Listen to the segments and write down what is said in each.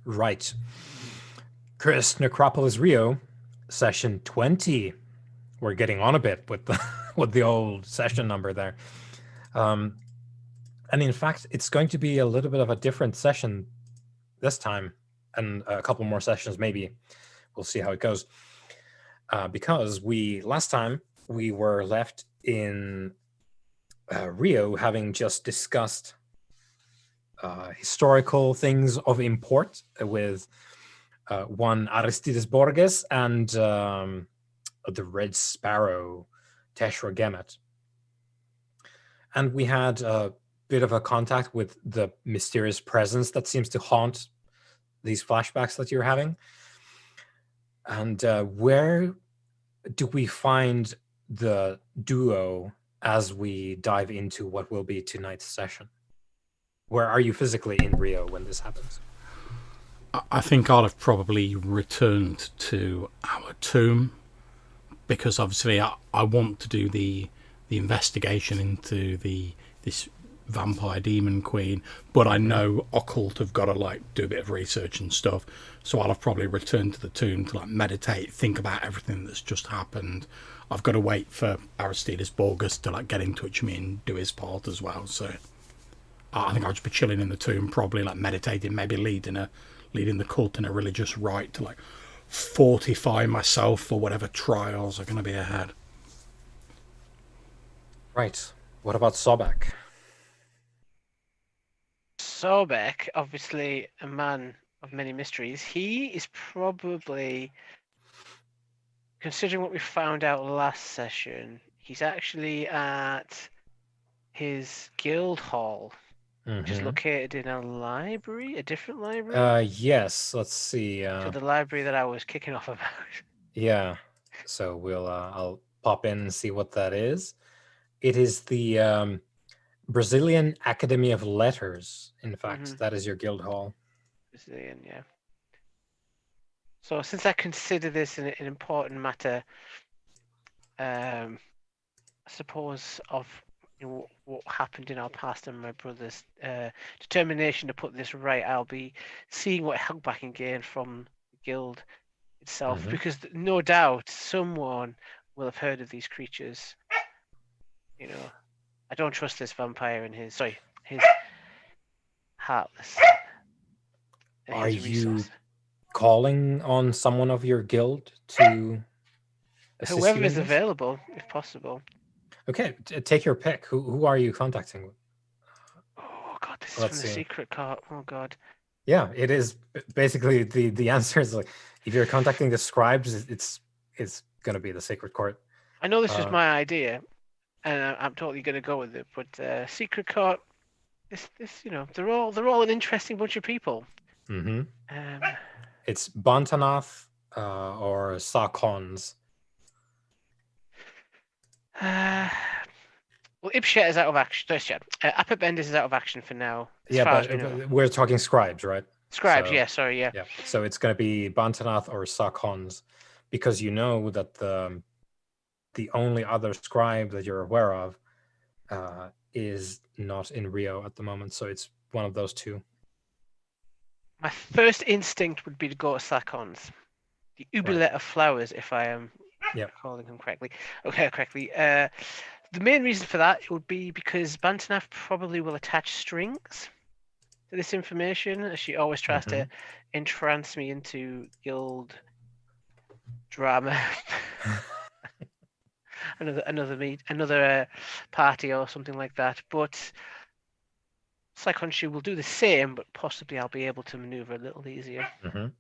Right. Chris, Necropolis Rio, session 20. We're getting on a bit with the with the old session number there. And in fact, it's going to be a little bit of a different session this time, and a couple more sessions maybe. We'll see how it goes. Because last time we were left in Rio, having just discussed historical things of import with one Aristides Borges and the Red Sparrow, Teshra Gemet. And we had a bit of a contact with the mysterious presence that seems to haunt these flashbacks that you're having. And where do we find the duo as we dive into what will be tonight's session? Where are you physically in Rio when this happens? I think I'll have probably returned to our tomb, because obviously I want to do the investigation into this vampire demon queen, but I know occult have got to do a bit of research and stuff, so I'll have probably returned to the tomb to meditate, think about everything that's just happened. I've got to wait for Aristides Borges to get in touch with me and do his part as well, so I think I'll just be chilling in the tomb, probably meditating, maybe leading the cult in a religious rite to fortify myself for whatever trials are going to be ahead. Right. What about Sobek? Sobek, obviously a man of many mysteries. He is probably, considering what we found out last session, he's actually at his guild hall, which is located in a library, a different library. Yes. Let's see. To the library that I was kicking off about. Yeah. So I'll pop in and see what that is. It is the Brazilian Academy of Letters. In fact, that is your guild hall. Brazilian, yeah. So since I consider this an important matter, I suppose of what happened in our past and my brother's determination to put this right, I'll be seeing what help I can gain from the guild itself, because no doubt someone will have heard of these creatures. I don't trust this vampire and his heartless. Are you calling on someone of your guild to assist whoever you is available, if possible? Okay, take your pick. Who are you contacting? Oh God, this is from the secret card. Oh God. Yeah, it is basically the answer is if you're contacting the scribes, it's gonna be the secret court. I know this was my idea, and I'm totally gonna go with it. But secret court, this they're all an interesting bunch of people. It's Bontanath or Sarkons. Well, Ipshet is out of action. Appenbendis is out of action for now. But we're talking scribes, right? Scribes, yeah. Sorry, yeah. So it's going to be Bontanath or Sarkons, because you know that the only other scribe that you're aware of is not in Rio at the moment. So it's one of those two. My first instinct would be to go to Sarkons, the Oubliette of Flowers, if I am calling him correctly. Okay, correctly. The main reason for that would be because Bontanath probably will attach strings to this information, as she always tries to entrance me into guild drama. another party or something like that. But Psychonshi will do the same, but possibly I'll be able to maneuver a little easier. All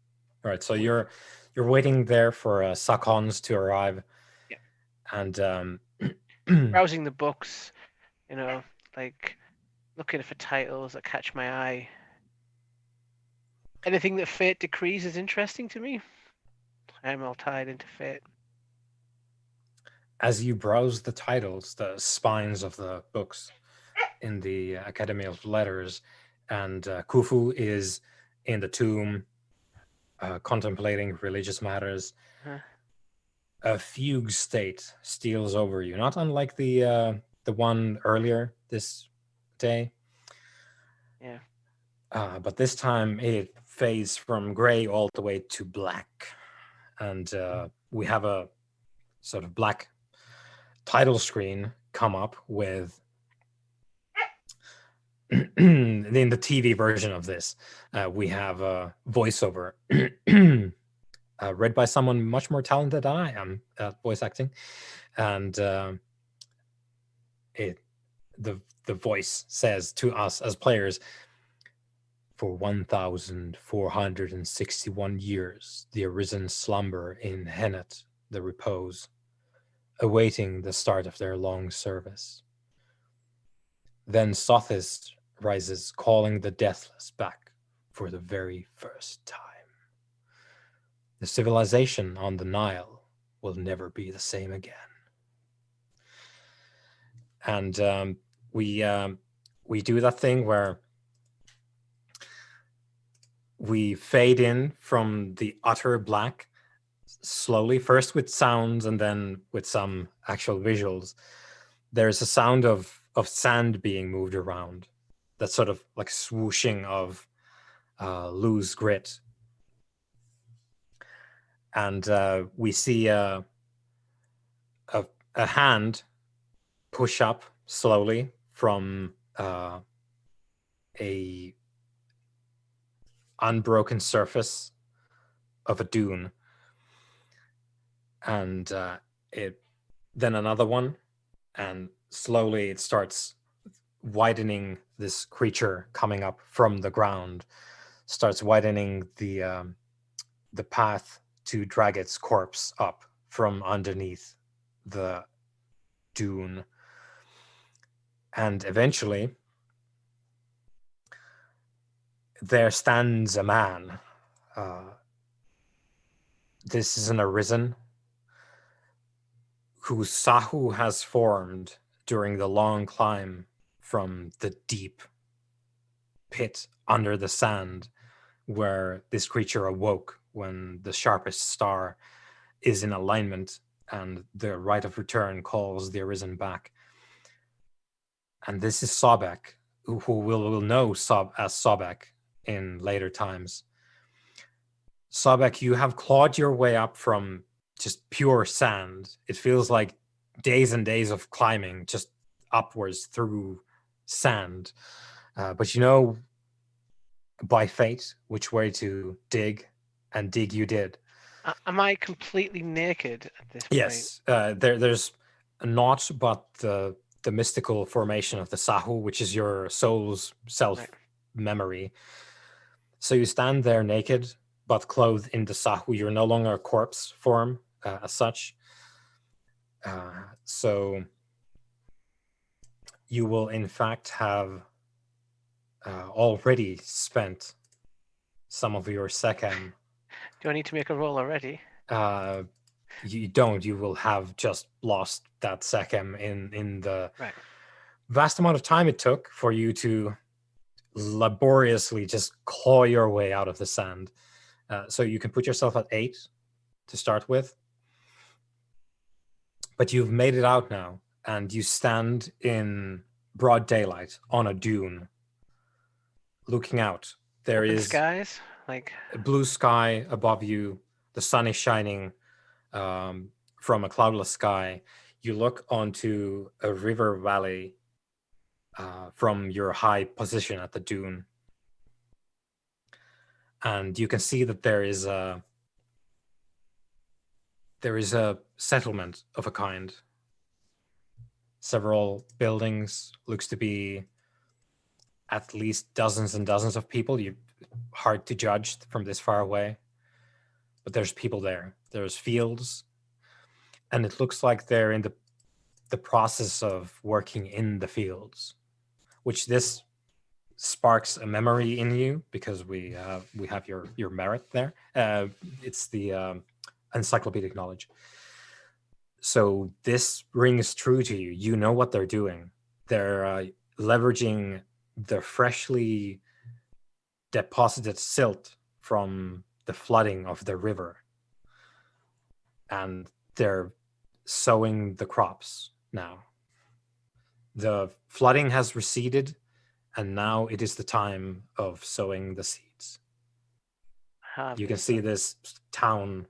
right, so you're waiting there for Sarkons to arrive, and browsing the books, looking for titles that catch my eye. Anything that fate decrees is interesting to me. I'm all tied into fate. As you browse the titles, the spines of the books in the Academy of Letters, and Khufu is in the tomb contemplating religious matters, a fugue state steals over you, not unlike the one earlier this day. Yeah. But this time it fades from gray all the way to black, and we have a sort of black title screen come up with in the TV version of this, we have a voiceover read by someone much more talented than I am at voice acting, and the voice says to us as players, "For 1,461 years, the Arisen slumber in Hennet, the repose, awaiting the start of their long service. Then Sothis rises, calling the deathless back for the very first time. The civilization on the Nile will never be the same again." And we do that thing where we fade in from the utter black slowly, first with sounds and then with some actual visuals. There's a sound of sand being moved around. That's sort of like swooshing of loose grit. And we see a hand push up slowly from a unbroken surface of a dune, and then another one, and slowly it starts widening. This creature coming up from the ground starts widening the path to drag its corpse up from underneath the dune, and eventually there stands a man. This is an Arisen whose Sahu has formed during the long climb from the deep pit under the sand, where this creature awoke when the sharpest star is in alignment and the rite of return calls the Arisen back. And this is Sobek, who will know as Sobek in later times. Sobek, you have clawed your way up from just pure sand. It feels like days and days of climbing just upwards through sand. But you know by fate which way to dig, and dig you did. Am I completely naked at this point? Yes. There's not but the mystical formation of the Sahu, which is your soul's self-memory. So you stand there naked, but clothed in the Sahu. You're no longer a corpse form as such. So you will in fact have already spent some of your second. Do I need to make a roll already? You don't. You will have just lost that second in the vast amount of time it took for you to laboriously just claw your way out of the sand. So you can put yourself at 8 to start with. But you've made it out now, and you stand in broad daylight on a dune, looking out. There Open is skies, like a blue sky above you. The sun is shining from a cloudless sky. You look onto a river valley from your high position at the dune. And you can see that there is a settlement of a kind. Several buildings, looks to be at least dozens and dozens of people. Hard to judge from this far away, but there's people there. There's fields, and it looks like they're in the process of working in the fields, which this sparks a memory in you, because we have your merit there. It's the encyclopedic knowledge. So this rings true to you. You know what they're doing. They're leveraging the freshly deposited silt from the flooding of the river, and they're sowing the crops now. The flooding has receded, and now it is the time of sowing the seeds. You can see this town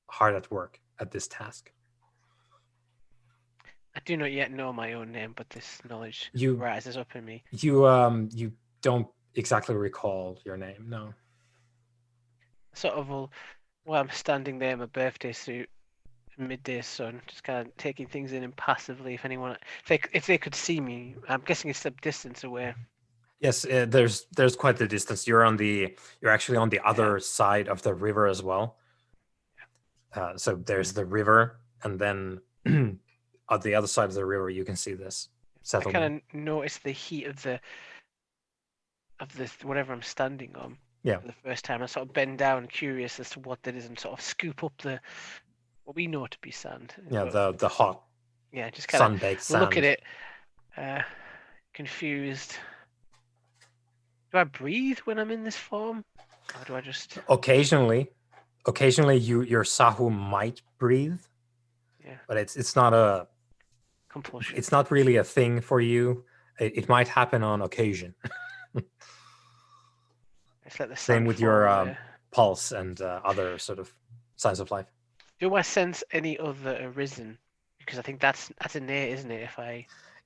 hard at work at this task. I do not yet know my own name, but this knowledge rises up in me. You don't exactly recall your name, no. Sort of while I'm standing there in my birthday suit, midday sun, just kind of taking things in impassively. If they could see me, I'm guessing it's a distance away. Yes, there's quite the distance. You're actually on the other side of the river as well. So there's the river, and then on the other side of the river, you can see this settlement. I kind of notice the heat of this whatever I'm standing on. Yeah. For the first time, I sort of bend down, curious as to what that is, and sort of scoop up what we know to be sand. Yeah, the hot. Yeah, just kind sun-baked of sand. look at it, confused. Do I breathe when I'm in this form, or do I just? Occasionally, your Sahu might breathe. Yeah. But it's not a compulsion. It's not really a thing for you. It might happen on occasion. Same with your pulse and other sort of signs of life. Do I sense any other arisen? Because I think that's innate, isn't it?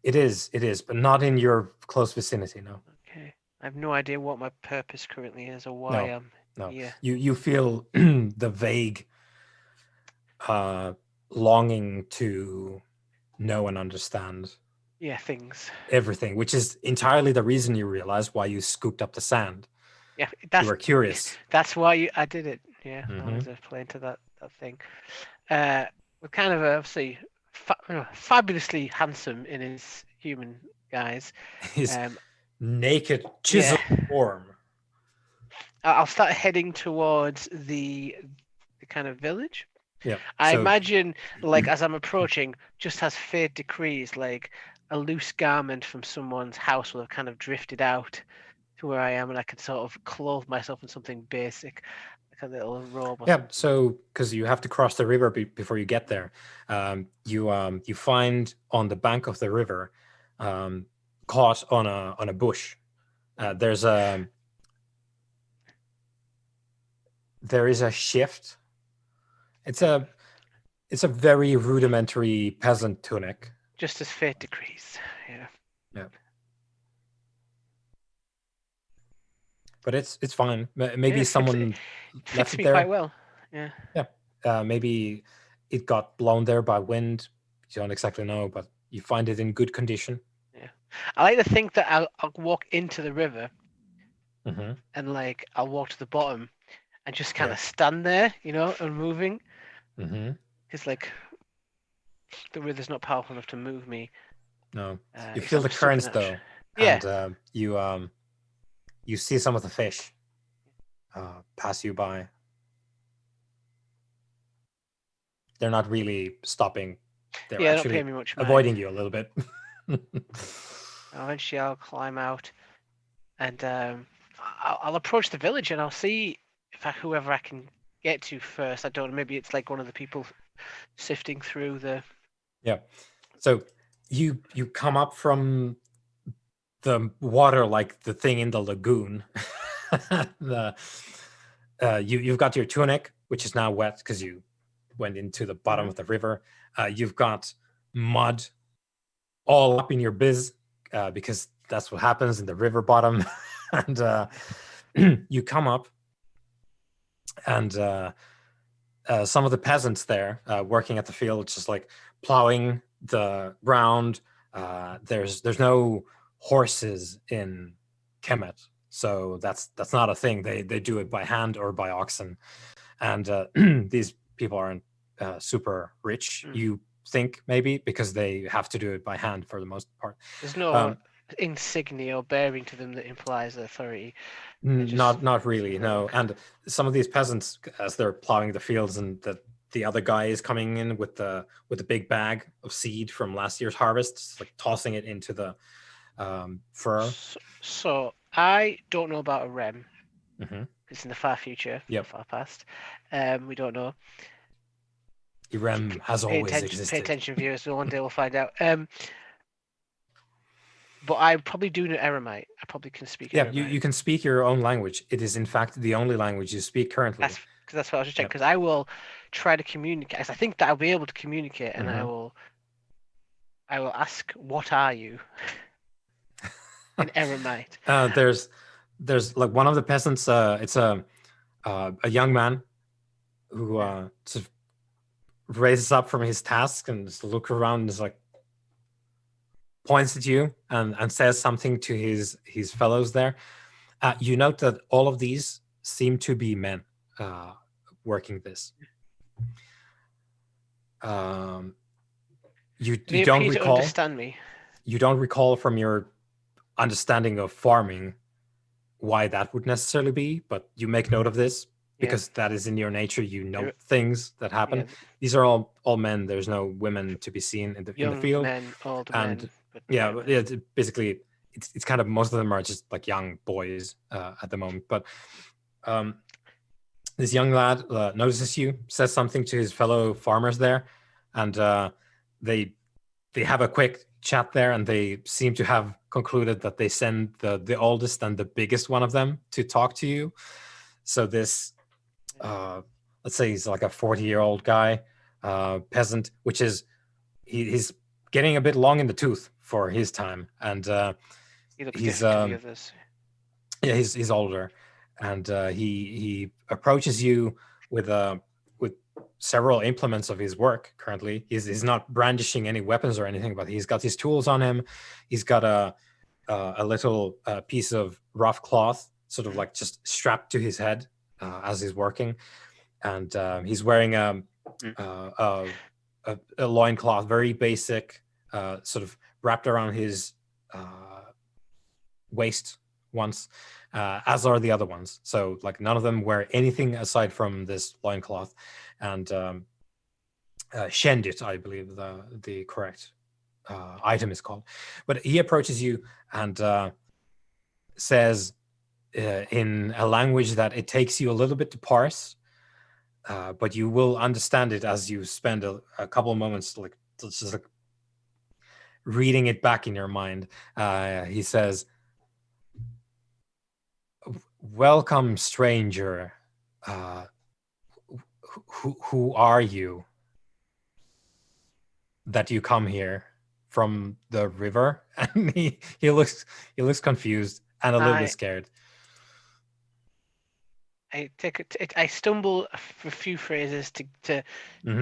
It is, but not in your close vicinity, no. Okay. I have no idea what my purpose currently is or why I'm here. You feel the vague longing to know and understand. Yeah, things. Everything, which is entirely the reason you realize why you scooped up the sand. Yeah, you were curious. That's why I did it. Yeah, I was playing to that thing. We're kind of obviously fabulously handsome in his human guise. His naked chiseled form. I'll start heading towards the kind of village. Yeah. I imagine, like, as I'm approaching, just as fate decrees, like a loose garment from someone's house will have kind of drifted out to where I am, and I can sort of clothe myself in something basic, like a little robe. Yeah. So, because you have to cross the river before you get there, you find on the bank of the river, caught on a bush, there is a shift. It's a very rudimentary peasant tunic. Just as fate decrees, yeah. Yeah. But it's fine. Maybe someone fits me there. Quite well. Yeah. Yeah. Maybe it got blown there by wind. You don't exactly know, but you find it in good condition. Yeah. I like to think that I'll walk into the river, and like I'll walk to the bottom, and just kind of stand there, unmoving. Because like the river's not powerful enough to move me. No. You feel the currents though. Yeah. And you see some of the fish pass you by. They're not really stopping. They're actually not paying me much mind. Avoiding you a little bit. Eventually I'll climb out, and I'll approach the village, and I'll see whoever I can get to first. I don't know, maybe it's like one of the people sifting through the... Yeah. So you come up from the water like the thing in the lagoon. You've got your tunic, which is now wet because you went into the bottom of the river. You've got mud all up in your biz, because that's what happens in the river bottom. And you come up, and some of the peasants there working at the field, just like plowing the ground. There's no horses in Kemet, so that's not a thing. They do it by hand or by oxen, and these people aren't super rich. You think maybe because they have to do it by hand for the most part. There's no insignia or bearing to them that implies authority. Not really, no. And some of these peasants, as they're plowing the fields, and the other guy is coming in with the big bag of seed from last year's harvest, like tossing it into the furrow. So I don't know about a REM. It's in the far future, far past. We don't know. Irem has always existed. Pay attention, viewers. So one day we'll find out. But I probably do know Eremite. I probably can speak Yeah, Eremite. you can speak your own language. It is in fact the only language you speak currently. That's what I was just checking. Yep. Because I will try to communicate. 'Cause I think that I'll be able to communicate, and Mhm. I will ask, "What are you?" in Eremite. There's like one of the peasants. It's a young man who sort of raises up from his task and just looks around and is like points at you and says something to his fellows there. You note that all of these seem to be men working this. You They don't appear to recall. understand me. You don't recall from your understanding of farming why that would necessarily be, but you make note of this because that is in your nature. You note things that happen. Yeah. These are all men. There's no women to be seen in the Young field. men, old And men. But yeah, basically it's kind of most of them are just like young boys at the moment. But this young lad notices you, says something to his fellow farmers there, and they have a quick chat there, and they seem to have concluded that they send the oldest and the biggest one of them to talk to you. So this, let's say he's like a 40-year-old guy, peasant, which is he's getting a bit long in the tooth for his time, and he looks he's different to the others. yeah, he's older, and he approaches you with several implements of his work. Currently, he's not brandishing any weapons or anything, but he's got his tools on him. He's got a little piece of rough cloth, sort of like just strapped to his head as he's working, and he's wearing a loincloth, very basic, sort of wrapped around his waist once, as are the other ones. So like none of them wear anything aside from this loincloth. And Shendit, I believe the correct item is called. But he approaches you and says in a language that it takes you a little bit to parse, but you will understand it as you spend a couple of moments like just like reading it back in your mind. He says, "Welcome, stranger. Who are you that you come here from the river?" And he looks confused and a little bit scared. I stumble a few phrases to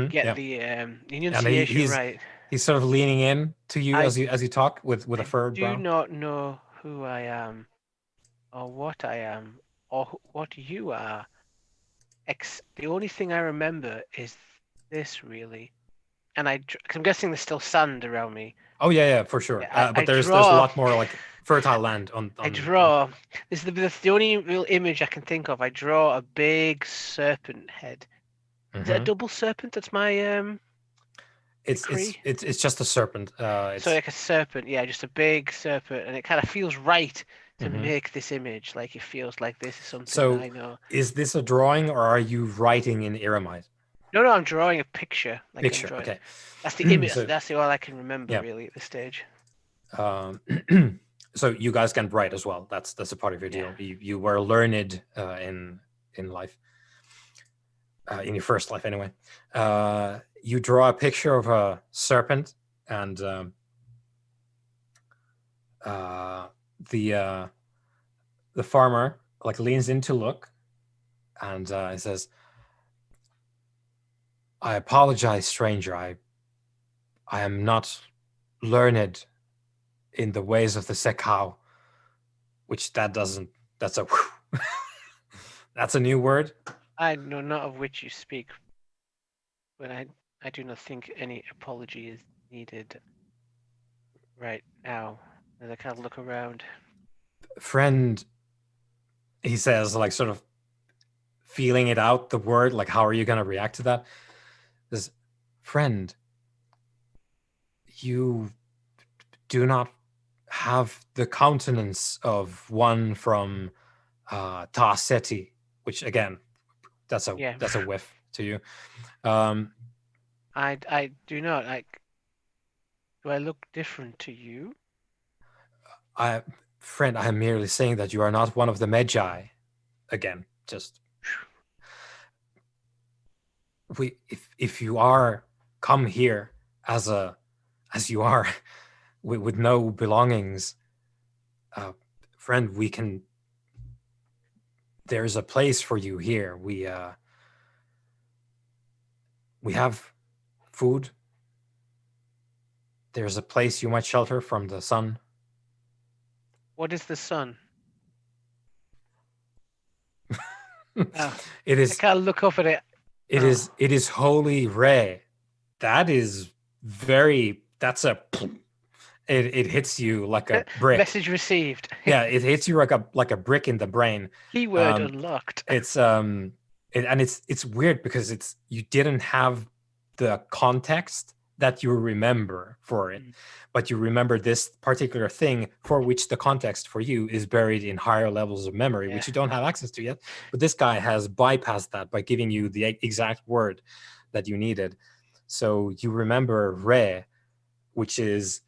get the enunciation right. He's sort of leaning in to you as you talk with a furrowed brow. I do not know who I am, or what I am, or what you are. The only thing I remember is this, really. And cause I'm guessing there's still sand around me. Oh yeah, for sure. Yeah, but there's a lot more like fertile land on. I draw. This is the only real image I can think of. I draw a big serpent head. Is it a double serpent? That's my It's just a serpent. So like a serpent, yeah, just a big serpent, and it kind of feels right to make this image. Like it feels like this is something I know. Is this a drawing, or are you writing in Eremite? No, I'm drawing a picture. Like picture, okay. That's the image. That's all I can remember really at this stage. So you guys can write as well. That's a part of your deal. You were learned in life, in your first life anyway. You draw a picture of a serpent, and the farmer like leans in to look, and he says, "I apologize, stranger. I am not learned in the ways of the Sekau," which that's a that's a new word. I know not of which you speak, but I do not think any apology is needed right now. As I kind of look around. Friend, he says, like sort of feeling it out, the word, like how are you going to react to that? This friend, you do not have the countenance of one from Tarseti, which again, that's a whiff to you. I do not like. Do I look different to you? Friend, I am merely saying that you are not one of the Magi. Again, just if you are come here as you are with no belongings, friend, there's a place for you here. We have food. There's a place you might shelter from the sun. What is the sun? Oh, It I is can't look up at it. it Oh. is holy ray. That is that's a it hits you like a brick. Message received. Yeah, it hits you like a brick in the brain. Keyword unlocked. It's it's weird because you didn't have the context that you remember for it, but you remember this particular thing for which the context for you is buried in higher levels of memory, which you don't have access to yet. But this guy has bypassed that by giving you the exact word that you needed. So you remember Re, which is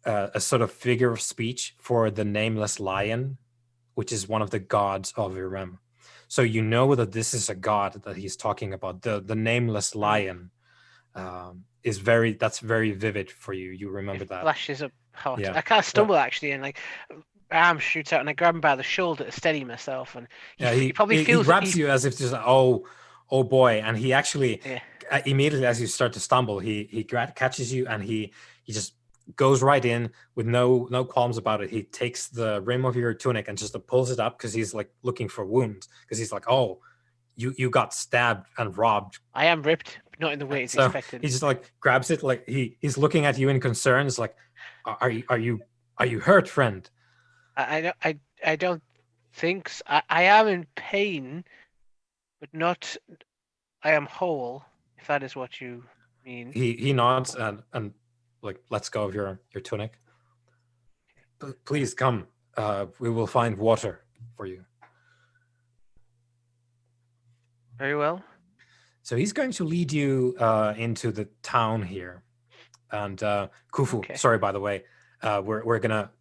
a sort of figure of speech for the nameless lion, which is one of the gods of Irem. So you know that this is a god that he's talking about. The nameless lion that's very vivid for you. You remember that. Flashes up hot. Yeah. I can't stumble actually, and like arm shoots out, and I grab him by the shoulder to steady myself. And he probably feels he grabs you as if just oh boy, and he actually immediately as you start to stumble, he catches you and he just goes right in with no qualms about it. He takes the rim of your tunic and just pulls it up because he's like looking for wounds, because he's like, oh, you got stabbed and robbed. I am ripped, but not in the way it's expected. He just like grabs it, like he's looking at you in concern. It's like, are you hurt, friend? I don't think so. I am in pain, but not. I am whole, if that is what you mean. He nods and like lets go of your tunic. Please come. We will find water for you. Very well. So he's going to lead you into the town here. And Khufu, sorry, by the way, we're going to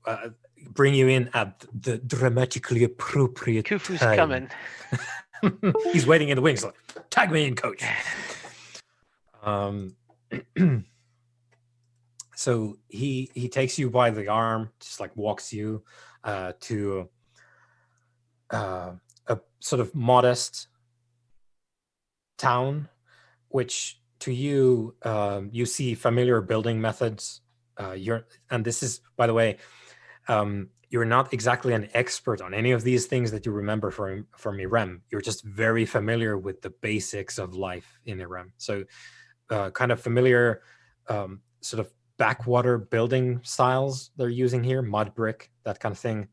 bring you in at the dramatically appropriate Khufu's time. coming. He's waiting in the wings like, tag me in, coach. So he takes you by the arm, just like walks you to a sort of modest town, which to you, you see familiar building methods. And this is, by the way, you're not exactly an expert on any of these things that you remember from Irem. You're just very familiar with the basics of life in Irem. So kind of familiar sort of backwater building styles they're using here, mud brick, that kind of thing.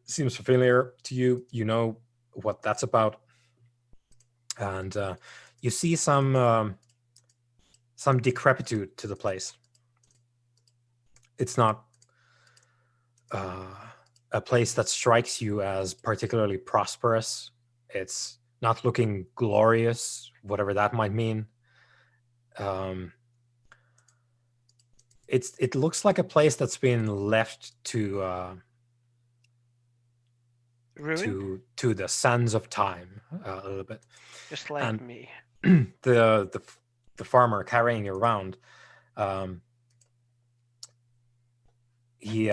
Seems familiar to you. You know what that's about. And you see some decrepitude to the place. It's not a place that strikes you as particularly prosperous. It's not looking glorious, whatever that might mean. It looks like a place that's been left to the sands of time a little bit. Just like me. The farmer carrying you around, he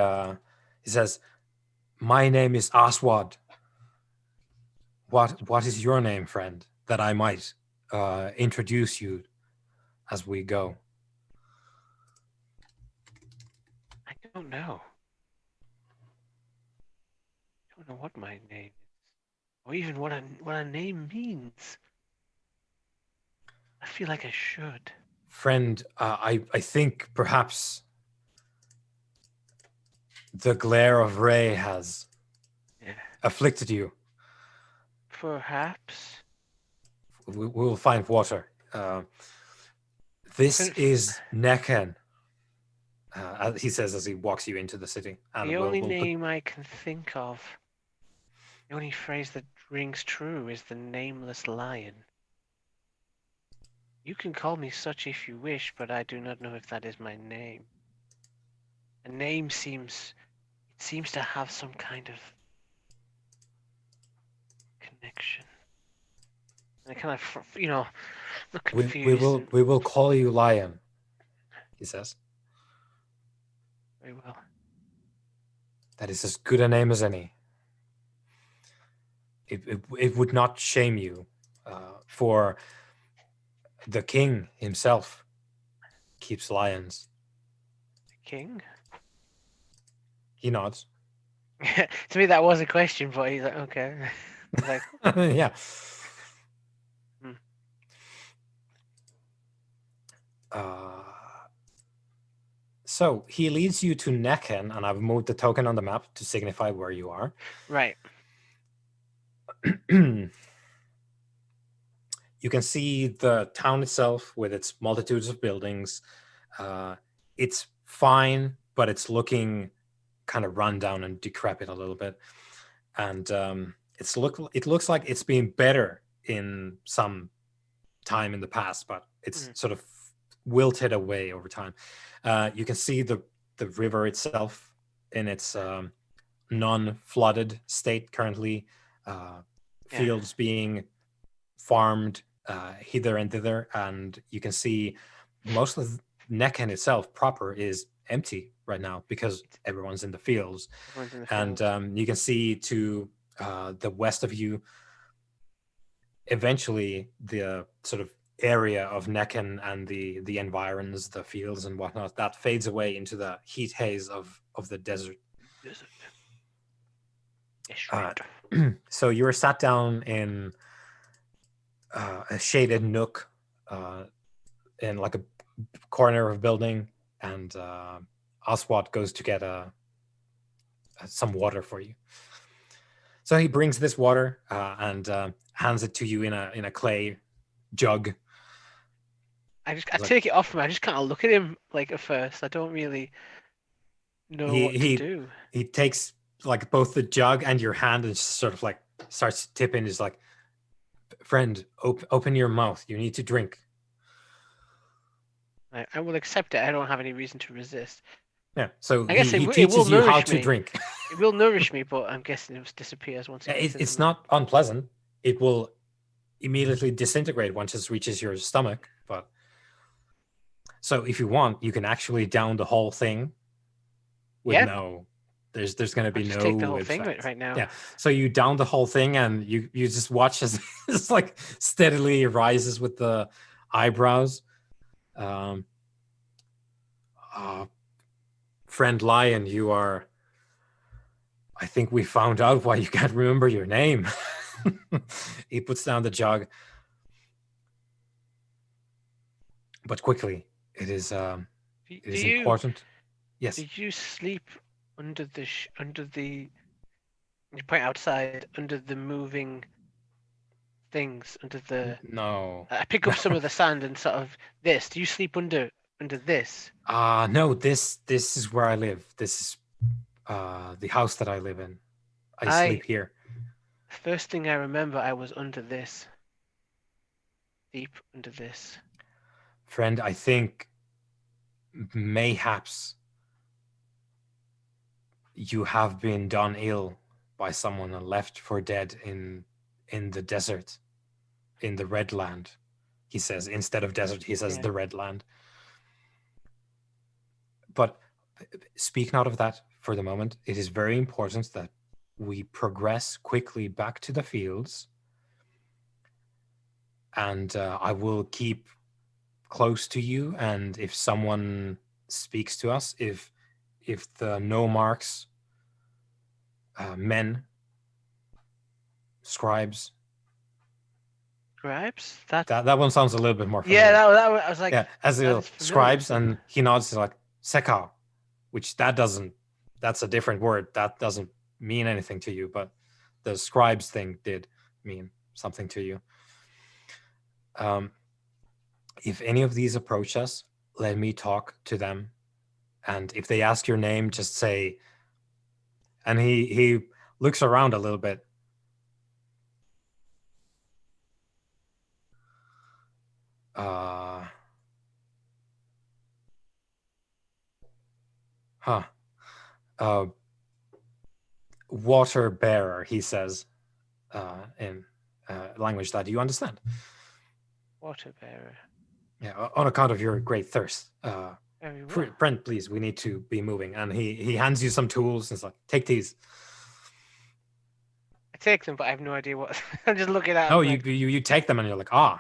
says, "My name is Aswad. What is your name, friend, that I might introduce you as we go?" I don't know. I don't know what my name is, or even what a name means. I feel like I should. Friend, I think perhaps the glare of Ray has afflicted you. Perhaps. We will find water. This is Neken, he says as he walks you into the city. And the only name I can think of, the only phrase that rings true is the nameless lion. You can call me such if you wish, but I do not know if that is my name. a name seems to have some kind of connection. And I kind of, look confused. We will call you Lion, he says. Very well. That is as good a name as any. It would not shame you, for the king himself keeps lions. King? He nods. To me, that was a question, but he's like, okay. He's like, Yeah. Hmm. So he leads you to Necken, and I've moved the token on the map to signify where you are. Right. You can see the town itself with its multitudes of buildings. It's fine, but it's looking kind of run down and decrepit a little bit. And it looks like it's been better in some time in the past, but it's sort of wilted away over time. You can see the river itself in its non-flooded state currently. Fields being farmed hither and thither, and you can see most of Necken itself proper is empty right now because everyone's in the fields. And you can see to the west of you, eventually the sort of area of Necken and the environs, the fields and whatnot, that fades away into the heat haze of the desert. Yes, right. So you were sat down in a shaded nook in like a corner of a building, and Oswald goes to get some water for you. So he brings this water and hands it to you in a clay jug. I take it off him. I just kind of look at him like at first. I don't really know what to do. He takes like both the jug and your hand and just sort of like starts tipping. He's like, friend, open your mouth. You need to drink. I will accept it. I don't have any reason to resist. Yeah. So I guess he it teaches will you how nourish to me. drink. It will nourish me, but I'm guessing it disappears once It's not unpleasant. It will immediately disintegrate once it reaches your stomach. But so if you want, you can actually down the whole thing with no. There's going to be no. Take the whole thing effect. right now. Yeah. So you down the whole thing, and you just watch as it's like steadily rises with the eyebrows. Friend Lion, you are. I think we found out why you can't remember your name. He puts down the jug, but quickly. It is important. Yes. Did you sleep under the? You point outside under the moving things under the. No. I pick up some of the sand and sort of this. Do you sleep under this? No. This is where I live. This is the house that I live in. I sleep here. First thing I remember, I was under this. Deep under this. Friend, I think mayhaps you have been done ill by someone and left for dead in the desert, in the Red Land. He says, instead of desert, he says the Red Land. But speak not of that for the moment. It is very important that we progress quickly back to the fields. And I will keep close to you. And if someone speaks to us, if the nomarchs, men, scribes. Scribes? That one sounds a little bit more familiar. Yeah, that I was like, as scribes, and he nods like Sekau, which that's a different word. That doesn't mean anything to you, but the scribes thing did mean something to you. If any of these approach us, let me talk to them. And if they ask your name, just say, and he looks around a little bit. water bearer, he says, in language that you understand. Water bearer. Yeah, on account of your great thirst. Very well. Brent, please, we need to be moving. And he hands you some tools and it's like, take these. I take them, but I have no idea what. I'm just looking at. No, them you, like, you take them and you're like, I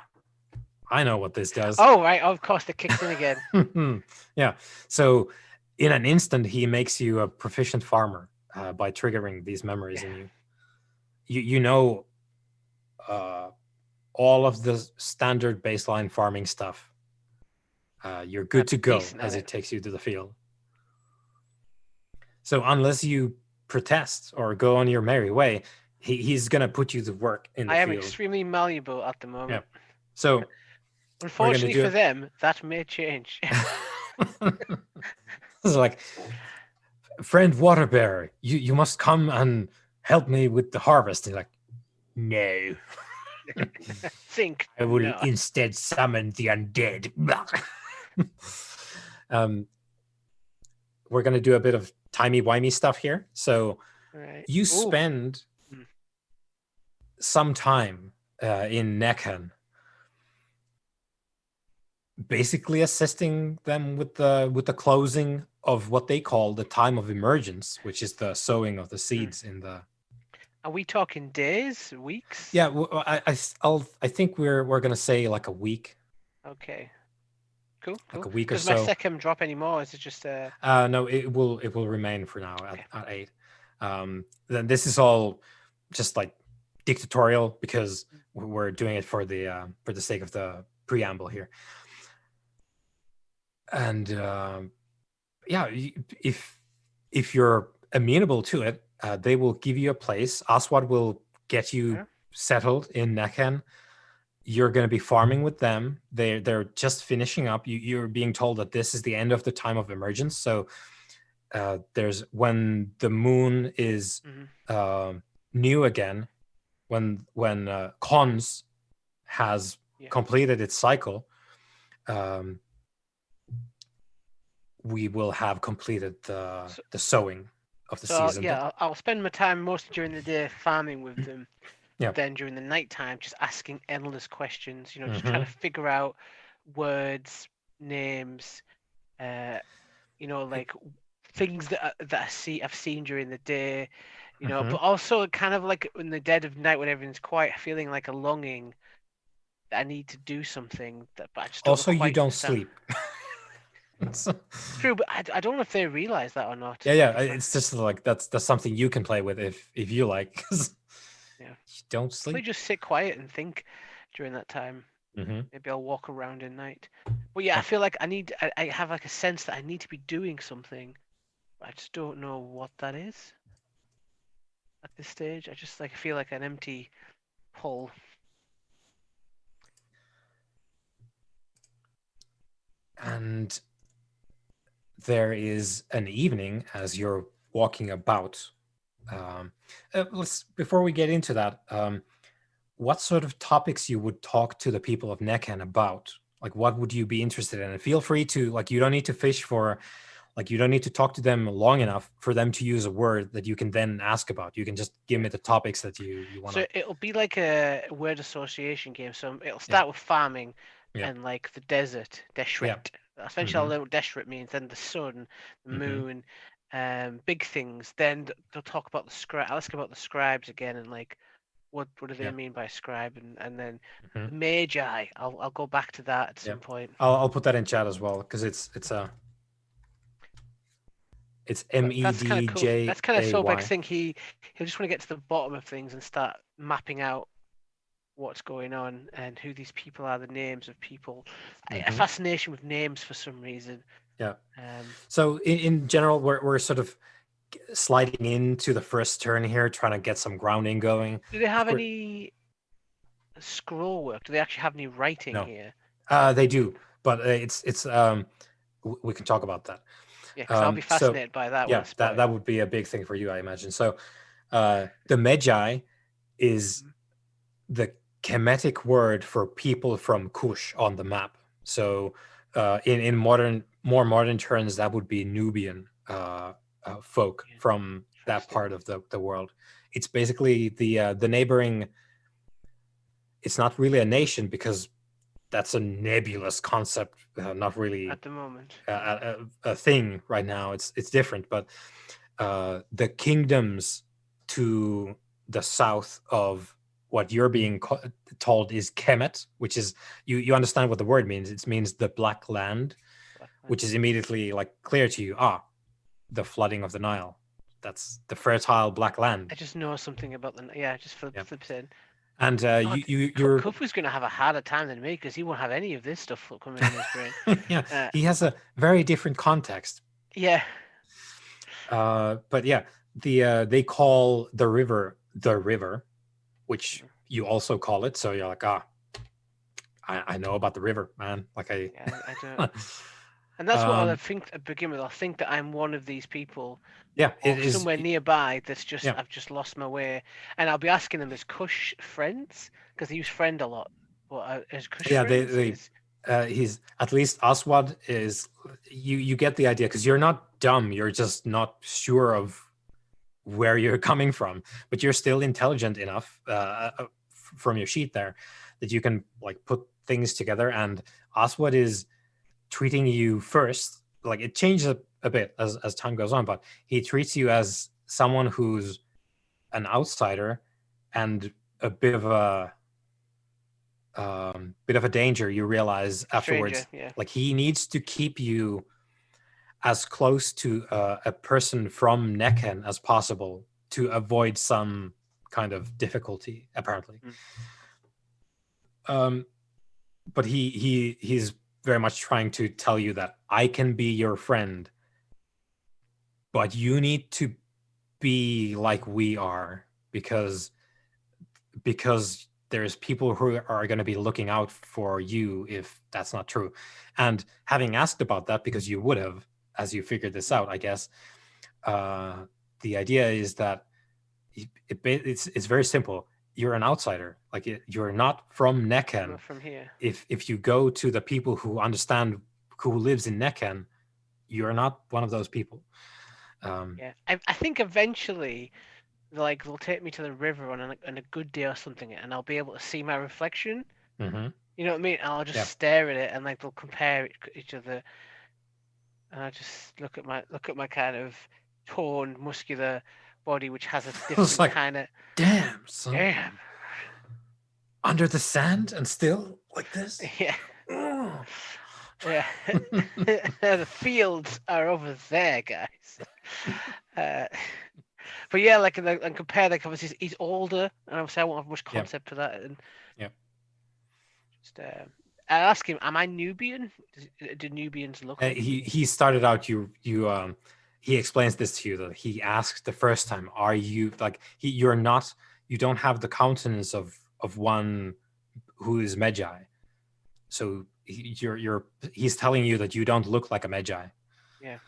know what this does. oh right, of course, it kicks in again. Yeah. So in an instant, he makes you a proficient farmer by triggering these memories in you. You know all of the standard baseline farming stuff. You're good to go as it takes you to the field. So unless you protest or go on your merry way, he's gonna put you to work in the I am field. extremely malleable at the moment. Yeah. So unfortunately for them, that may change. It's like, friend water bearer, you must come and help me with the harvest. And like, no. Think I will not. instead summon the undead. We're gonna do a bit of timey-wimey stuff here. So you spend some time in Nekhan basically assisting them with the closing of what they call the time of emergence, which is the sowing of the seeds in the. Are we talking days, weeks? Yeah, I think we're gonna say like a week. Okay. Cool. Like a week or so. Does my second drop anymore? Is it just a? No, it will remain for now at 8. Then this is all just like dictatorial because we're doing it for the sake of the preamble here. And yeah, if you're amenable to it, they will give you a place. Aswad will get you settled in Nekhan. You're going to be farming with them. They're just finishing up. You're being told that this is the end of the time of emergence. So there's when the moon is new again, when Cons has completed its cycle, we will have completed the sowing of the season. Yeah, I'll spend my time mostly during the day farming with them. Yeah. Then during the nighttime, just asking endless questions. Just trying to figure out words, names, like things that I've seen during the day. But also kind of like in the dead of night when everything's quiet, feeling like a longing that I need to do something but I just don't also quite you don't understand. Sleep. True, but I don't know if they realize that or not. Yeah, it's just like that's something you can play with if you like. Yeah, you don't sleep. Probably just sit quiet and think during that time. Maybe I'll walk around at night. But yeah, I feel like I have like a sense that I need to be doing something, but I just don't know what that is at this stage. I just feel like an empty hole. And there is an evening as you're walking about. Before we get into that, what sort of topics you would talk to the people of Nekhan about? Like, what would you be interested in? And feel free to, you don't need to fish for, you don't need to talk to them long enough for them to use a word that you can then ask about. You can just give me the topics that you want. So it'll be like a word association game. So it'll start with farming and like the desert, Deshret. Essentially, I'll learn what Deshret means. Then the sun, the moon, big things. Then they'll talk about the scribe. I'll ask about the scribes again and what do they mean by scribe, and then the magi. I'll go back to that at some point. I'll put that in chat as well because it's MEDJ. That's kind of cool. That's kind of Sobek's thing. He'll just want to get to the bottom of things and start mapping out what's going on and who these people are, the names of people. A fascination with names for some reason. Yeah. So in general, we're sort of sliding into the first turn here, trying to get some grounding going. Do they have any scroll work? Do they actually have any writing here? They do, but it's we can talk about that. Yeah, because I'll be fascinated by that. Yeah, that would be a big thing for you, I imagine. So the Magi is the Kemetic word for people from Kush on the map. So in more modern terms, that would be Nubian folk Yeah. from that Interesting. part of the world. It's basically the neighboring. It's not really a nation because that's a nebulous concept, not really At the moment. a thing right now. It's different, but the kingdoms to the south of what you're being told is Kemet, which is you understand what the word means. It means the Black Land, which is immediately like clear to you. The flooding of the Nile. That's the fertile Black Land. I just know something about the just flips in. And you're Kufu's going to have a harder time than me because he won't have any of this stuff coming in his brain. yeah, he has a very different context. Yeah. But yeah, they call the river, which you also call it. So you're like, I know about the river, man. Like I don't. And that's what I think to begin with. I think that I'm one of these people. Yeah, it is somewhere nearby that's just yeah. I've just lost my way, and I'll be asking them as Kush friends because they use friend a lot. But as Kush friends, he's at least Aswad is. You get the idea because you're not dumb. You're just not sure of where you're coming from, but you're still intelligent enough from your sheet there that you can like put things together. And Aswad is treating you first, like it changes a bit as time goes on, but he treats you as someone who's an outsider and a bit of a danger. You realize afterwards, like he needs to keep you as close to a person from Necken as possible to avoid some kind of difficulty, apparently. But he's very much trying to tell you that I can be your friend, but you need to be like we are because there's people who are going to be looking out for you if that's not true. And having asked about that, because you would have, as you figured this out, I guess, the idea is that it's very simple. You're an outsider. Like you're not from Necken. Not from here. If you go to the people who understand who lives in Necken, you're not one of those people. I think eventually, like they'll take me to the river on a good day or something, and I'll be able to see my reflection. Mm-hmm. You know what I mean? And I'll just stare at it, and like they'll compare each other, and I just look at my kind of toned, muscular body, which has a different like, kind of. Damn, son. Damn. Under the sand and still like this. Yeah. Oh. Yeah. The fields are over there, guys. But yeah, like and compare, like obviously he's older, and obviously I won't have much concept for that. And just I ask him, "Am I Nubian? Do Nubians look like he started out he explains this to you that he asked the first time, are you like you don't have the countenance of one who is Medjai. So he's telling you that you don't look like a Medjai. Yeah.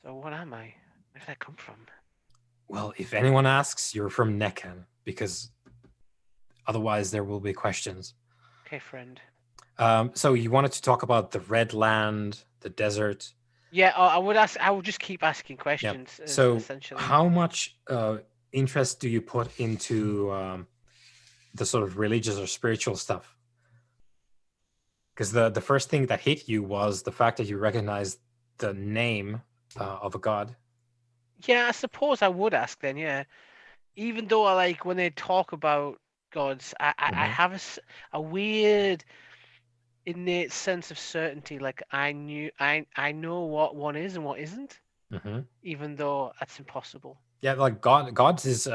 So what am I? Where did I come from? Well, if anyone asks, you're from Necken, because otherwise there will be questions. Okay, friend. So you wanted to talk about the Red Land, the desert. Yeah, I would just keep asking questions. So essentially, how much interest do you put into the sort of religious or spiritual stuff? Because the first thing that hit you was the fact that you recognized the name of a god. Yeah, I suppose I would ask then. Yeah, even though I like when they talk about gods, I have a weird innate sense of certainty. Like I know what one is and what isn't, even though that's impossible. Yeah, like gods is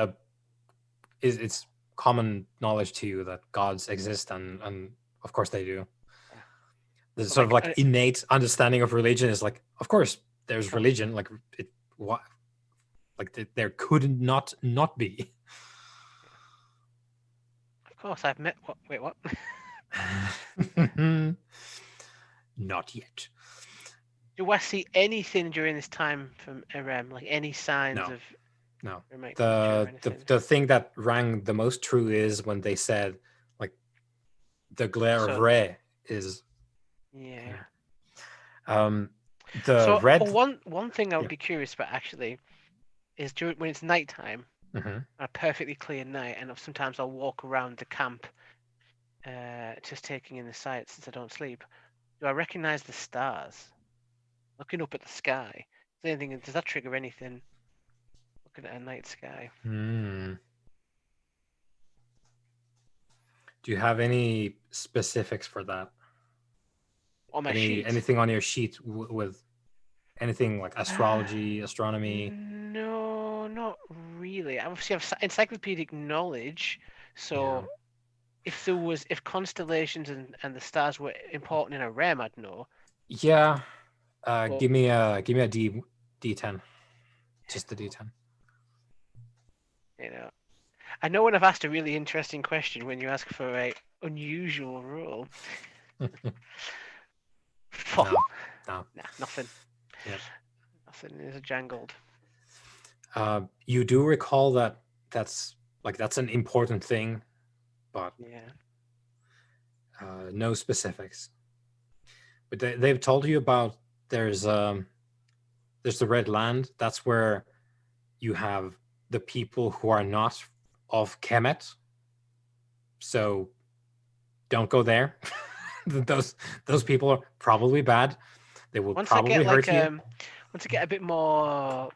it's common knowledge to you that gods exist, and of course they do. The sort of like innate understanding of religion is like, of course there's religion. Like what? Like there could not be. Of course, I've met. Wait, what? Not yet. Do I see anything during this time from Irem? Like any signs of? No. The thing that rang the most true is when they said, like, the glare of Re is. Yeah. The So red. one thing I would Yeah. be curious about actually is when it's nighttime, Mhm. a perfectly clear night, and sometimes I'll walk around the camp, just taking in the sights since I don't sleep. Do I recognize the stars? Looking up at the sky. Does that trigger anything? Looking at a night sky. Hmm. Do you have any specifics for that? On my sheet. Anything on your sheet with anything like astrology, astronomy? No, not really. I obviously have encyclopedic knowledge, so if constellations and the stars were important in a realm, I'd know. Yeah. But, Give me a D10. Just the D10. you know, I know when I've asked a really interesting question when you ask for a unusual rule. Fuck. No. No. Nah, nothing. Yep. Nothing is jangled. You do recall that that's an important thing, but Yeah. no specifics. But they've told you about there's the Red Land. That's where you have the people who are not of Kemet. So don't go there. those people are probably bad. They will Once I probably get hurt you. once I get a bit more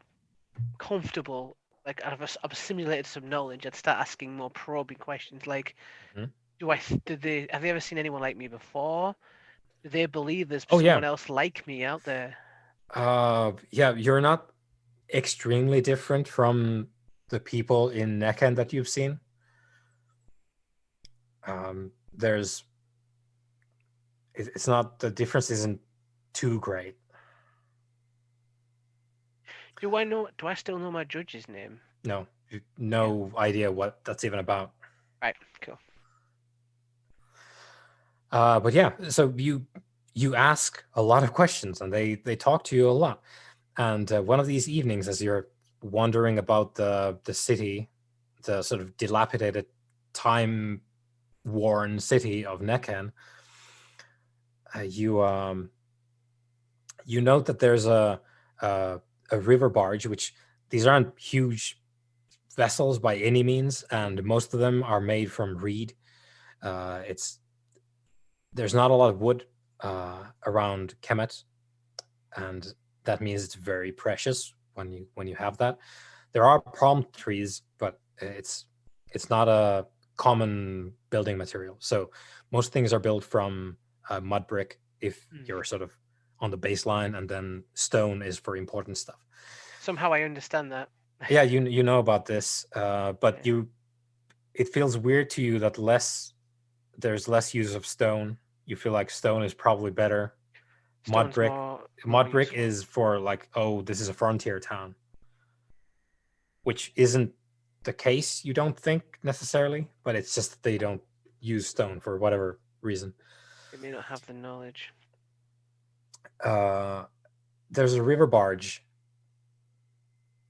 comfortable, like I've simulated some knowledge, I'd start asking more probing questions like, Mhm. have they ever seen anyone like me before? Do they believe there's Oh yeah. someone else like me out there? Yeah, you're not extremely different from the people in Necken that you've seen. There's it's not, the difference isn't too great. Do I still know my judge's name? No, no idea what that's even about. Right, cool. But yeah, so you ask a lot of questions, and they talk to you a lot. And one of these evenings, as you're wandering about the city, the sort of dilapidated, time-worn city of Necken, you note that there's a river barge, which these aren't huge vessels by any means, and most of them are made from reed. There's not a lot of wood around Kemet, and that means it's very precious when you have that. There are palm trees, but it's not a common building material. So most things are built from mud brick if you're sort of on the baseline, and then stone is for important stuff. Somehow I understand that. Yeah, you know about this, but Yeah. it feels weird to you that there's less use of stone. You feel like stone is probably better. Mud Stone's brick, more mud brick useful. is for like, oh, this is a frontier town, which isn't the case, you don't think necessarily, but it's just that they don't use stone for whatever reason. They may not have the knowledge. There's a river barge,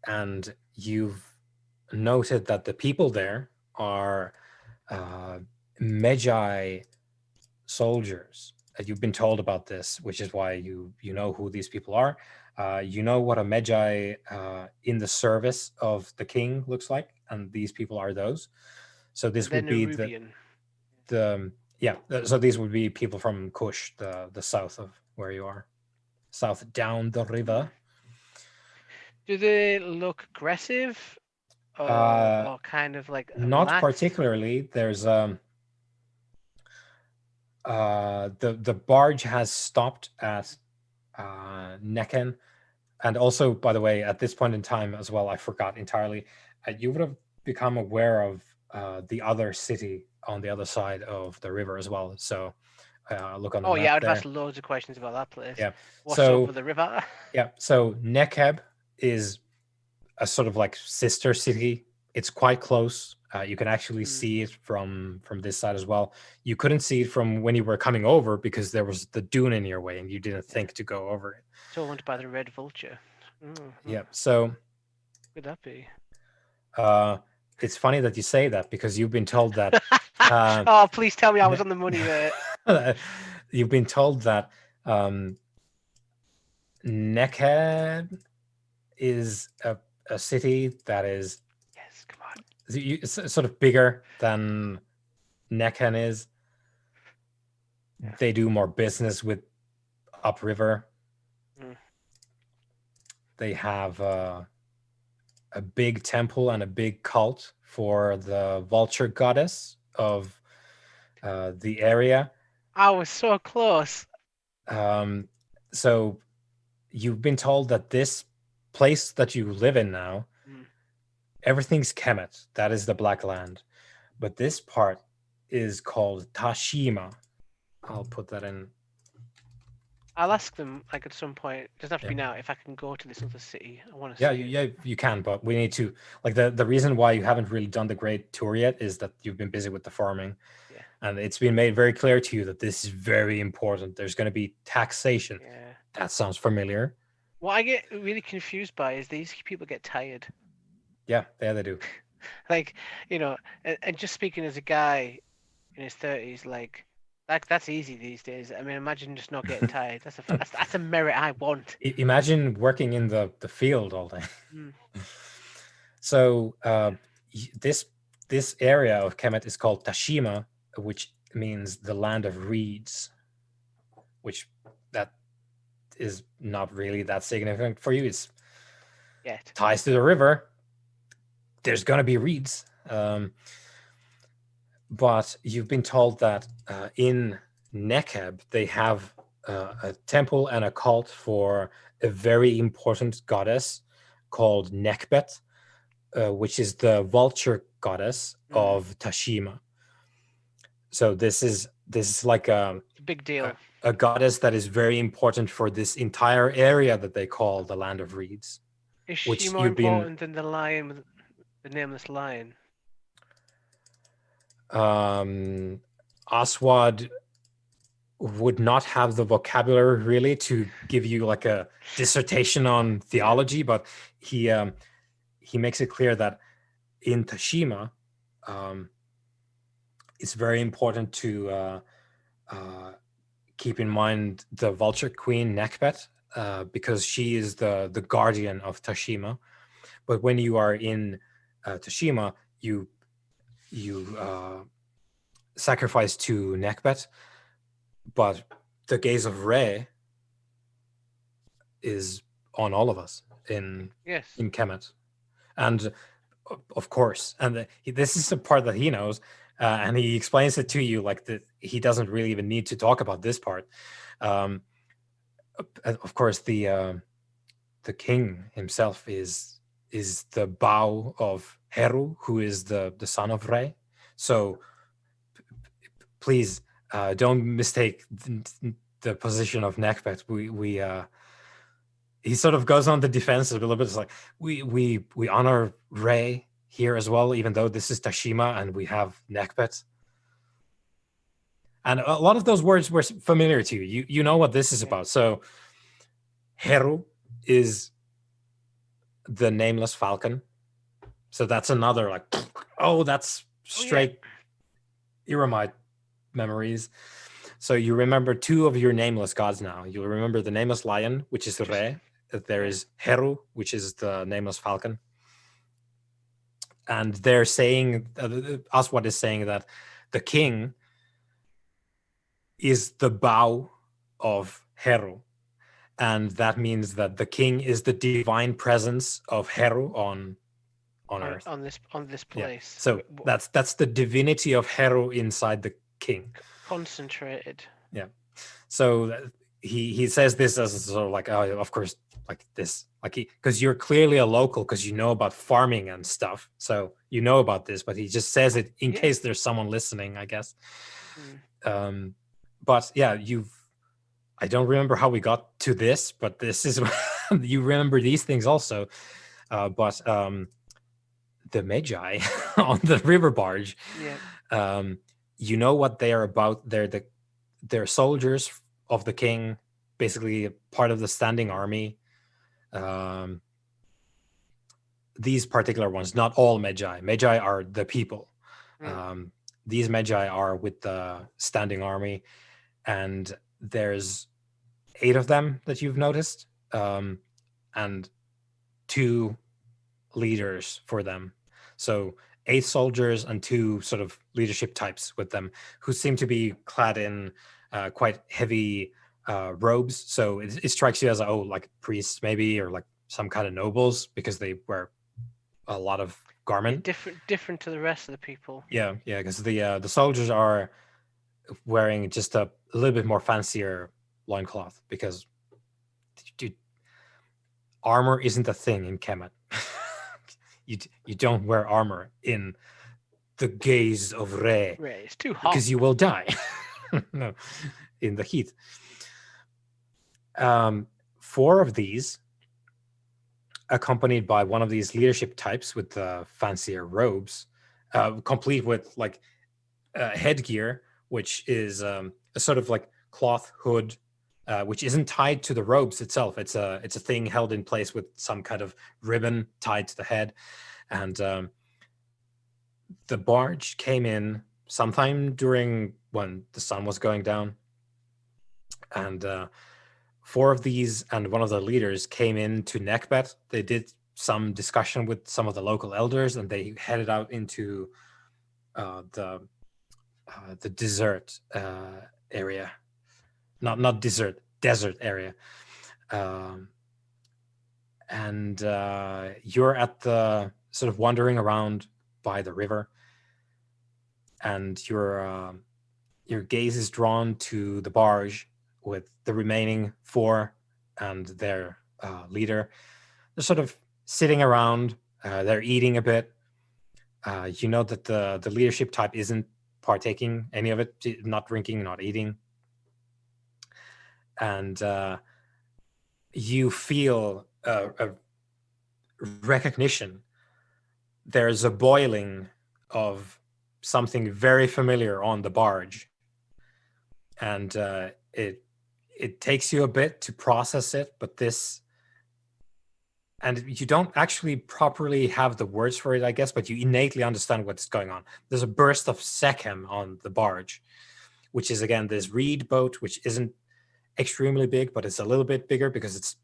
and you've noted that the people there are Magi soldiers. You've been told about this, which is why you know who these people are. You know what a Magi in the service of the king looks like, and these people are those. So this They're would be Nerubian. so these would be people from Kush, the south of where you are, south down the river. Do they look aggressive, or kind of like Not relaxed? particularly. There's the barge has stopped at Necken. And also, by the way, at this point in time as well, I forgot entirely, you would have become aware of the other city on the other side of the river as well. So look on the map Yeah, I'd there. asked loads of questions about that place. Yeah. What's over the river? Yeah. So Nekheb is a sort of like sister city. It's quite close. You can actually see it from this side as well. You couldn't see it from when you were coming over because there was the dune in your way and you didn't think to go over it. It's owned by the Red Vulture. Yeah. So could that be? It's funny that you say that because you've been told that. Oh, please tell me I was on the money there. You've been told that Nekhed is a city that is Yes, come on. it's sort of bigger than Nekhen is. Yeah. They do more business with upriver. Mm. They have a big temple and a big cult for the vulture goddess of the area. I was so close. So you've been told that this place that you live in now, everything's Kemet. That is the Black Land. But this part is called Tashima. I'll put that in. I'll ask them like at some point. Doesn't have to be now. If I can go to this other city, I want to Yeah, see. you can, but we need to like the reason why you haven't really done the great tour yet is that you've been busy with the farming. Yeah. And it's been made very clear to you that this is very important. There's going to be taxation. Yeah. That sounds familiar. What I get really confused by is these people get tired. Yeah, they do. Like, and just speaking as a guy in his 30s, like that's easy these days. I mean, imagine just not getting tired. That's a merit I want. Imagine working in the field all day. Mm. So this area of Kemet is called Tashima, which means the land of reeds, which that is not really that significant for you. It's Yet. ties to the river. There's going to be reeds. But you've been told that in Nekeb, they have a temple and a cult for a very important goddess called Nekbet, which is the vulture goddess of Tashima. So this is like a big deal. A goddess that is very important for this entire area that they call the Land of Reeds. Is she more important than the lion with the nameless lion? Aswad would not have the vocabulary really to give you like a dissertation on theology, but he makes it clear that in Tashima, it's very important to keep in mind the vulture queen Nekbet, because she is the guardian of Tashima. But when you are in Tashima, you sacrifice to Nekbet, but the gaze of Re is on all of us in Kemet. And of course, and this is the part that he knows, and he explains it to you like that. He doesn't really even need to talk about this part. Of course, the king himself is the bow of Heru, who is the son of Re. So please don't mistake the position of Nekbet. We he sort of goes on the defensive a little bit. It's like we honor Re here as well, even though this is Tashima and we have Nekbet. And a lot of those words were familiar to you. You know what this is about. So Heru is the nameless falcon. So that's another like, that's straight Iramite memories. So you remember two of your nameless gods now. You'll remember the nameless lion, which is Re. There is Heru, which is the nameless falcon. And they're saying, Aswad is saying that the king is the bow of Heru. And that means that the king is the divine presence of Heru on Earth. On this place. Yeah. So that's the divinity of Heru inside the king. Concentrated. Yeah. So he says this as sort of like, of course, like this, like because you're clearly a local because you know about farming and stuff. So you know about this, but he just says it in case there's someone listening, I guess. But yeah, I don't remember how we got to this, but this is you remember these things also. But the Magi on the river barge, you know what they are about. They're soldiers of the king, basically part of the standing army. These particular ones, not all Magi. Magi are the people. These Magi are with the standing army, and there's 8 of them that you've noticed. and 2 leaders for them. So 8 soldiers and 2 sort of leadership types with them, who seem to be clad in quite heavy robes. So it strikes you as like priests maybe, or like some kind of nobles, because they wear a lot of garment. Different to the rest of the people. Yeah, because the soldiers are wearing just a little bit more fancier loincloth, because dude, armor isn't a thing in Kemet. you don't wear armor in the gaze of Re. Ray, it's too hot. Because you will die. No, in the heat. 4 of these, accompanied by one of these leadership types with the fancier robes, complete with like headgear, which is a sort of like cloth hood, which isn't tied to the robes itself. It's a thing held in place with some kind of ribbon tied to the head. And the barge came in sometime during when the sun was going down. And 4 of these and one of the leaders came in to Nekbet. They did some discussion with some of the local elders, and they headed out into the desert area. Not desert, desert area. And you're at the sort of wandering around by the river, and your gaze is drawn to the barge with the remaining 4 and their leader. They're sort of sitting around. They're eating a bit. You know that the leadership type isn't partaking any of it, not drinking, not eating. And you feel a recognition. There's a boiling of something very familiar on the barge, and it takes you a bit to process it, but and you don't actually properly have the words for it, I guess, but you innately understand what's going on. There's a burst of Sekhem on the barge, which is, again, this reed boat, which isn't extremely big, but it's a little bit bigger because it's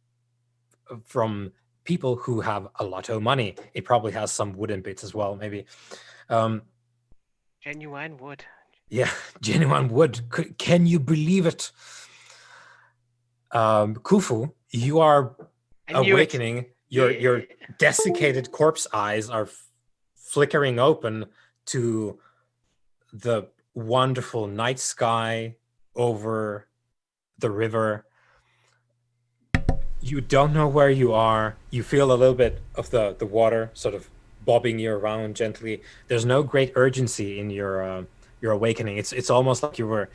from people who have a lot of money. It probably has some wooden bits as well, maybe. Genuine wood. Yeah, genuine wood. Can you believe it? Khufu, you are awakening. Your desiccated corpse eyes are flickering open to the wonderful night sky over the river. You don't know where you are. You feel a little bit of the water sort of bobbing you around gently. There's no great urgency in your awakening. It's almost like you were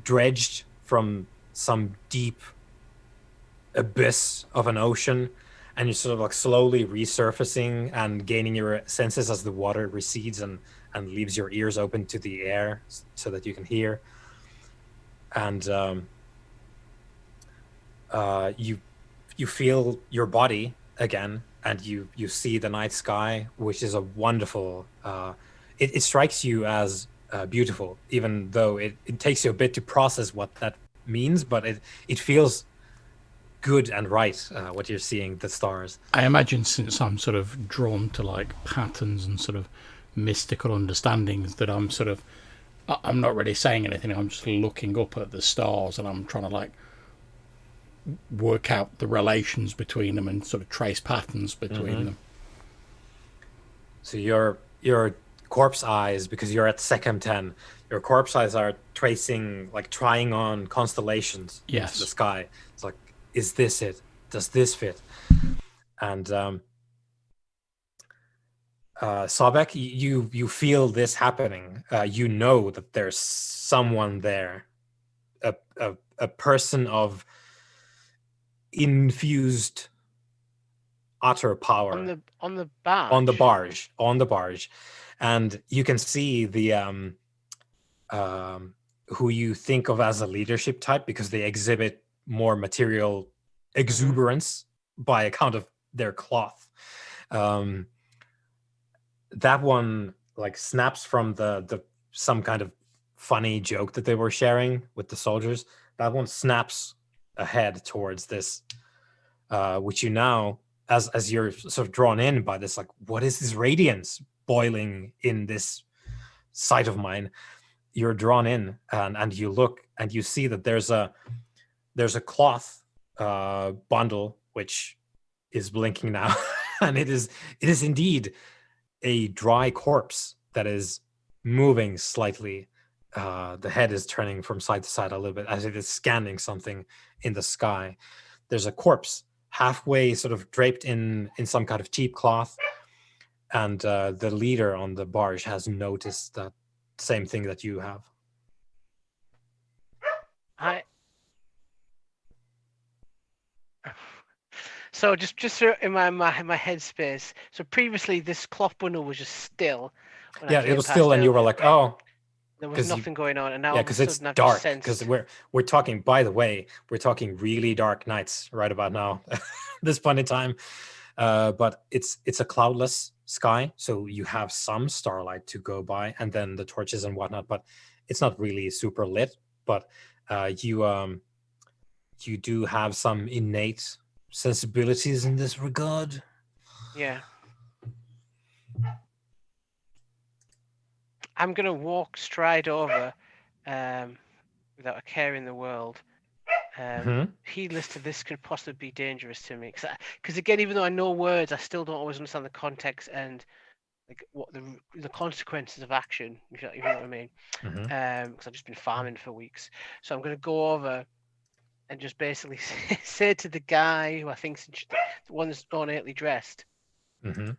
dredged from some deep abyss of an ocean, and you're sort of like slowly resurfacing and gaining your senses as the water recedes and leaves your ears open to the air so that you can hear. And you feel your body again, and you see the night sky, which is a wonderful, it strikes you as beautiful, even though it takes you a bit to process what that means, but it feels good and right, what you're seeing, the stars. I imagine, since I'm sort of drawn to like patterns and sort of mystical understandings, that I'm not really saying anything. I'm just looking up at the stars, and I'm trying to like work out the relations between them and sort of trace patterns between them. So your corpse eyes, because you're at Sekhem 10, your corpse eyes are tracing, like trying on constellations in the sky. It's like, is this it? Does this fit? And Sabek, you feel this happening. You know that there's someone there, a person of infused utter power on the barge, and you can see the who you think of as a leadership type, because they exhibit more material exuberance by account of their cloth. That one like snaps from the some kind of funny joke that they were sharing with the soldiers. That one snaps ahead towards this which you now, as you're sort of drawn in by this, like, what is this radiance boiling in this sight of mine? You're drawn in, and you look and you see that there's a cloth bundle which is blinking now, and it is indeed a dry corpse that is moving slightly. The head is turning from side to side a little bit as it is scanning something in the sky. There's a corpse halfway sort of draped in some kind of cheap cloth, and the leader on the barge has noticed that same thing that you have. So just in my headspace. So previously this cloth bundle was just still. Yeah, it was still, and you were like, oh. There was nothing going on, and now yeah, all of a because sudden it's I've dark. just sensed. Because we're talking. By the way, we're talking really dark nights right about now, this point in time. But it's a cloudless sky, so you have some starlight to go by, and then the torches and whatnot. But it's not really super lit. But you do have some innate sensibilities in this regard. Yeah. I'm gonna walk stride over, without a care in the world. Heedless to this could possibly be dangerous to me, because again, even though I know words, I still don't always understand the context and like what the consequences of action. If you know what I mean. Because I've just been farming for weeks, so I'm gonna go over and just basically say to the guy who I think's the one that's ornately dressed.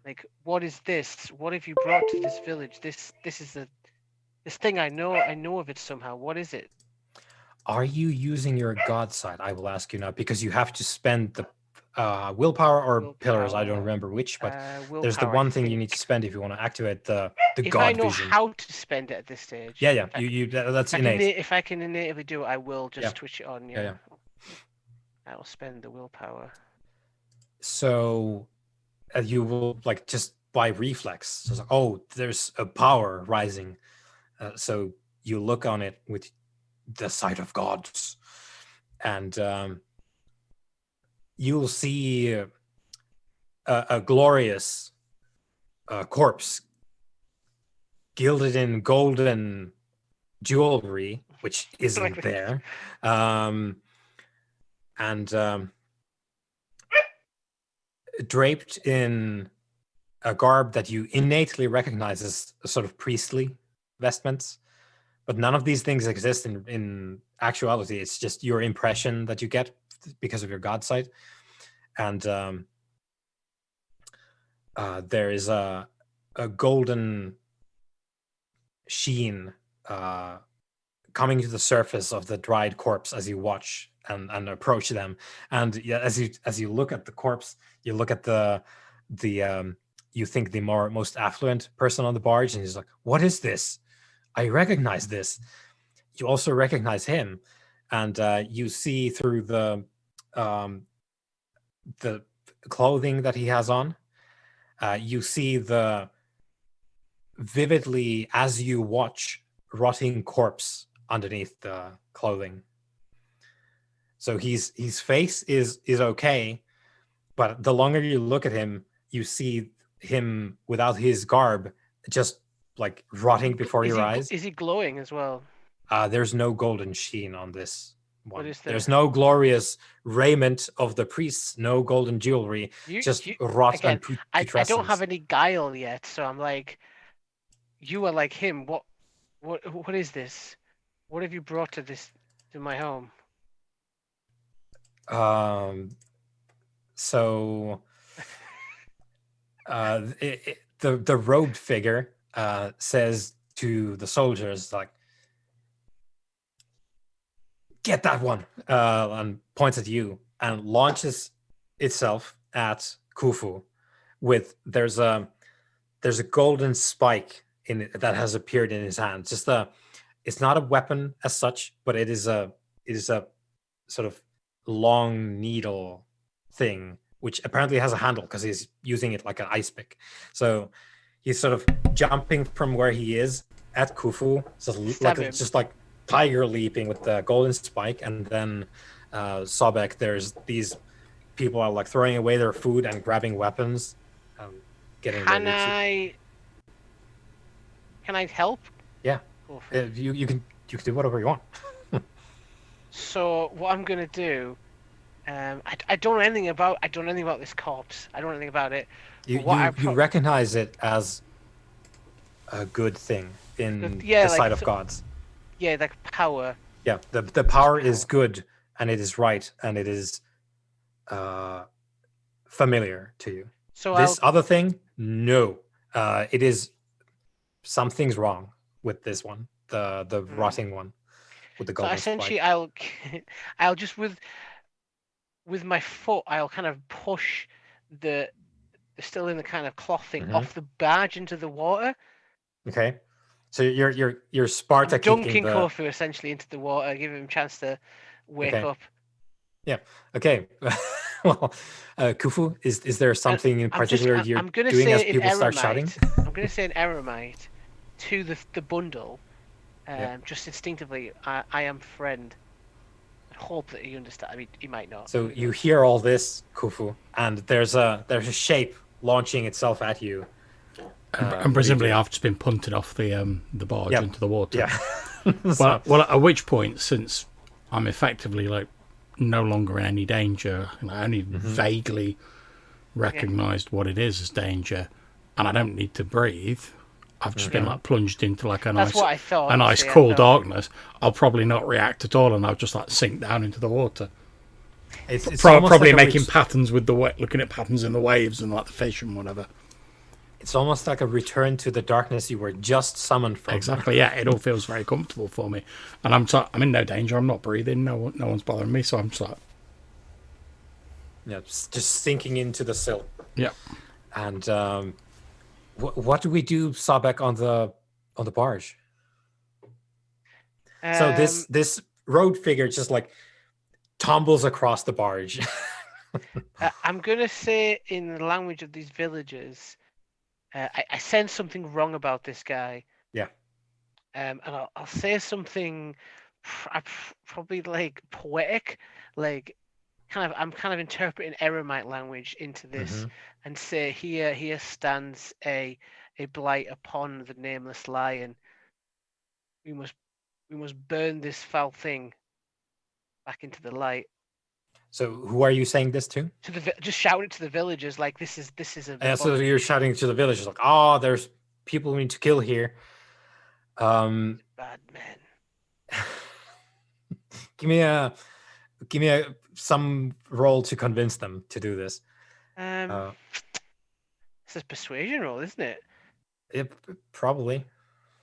Like, what is this? What have you brought to this village? This is this thing I know of it somehow. What is it? Are you using your god side? I will ask you now, because you have to spend the willpower or pillars. I don't remember which, but there's the one thing you need to spend if you want to activate the if god I know vision. how to spend it at this stage. Yeah. That's innate. If I can innately do it, I will just twitch it on. Yeah. I will spend the willpower. So you will, like, just by reflex. So like, oh, there's a power rising. So you look on it with the sight of gods, and you'll see a glorious corpse gilded in golden jewelry, which isn't there, and draped in a garb that you innately recognize as a sort of priestly vestments. But none of these things exist in actuality. It's just your impression that you get because of your god sight. And there is a golden sheen coming to the surface of the dried corpse as you watch and approach them. And yeah, as you look at the corpse, you look at the you think the most affluent person on the barge, and he's like, "What is this? I recognize this." You also recognize him, and you see through the clothing that he has on. You see the vividly, as you watch, rotting corpse underneath the clothing. So his face is okay, but the longer you look at him, you see him without his garb, just like rotting before your eyes. Is he glowing as well? There's no golden sheen on this one. What is there? There's no glorious raiment of the priests, no golden jewelry, just rot again, and I don't have any guile yet, so I'm like, you are like him. What is this? What have you brought to my home? So the robed figure says to the soldiers, like, "Get that one," and points at you and launches itself at Khufu. There's a golden spike in it that has appeared in his hand. It's not a weapon as such, but it is a sort of long needle thing, which apparently has a handle because he's using it like an ice pick. So he's sort of jumping from where he is at Khufu, just like tiger leaping with the golden spike. And then Sobek, there's these people are like throwing away their food and grabbing weapons, getting Can ready to. can I help? Yeah, Go for it. you can do whatever you want. So what I'm gonna do, I don't know anything about this corpse. I don't know anything about it. You But what I you recognize it as a good thing in yeah, the like sight of gods. yeah, like power. Yeah, the power is good and it is right and it is familiar to you. So This other thing, no, it is something's wrong with this one, the rotting one with the So golden essentially, spike. I'll just with my foot, I'll kind of push the still in the kind of cloth thing Mhm. off the barge into the water. Okay, so you're Sparta I'm kicking dunking the. Corfu essentially into the water, giving him a chance to wake Okay. up. Yeah. Okay. Well, Kufu, is there And something in particular you're I'm gonna doing say as it in people start shouting? Eremite. I'm gonna say in Eremite to the bundle, Yeah. just instinctively. I am friend. I hope that he understands. I mean, he might not. So Who you knows? hear all this, Kufu, and there's a shape launching itself at you. And What do you presumably do? I've just been punted off the barge Yep. into the water. Yeah. Well, So, at which point, since I'm effectively like no longer in any danger, and I only vaguely recognised what it is as danger, and I don't need to breathe, I've just been like plunged into like That's what I thought. You see, I cool thought- darkness. I'll probably not react at all, and I'll just like sink down into the water. it's almost Probably like making patterns with the looking at patterns in the waves and like the fish and whatever. it's almost like a return to the darkness you were just summoned from. Exactly. Yeah, it all feels very comfortable for me, and I'm in no danger. I'm not breathing. No one's bothering me. So I'm just like, Yeah, just sinking into the sill. yeah. And what do we do, Sabek, on the barge? So this road figure just like tumbles across the barge. I'm gonna say in the language of these villagers, I sense something wrong about this guy. Yeah. And I'll say something, probably like poetic, like I'm kind of interpreting Eremite language into this, and say here stands a blight upon the nameless lion. We must burn this foul thing back into the light. So who are you saying this to? Just shout it to the villagers like this is a. And so you're shouting to the villagers like, "Oh, there's people we need to kill here." Bad men. give me some role to convince them to do this. It's a persuasion roll, isn't it? Probably.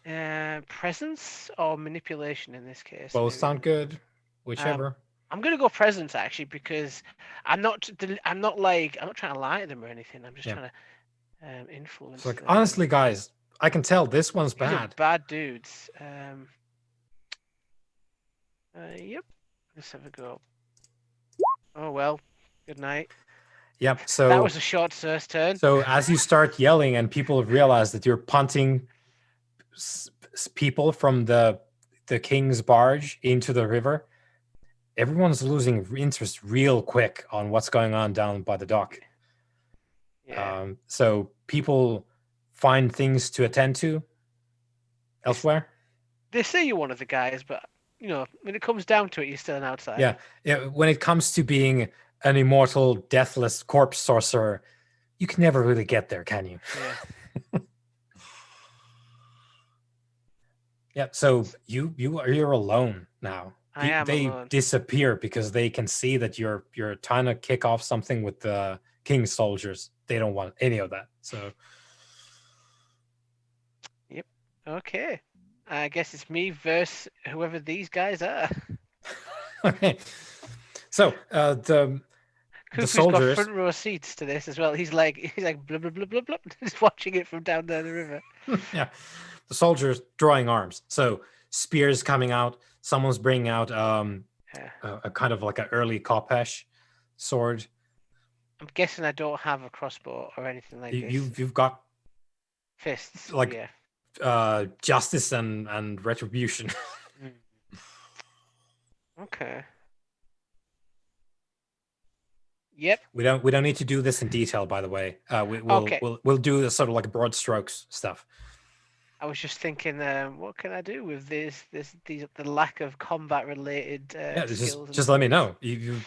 Presence or manipulation in this case. Both maybe. sound good. Whichever. I'm gonna go presence actually because I'm not trying to lie to them or anything. I'm just trying to influence. It's like them. honestly, guys, I can tell this one's These are bad. bad dudes. Yep. Let's have a go. Oh well. Good night. Yep. So that was a short first turn. So as you start yelling and people realize that you're punting people from the king's barge into the river, everyone's losing interest real quick on what's going on down by the dock. Yeah. So people find things to attend to elsewhere. They say you're one of the guys, but you know, when it comes down to it, you're still an outsider. Yeah. When it comes to being an immortal, deathless corpse sorcerer, you can never really get there, can you? Yeah. Yeah. So you're alone now. I am they alone. disappear because they can see that you're trying to kick off something with the king's soldiers. They don't want any of that. So. Yep. Okay. I guess it's me versus whoever these guys are. Okay. So the soldiers got front row seats to this as well. He's like blah blah blah blah blah, just watching it from down there the river. Yeah. The soldiers drawing arms. So spears coming out. Someone's bringing out a kind of like an early Kopesh sword. I'm guessing I don't have a crossbow or anything like this. You've got fists, like justice and retribution. Okay. Yep. We don't need to do this in detail, by the way. Okay. We'll do the sort of like broad strokes stuff. I was just thinking, what can I do with the lack of combat related Yeah, skills and just let me abilities? know. You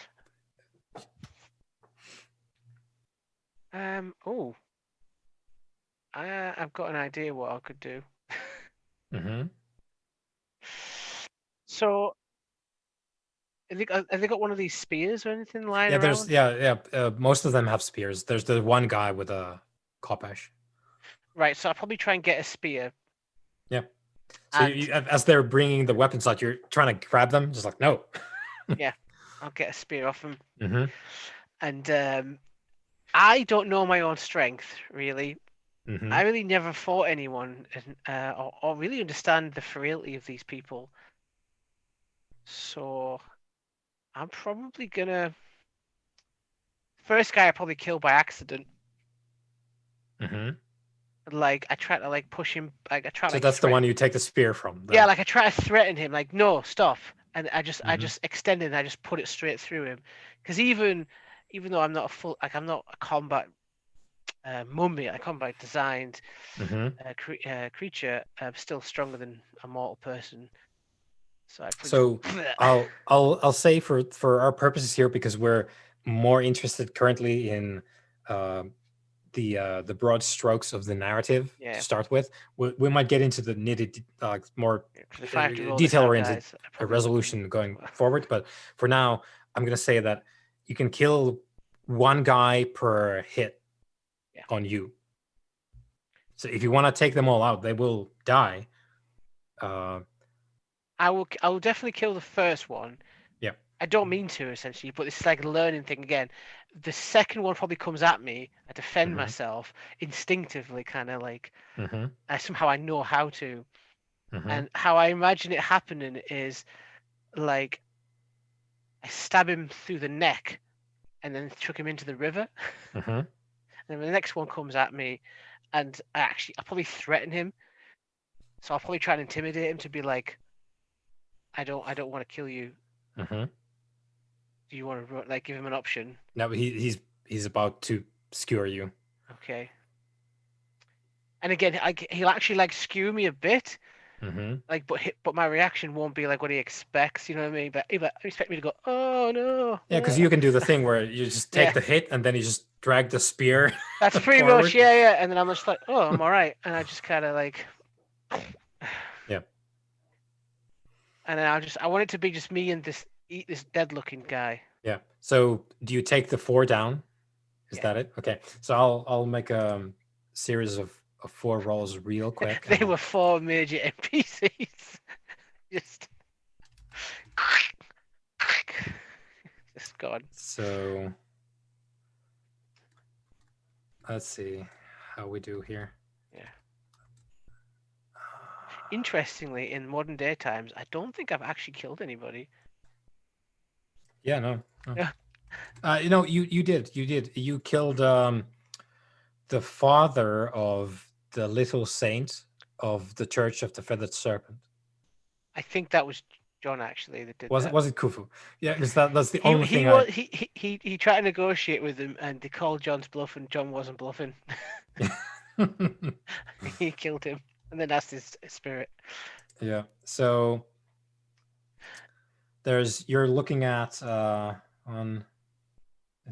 Oh, I've got an idea what I could do. hmm So, have they got one of these spears or anything lying Yeah, there's around? most of them have spears. There's the one guy with a khopesh. Right. So I'll probably try and get a spear. Yeah. So And as they're bringing the weapons out, you're trying to grab them, just like no. yeah, I'll get a spear off him. hmm And I don't know my own strength really. hmm I really never fought anyone or really understand the frailty of these people. So I'm probably gonna first guy I probably kill by accident. hmm Like I try to like push him. Like I try to So like that's the threaten. one you take the spear from. Yeah, Then. like I try to threaten him. Like no, stop. And I hmm just extend it. And I just put it straight through him. Because even though I'm not a full like I'm not a combat mummy, a combat designed hmm creature, I'm still stronger than a mortal person. So I probably just go. So I'll say for our purposes here, because we're more interested currently in uh, the broad strokes of the narrative to Yeah. start with. We might get into the knitted more Because if I have to roll this detail out, oriented guys, I probably wouldn't. resolution going forward. But for now, I'm going to say that you can kill one guy per hit Yeah. on you. So if you want to take them all out, they will die. I will definitely kill the first one. Yeah. I don't mean to essentially, but it's like a learning thing again. The second one probably comes at me. I defend hmm myself instinctively, kind of like hmm somehow I know how to. hmm And how I imagine it happening is like I stab him through the neck and then chuck him into the river. hmm And then the next one comes at me, and I probably threaten him. So I'll probably try and intimidate him to be like, I don't want to kill you. hmm Do you want to like give him an option? Now he's about to skewer you. Okay. And again, he'll actually like skew me a bit, hmm like, but my reaction won't be like what he expects. You know what I mean? But he expect me to go, oh no, Yeah, because you no." can do the thing where you just take Yeah, the hit and then you just drag the spear that's pretty much forward. yeah. And then I'm just like, oh, I'm all right, and I just kind of like, Yeah. and then I want it to be just me and this dead looking guy. Yeah. So do you take the 4 down? Is Yeah, that it? Okay. So I'll make a series of 4 rolls real quick. they were 4 major NPCs, just just gone. So let's see how we do here. Yeah. Interestingly, in modern day times, I don't think I've actually killed anybody. Yeah, no. Yeah. You did. You killed the father of the little saint of the Church of the Feathered Serpent. I think that was John actually that did that. Was it Khufu? Yeah, because that's the only thing Was he tried to negotiate with him and they called John's bluff and John wasn't bluffing. He killed him and then that's his spirit. Yeah. So you're looking at on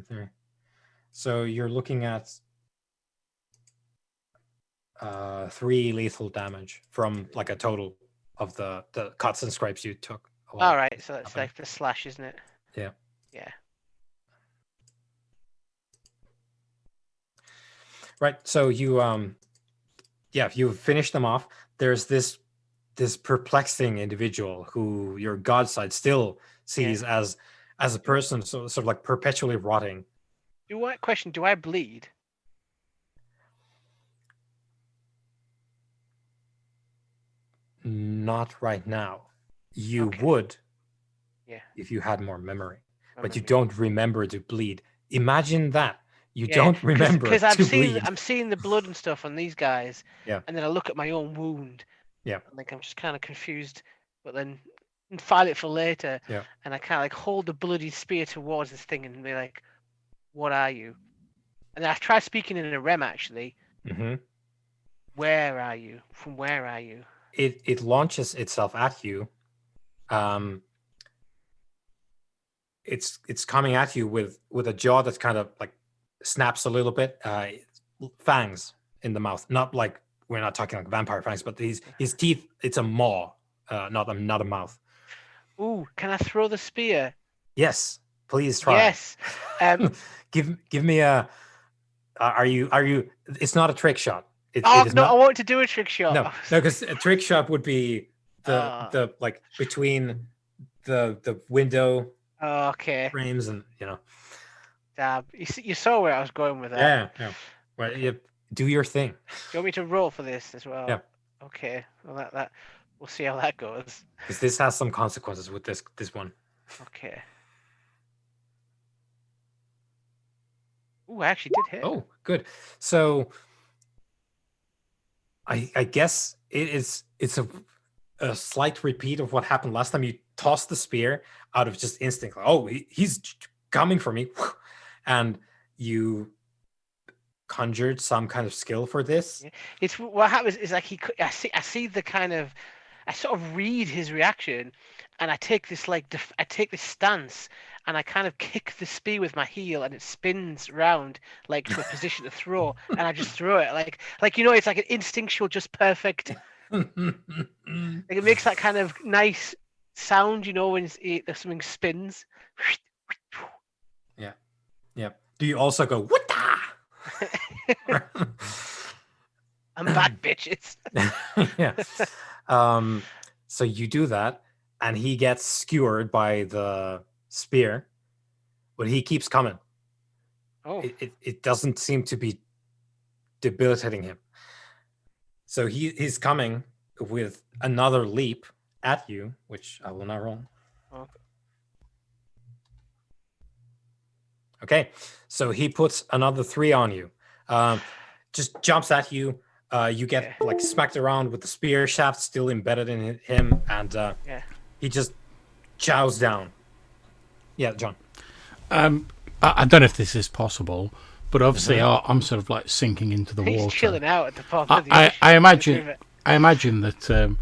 there. So you're looking at 3 lethal damage from like a total of the cuts and scrapes you took. All right, so that's like the slash, isn't it? Yeah. Yeah. Right. So you you finish them off. There's this perplexing individual who your god side still sees as a person sort of like perpetually rotting. Do I bleed? Not right now. You would, yeah, if you had more memory, but you memory. don't remember to bleed. Imagine that you don't remember because bleed. I'm seeing the blood and stuff on these guys. Yeah. And then I look at my own wound. Yeah. Like I'm just kind of confused, but then file it for later. Yeah. And I kind of like hold the bloody spear towards this thing and be like, What are you? And I try speaking in a rem actually. Hmm. Where are you? From where are you? It launches itself at you. It's coming at you with a jaw that's kind of like snaps a little bit, fangs in the mouth. Not like, we're not talking like vampire fangs, but his teeth. It's a maw, not a mouth. Ooh, can I throw the spear? Yes, please try. Yes. Give me a. Are you? It's not a trick shot. It Oh is no, not. I want to do a trick shot. No, because a trick shot would be Ah. the like between the window Okay. frames, and Damn. You saw where I was going with that. Yeah. Well, do your thing. Do you want me to roll for this as well? Yeah. Okay. Well, that we'll see how that goes. Because this has some consequences with this one. Okay. Ooh, I actually did hit. Oh, good. So I guess it's a slight repeat of what happened last time. You tossed the spear out of just instinct. Like, oh, he's coming for me, and you conjured some kind of skill for this. Yeah. It's what happens is like I see the kind of, I sort of read his reaction, and I take this I take this stance, and I kind of kick the spear with my heel, and it spins round like to a position to throw, and I just throw it like it's like an instinctual, just perfect. Like it makes that kind of nice sound, when something spins. Yeah. Do you also go "Wata"? I'm back, bitches. Yeah. So you do that, and he gets skewered by the spear, but he keeps coming. Oh. It doesn't seem to be debilitating him. So he's coming with another leap at you, which I will not roll. Okay, so he puts another 3 on you. Just jumps at you. You get like smacked around with the spear shaft still embedded in him, and he just chows down. Yeah, John. I don't know if this is possible, but obviously I'm sort of like sinking into the water. He's chilling out at the bottom of the I ocean. I imagine that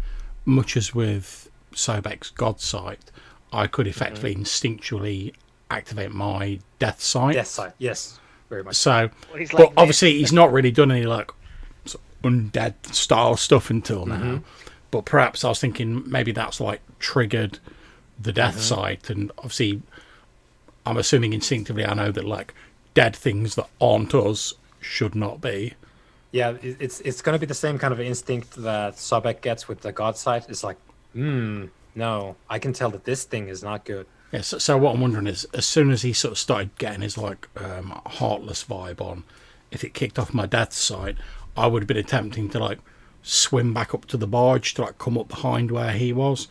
much as with Sobek's God Sight, I could effectively instinctually activate my Death Sight. Death Sight, yes, very much. So, but obviously he's not really done any like undead style stuff until now. But perhaps I was thinking maybe that's like triggered the Death Sight, and obviously I'm assuming instinctively I know that like dead things that aren't us should not be. Yeah, it's going to be the same kind of instinct that Sobek gets with the God Sight. It's like, no, I can tell that this thing is not good. Yeah, so what I'm wondering is, as soon as he sort of started getting his like heartless vibe on, if it kicked off my Death Sight, I would have been attempting to like swim back up to the barge to like come up behind where he was,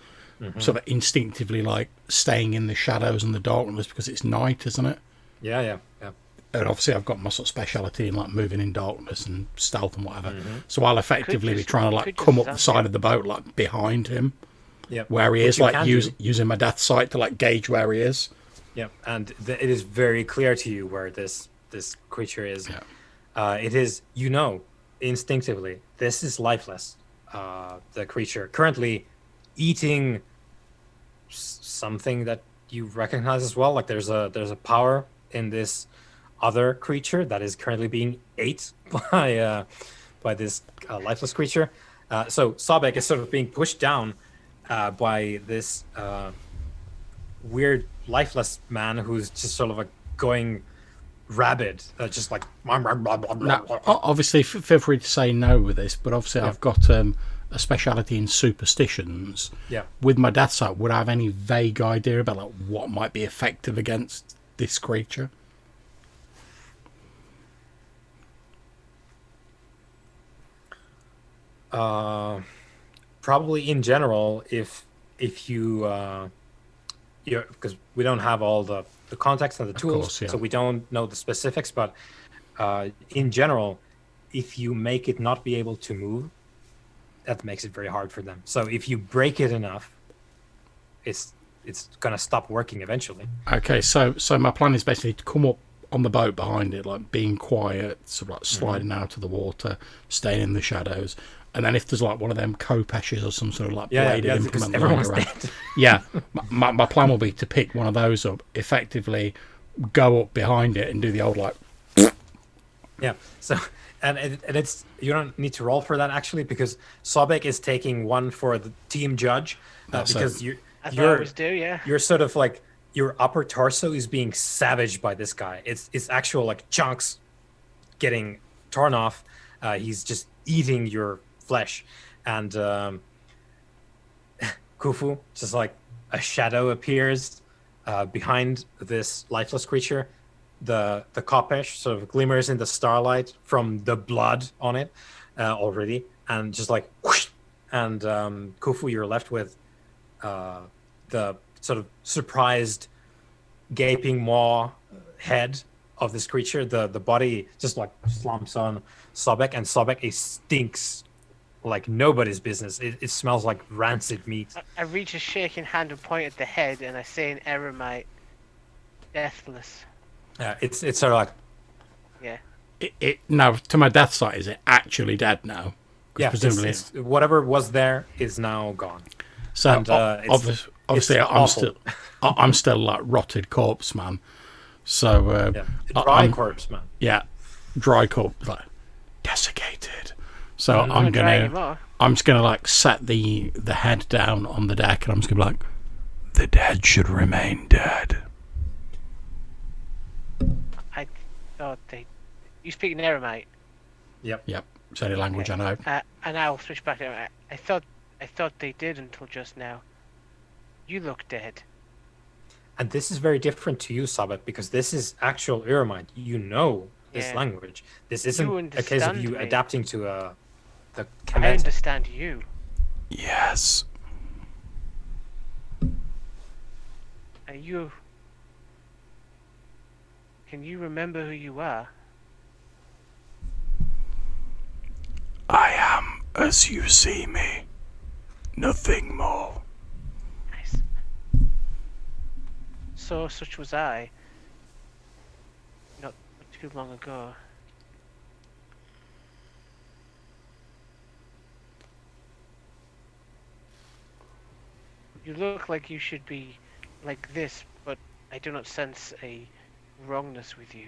sort of instinctively like staying in the shadows and the darkness because it's night, isn't it? Yeah. And obviously I've got my sort of speciality in like moving in darkness and stealth and whatever. So I'll effectively be trying to like come up the side of the boat like behind him, where he is, like using my Death Sight to like gauge where he is. Yeah, and it is very clear to you where this creature is. It is, instinctively, this is lifeless. The creature currently eating something that you recognize as well. Like there's a power in this other creature that is currently being ate by this lifeless creature. So Sobek is sort of being pushed down by this weird lifeless man who's just sort of like going rabid, just like. Now, obviously, feel free to say no with this, but obviously I've got a speciality in superstitions. Yeah. With my Death Sight, would I have any vague idea about like what might be effective against this creature? Probably in general, if you because we don't have all the context and the tools, so we don't know the specifics, but in general, if you make it not be able to move, that makes it very hard for them. So if you break it enough, it's gonna stop working eventually. Okay, so my plan is basically to come up on the boat behind it, like being quiet, sort of like sliding out of the water, staying in the shadows. And then if there's like one of them kopeshes or some sort of like bladed implement lying around, my plan will be to pick one of those up, effectively go up behind it and do the old like. Yeah. So, and it's, you don't need to roll for that actually, because Sobek is taking one for the team judge, because you're sort of like, your upper torso is being savaged by this guy. It's actual like chunks getting torn off. He's just eating your flesh, and Khufu, just like a shadow appears behind this lifeless creature. The Kopesh sort of glimmers in the starlight from the blood on it already, and just like whoosh, and Khufu, you're left with the sort of surprised gaping maw head of this creature. The body just like slumps on Sobek, and Sobek stinks like nobody's business. It smells like rancid meat. I reach a shaking hand and point at the head, and I say in Eremite, deathless. It's sort of like, yeah. It now, to my death sight, is it actually dead now? Yeah, presumably it's whatever was there is now gone. So and, obviously I'm still like rotted corpse man. So dry corpse man. Yeah, dry corpse, like desiccated. So I'm just gonna like set the head down on the deck, and I'm just gonna be like, the dead should remain dead. I thought you speak in Eremite? Yep. It's any language I know. And I'll switch back to I thought they did until just now. You look dead. And this is very different to you, Sabat, because this is actual Eremite. You know this language. This isn't a case of you adapting to the Kemet. I understand you. Yes. Can you remember who you are? I am as you see me. Nothing more. Nice. So such was I. Not too long ago. You look like you should be like this, but I do not sense a wrongness with you.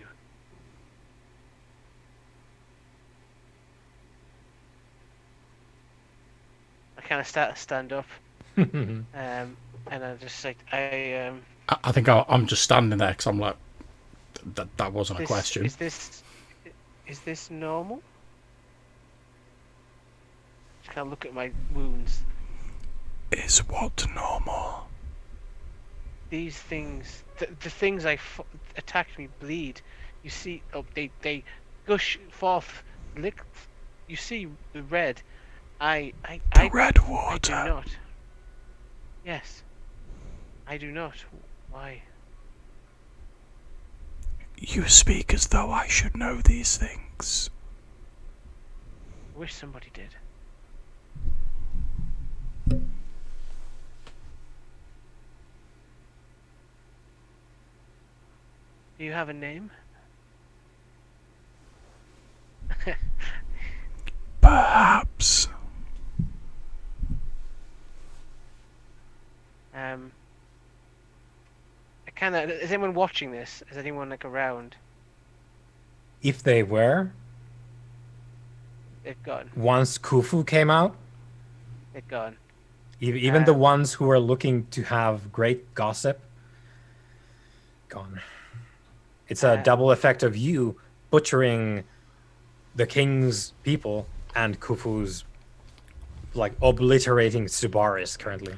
I kind of start to stand up, and I just like I think I'm just standing there because I'm like, that wasn't a question. Is this normal? Just kind of look at my wounds. Is what normal? These things, the things attacked me bleed. You see, they gush forth. You see the red. The red water. I do not. Yes. I do not. Why? You speak as though I should know these things. I wish somebody did. Do you have a name? Perhaps. Is anyone watching this? Is anyone like around? If they were, they've gone. Once Khufu came out, they've gone. Even the ones who are looking to have great gossip, gone. It's a double effect of you butchering the king's people and Khufu's like obliterating Subaris currently.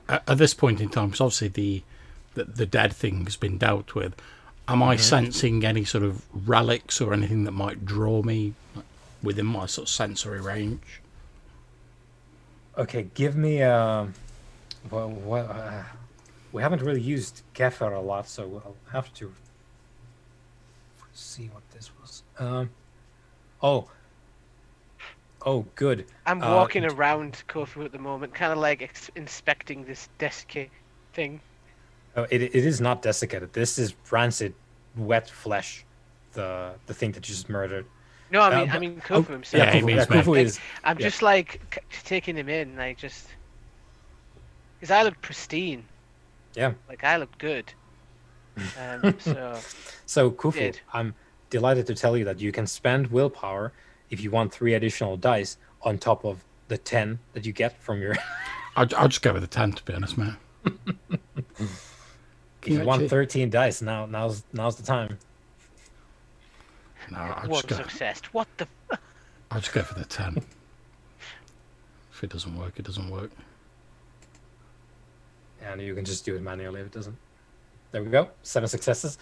At this point in time, because obviously the dead thing has been dealt with, am I sensing any sort of relics or anything that might draw me within my sort of sensory range? Okay, give me we haven't really used Kefir a lot, so we'll have to see what this was. Oh, good. I'm walking around Khufu at the moment, kind of like inspecting this desiccate thing. Oh, it is not desiccated. This is rancid wet flesh, the thing that you just murdered. No, I But- mean Khufu oh, himself. Yeah, he Khufu, means Khufu me. is I'm yeah. just like taking him in, like just because I looked pristine, yeah. like I looked good. So So Khufu, did. I'm delighted to tell you that you can spend willpower if you want 3 additional dice on top of the 10 that you get from your. I'll just go with the 10, to be honest, mate. If you want actually- 13 dice, now's the time. No, I'll One just go. success. What the? I'll just go for the 10. If it doesn't work, it doesn't work. And you can just do it manually if it doesn't. There we go. 7 successes.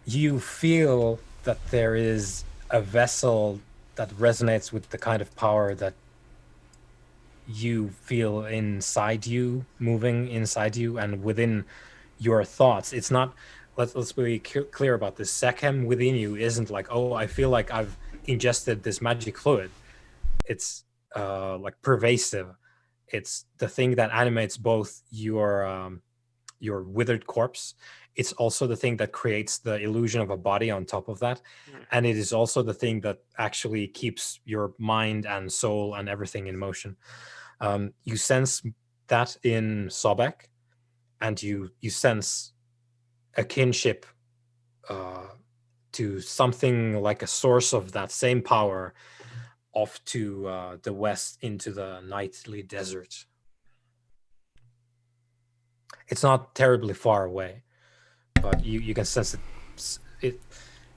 You feel that there is a vessel that resonates with the kind of power that you feel inside you, moving inside you and within your thoughts. It's not. Let's be clear about this. Sekhem within you isn't like, oh, I feel like I've ingested this magic fluid. It's like pervasive. It's the thing that animates both your withered corpse. It's also the thing that creates the illusion of a body on top of that. And it is also the thing that actually keeps your mind and soul and everything in motion. You sense that in Sobek, and you sense a kinship to something like a source of that same power off to the west into the nightly desert. It's not terribly far away, but you can sense it.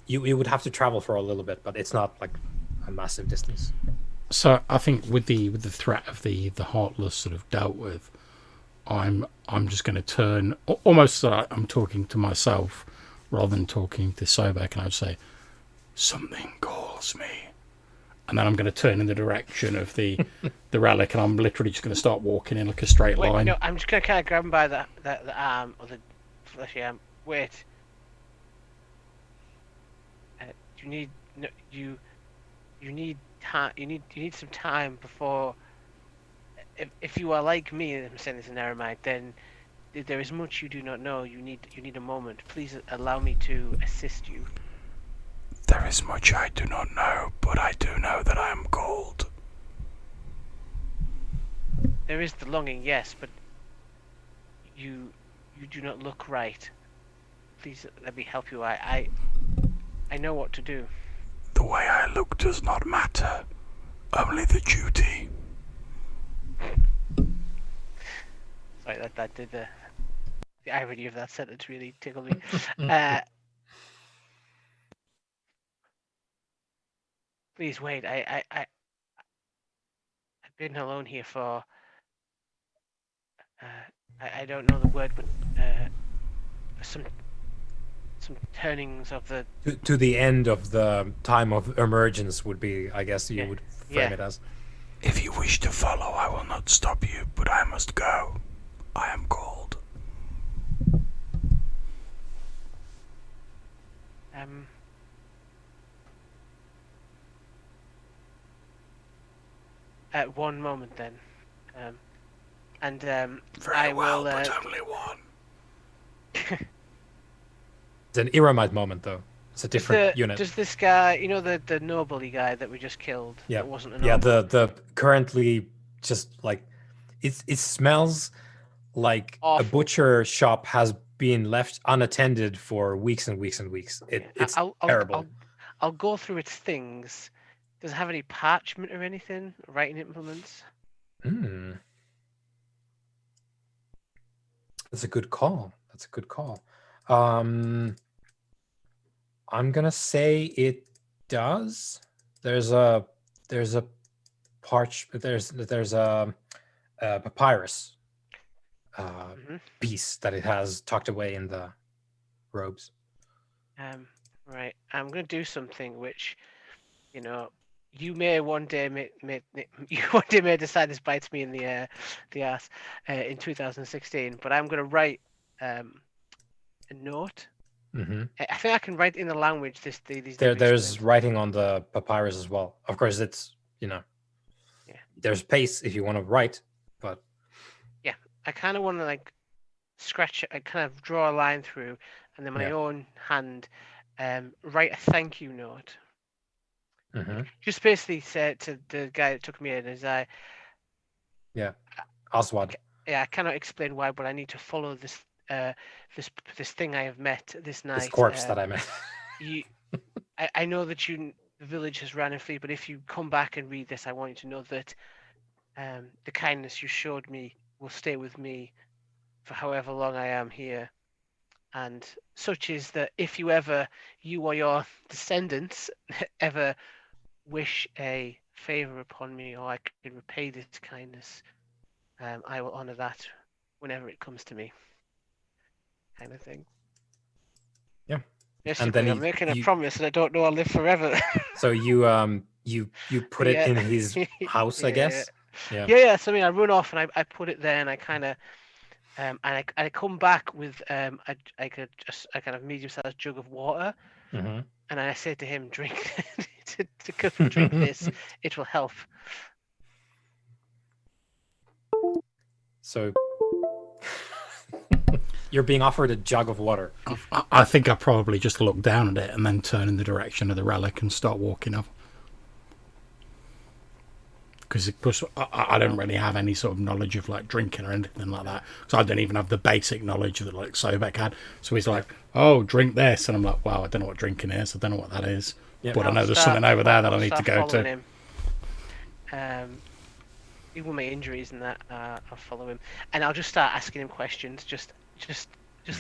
You would have to travel for a little bit, but it's not like a massive distance. So I think with the threat of the Heartless sort of dealt with, I'm just going to turn almost so like I'm talking to myself rather than talking to Sobek, and I would say, something calls me, and then I'm going to turn in the direction of the relic, and I'm literally just going to start walking in like a straight Wait, line. no, I'm just gonna kind of grab him by the arm or the fleshy arm. Wait. You need no, you need time. You need some time before. If you are like me, and I'm saying this in Aramaic, then there is much you do not know. You need a moment. Please allow me to assist you. There is much I do not know, but I do know that I am called. There is the longing, yes, but you do not look right. Please let me help you. I know what to do. The way I look does not matter, only the duty. Sorry, that did the irony of that sentence really tickled me. Please wait. I've been alone here for. I don't know the word, but some turnings of the. To the end of the time of emergence would be, I guess you would frame it as. If you wish to follow, I will not stop you, but I must go. I am called. At one moment then, and Very I well, will. but only one. It's an Iramite moment, though. It's a different unit. Does this guy, you know, the noble guy that we just killed? Yeah, that wasn't a noble? yeah. The currently just like it smells like Awful. a butcher shop has been left unattended for weeks and weeks and weeks. It's terrible. I'll go through its things. Does it have any parchment or anything? Writing implements? That's a good call. I'm gonna say it does. There's a papyrus piece that it has tucked away in the robes. Right. I'm gonna do something which, you know, you may one day may decide this bites me in the ass in 2016. But I'm gonna write a note. I think I can write in the language these. There's writing on the papyrus as well. Of course, it's there's space if you want to write, but I kind of want to like scratch. I kind of draw a line through and then my Yeah. own hand, write a thank you note. Hmm. Just basically said to the guy that took me in, is Yeah. Oswald. yeah, I cannot explain why, but I need to follow this this thing I have met this night. This corpse that I met. You, I know that the village has ran and fled, but if you come back and read this, I want you to know that the kindness you showed me will stay with me for however long I am here. And such is that if you or your descendants ever wish a favor upon me, or I can repay this kindness, I will honor that whenever it comes to me, kind of thing. Yeah. Basically, I'm making a promise, and I don't know I'll live forever. So you put it Yeah. in his house, I guess. Yeah. So I mean, I run off and I put it there, and I kind of and I come back with a kind of medium-sized jug of water, Hmm. and I say to him, drink to drink this, it will help. So you're being offered a jug of water. I think I probably just look down at it and then turn in the direction of the relic and start walking up. Because I don't really have any sort of knowledge of like drinking or anything like that. So I don't even have the basic knowledge that like Sobek had. So he's like, "Oh, drink this," and I'm like, "Wow, I don't know what drinking is. I don't know what that is." Yeah. But I know there's something over there that I need to go to. Him. Even with my injuries and that, I'll follow him, and I'll just start asking him questions, just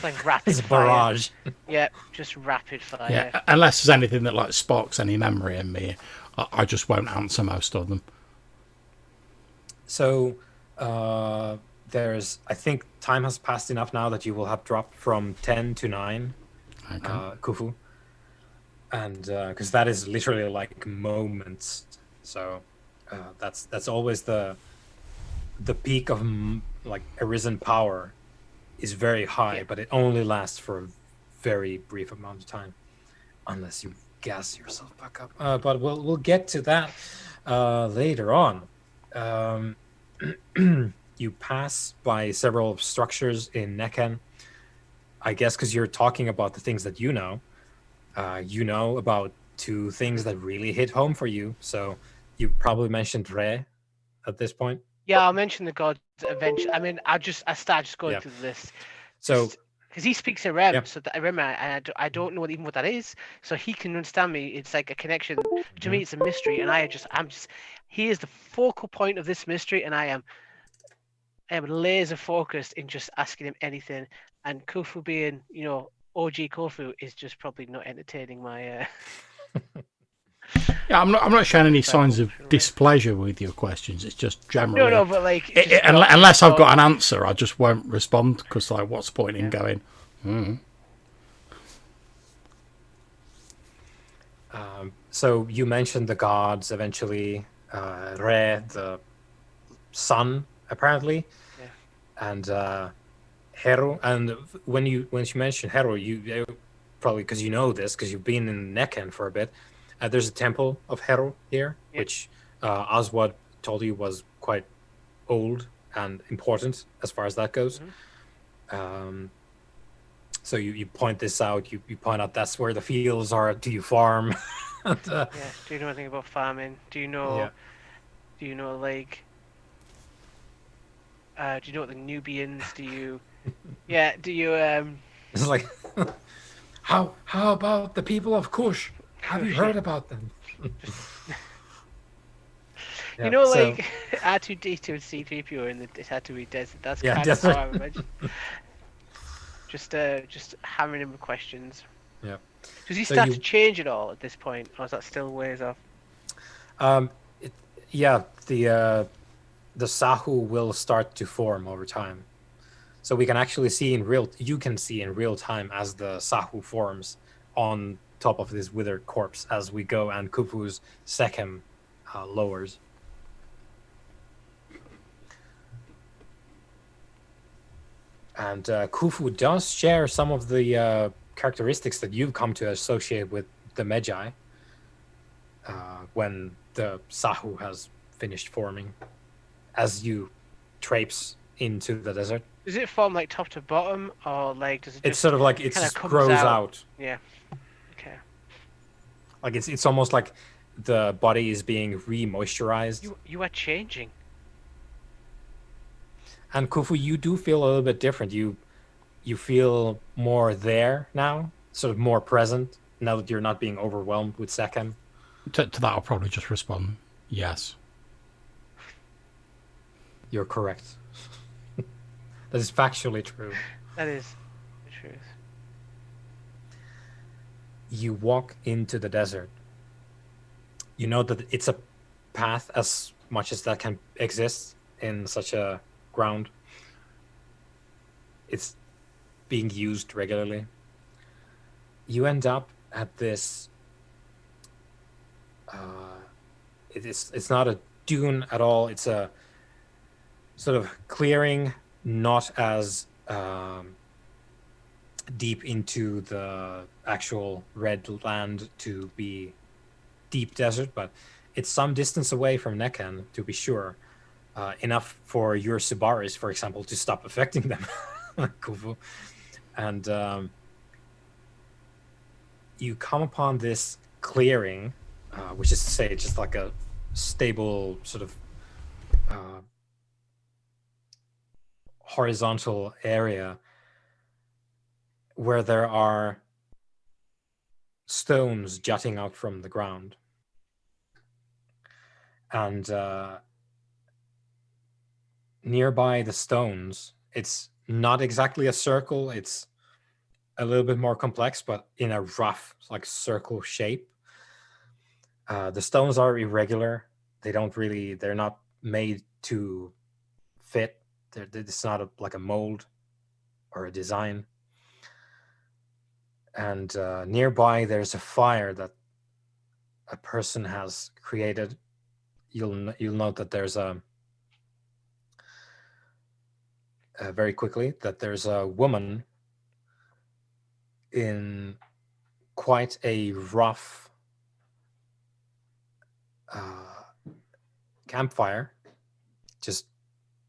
like rapid It's a fire. barrage. Yeah, just rapid fire. Yeah, unless there's anything that like sparks any memory in me, I just won't answer most of them. So I think time has passed enough now that you will have dropped from 10 to 9, Okay. Khufu. And because that is literally like moments. So that's always the peak of like arisen power is very high, but it only lasts for a very brief amount of time, unless you gas yourself back up. But we'll get to that later on. You pass by several structures in Necken, I guess, because you're talking about the things that you know. You know about 2 things that really hit home for you. So you probably mentioned Re at this point. Yeah, I'll mention the gods eventually. I mean, I start just going through the list. So because he speaks in Rem, so that I remember, I don't know even what that is, so he can understand me. It's like a connection. To me, it's a mystery, and he is the focal point of this mystery, and I am laser focused in just asking him anything. And Khufu being, OG Khufu is just probably not entertaining my. Yeah, I'm not showing any signs of displeasure with your questions. It's just generally No, but like unless I've got an answer, I just won't respond because like, what's the point in going? So you mentioned the gods eventually, Re, the sun, apparently, and Heru. And when you mentioned Heru, you probably because you know this because you've been in Necken for a bit. There's a temple of Heru here, which Oswald told you was quite old and important as far as that goes. So you point this out. You point out that's where the fields are. Do you farm? And, do you know anything about farming? Do you know? Do you know like? Do you know what the Nubians? Do you? Do you? It's like, how about the people of Kush? Have you heard about them? You know, like R2D2 and C3PO in the Tatooine desert. That's kind of how I imagine. Just hammering him with questions. Yeah. Does he start to change at all at this point, or is that still ways off? The Sahu will start to form over time. So we can actually see you can see in real time as the Sahu forms on top of this withered corpse as we go, and Khufu's Sekhem lowers. And Khufu does share some of the characteristics that you've come to associate with the Medjai when the Sahu has finished forming. As you traipse into the desert. Does it form like top to bottom, or like does it It's just sort of like it kind of just comes grows out? out. Yeah. Okay. Like it's almost like the body is being re-moisturized. You are changing. And Kufu, you do feel a little bit different. You feel more there now, sort of more present now that you're not being overwhelmed with Sekhem. To that, I'll probably just respond, yes. You're correct. That is factually true. That is the truth. You walk into the desert. You know that it's a path as much as that can exist in such a ground. It's being used regularly. You end up at this. It's not a dune at all. It's a sort of clearing, not as deep into the actual red land to be deep desert, but it's some distance away from Nekhan, to be sure. Enough for your Subaris, for example, to stop affecting them. Kufu. And you come upon this clearing, which is to say, just like a stable sort of horizontal area where there are stones jutting out from the ground. And nearby the stones, it's not exactly a circle, it's a little bit more complex, but in a rough, like circle shape. The stones are irregular. They're not made to fit. It's not like a mold or a design. And nearby, there's a fire that a person has created. You'll note that there's very quickly that there's a woman in quite a rough campfire, just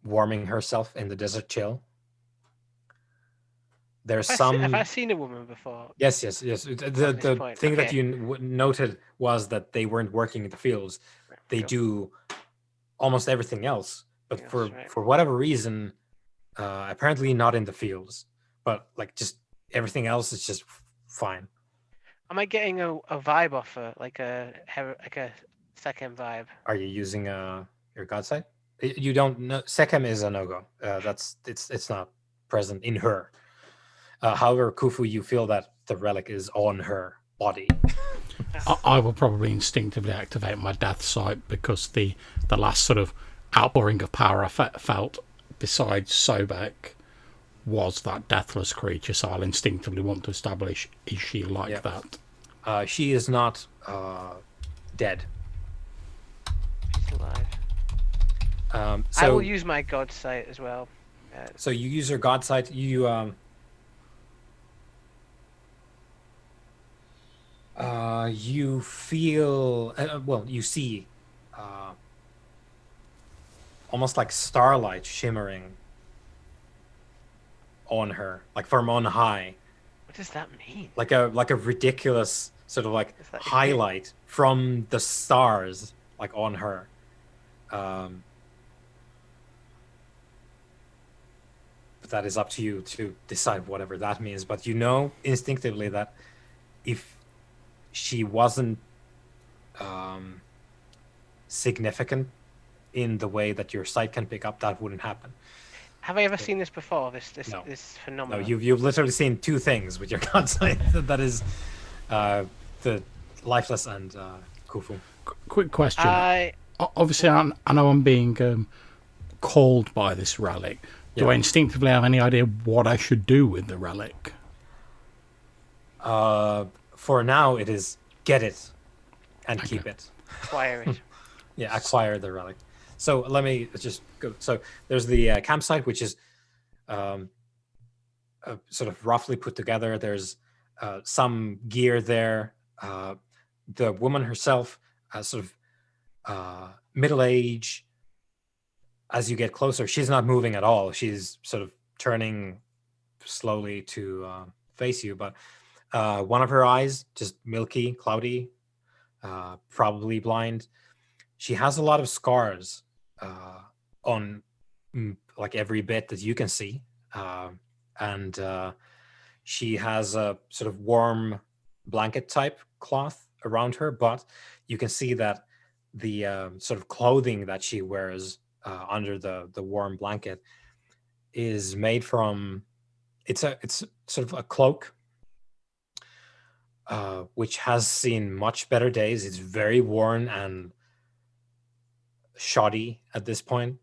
warming herself in the desert chill. There's Have I seen a woman before? Yes. The thing that you noted was that they weren't working in the fields. They do almost everything else, but for whatever reason, apparently not in the fields. But like just everything else is just fine. Am I getting a vibe off her, like a Sekhem vibe? Are you using your god sight? You don't know. Sekhem is a no-go. It's not present in her. However, Kufu, you feel that the relic is on her body. I will probably instinctively activate my death sight because the last sort of outpouring of power I felt besides Sobek was that deathless creature, so I'll instinctively want to establish, is she like that? She is not dead. She's alive. So I will use my god sight as well. So you use your god sight. You you feel you see almost like starlight shimmering on her, like from on high. What does that mean? Like a ridiculous sort of like highlight from the stars, like on her. But that is up to you to decide whatever that means. But you know instinctively that if she wasn't significant in the way that your sight can pick up, that wouldn't happen. Have I ever seen this before? This phenomenon? No, you've literally seen two things with your god sight. That is the lifeless and Kufu. Quick question. Obviously, I know I'm being called by this relic. Do I instinctively have any idea what I should do with the relic? For now, it is get it and keep it. Acquire it. Acquire the relic. So let me just go. So there's the campsite, which is sort of roughly put together. There's some gear there. The woman herself, sort of middle age, as you get closer, she's not moving at all. She's sort of turning slowly to face you, but one of her eyes just milky, cloudy, probably blind. She has a lot of scars on like every bit that you can see, and she has a sort of warm blanket type cloth around her, but you can see that the sort of clothing that she wears under the warm blanket is made from it's sort of a cloak which has seen much better days. It's very worn and shoddy at this point,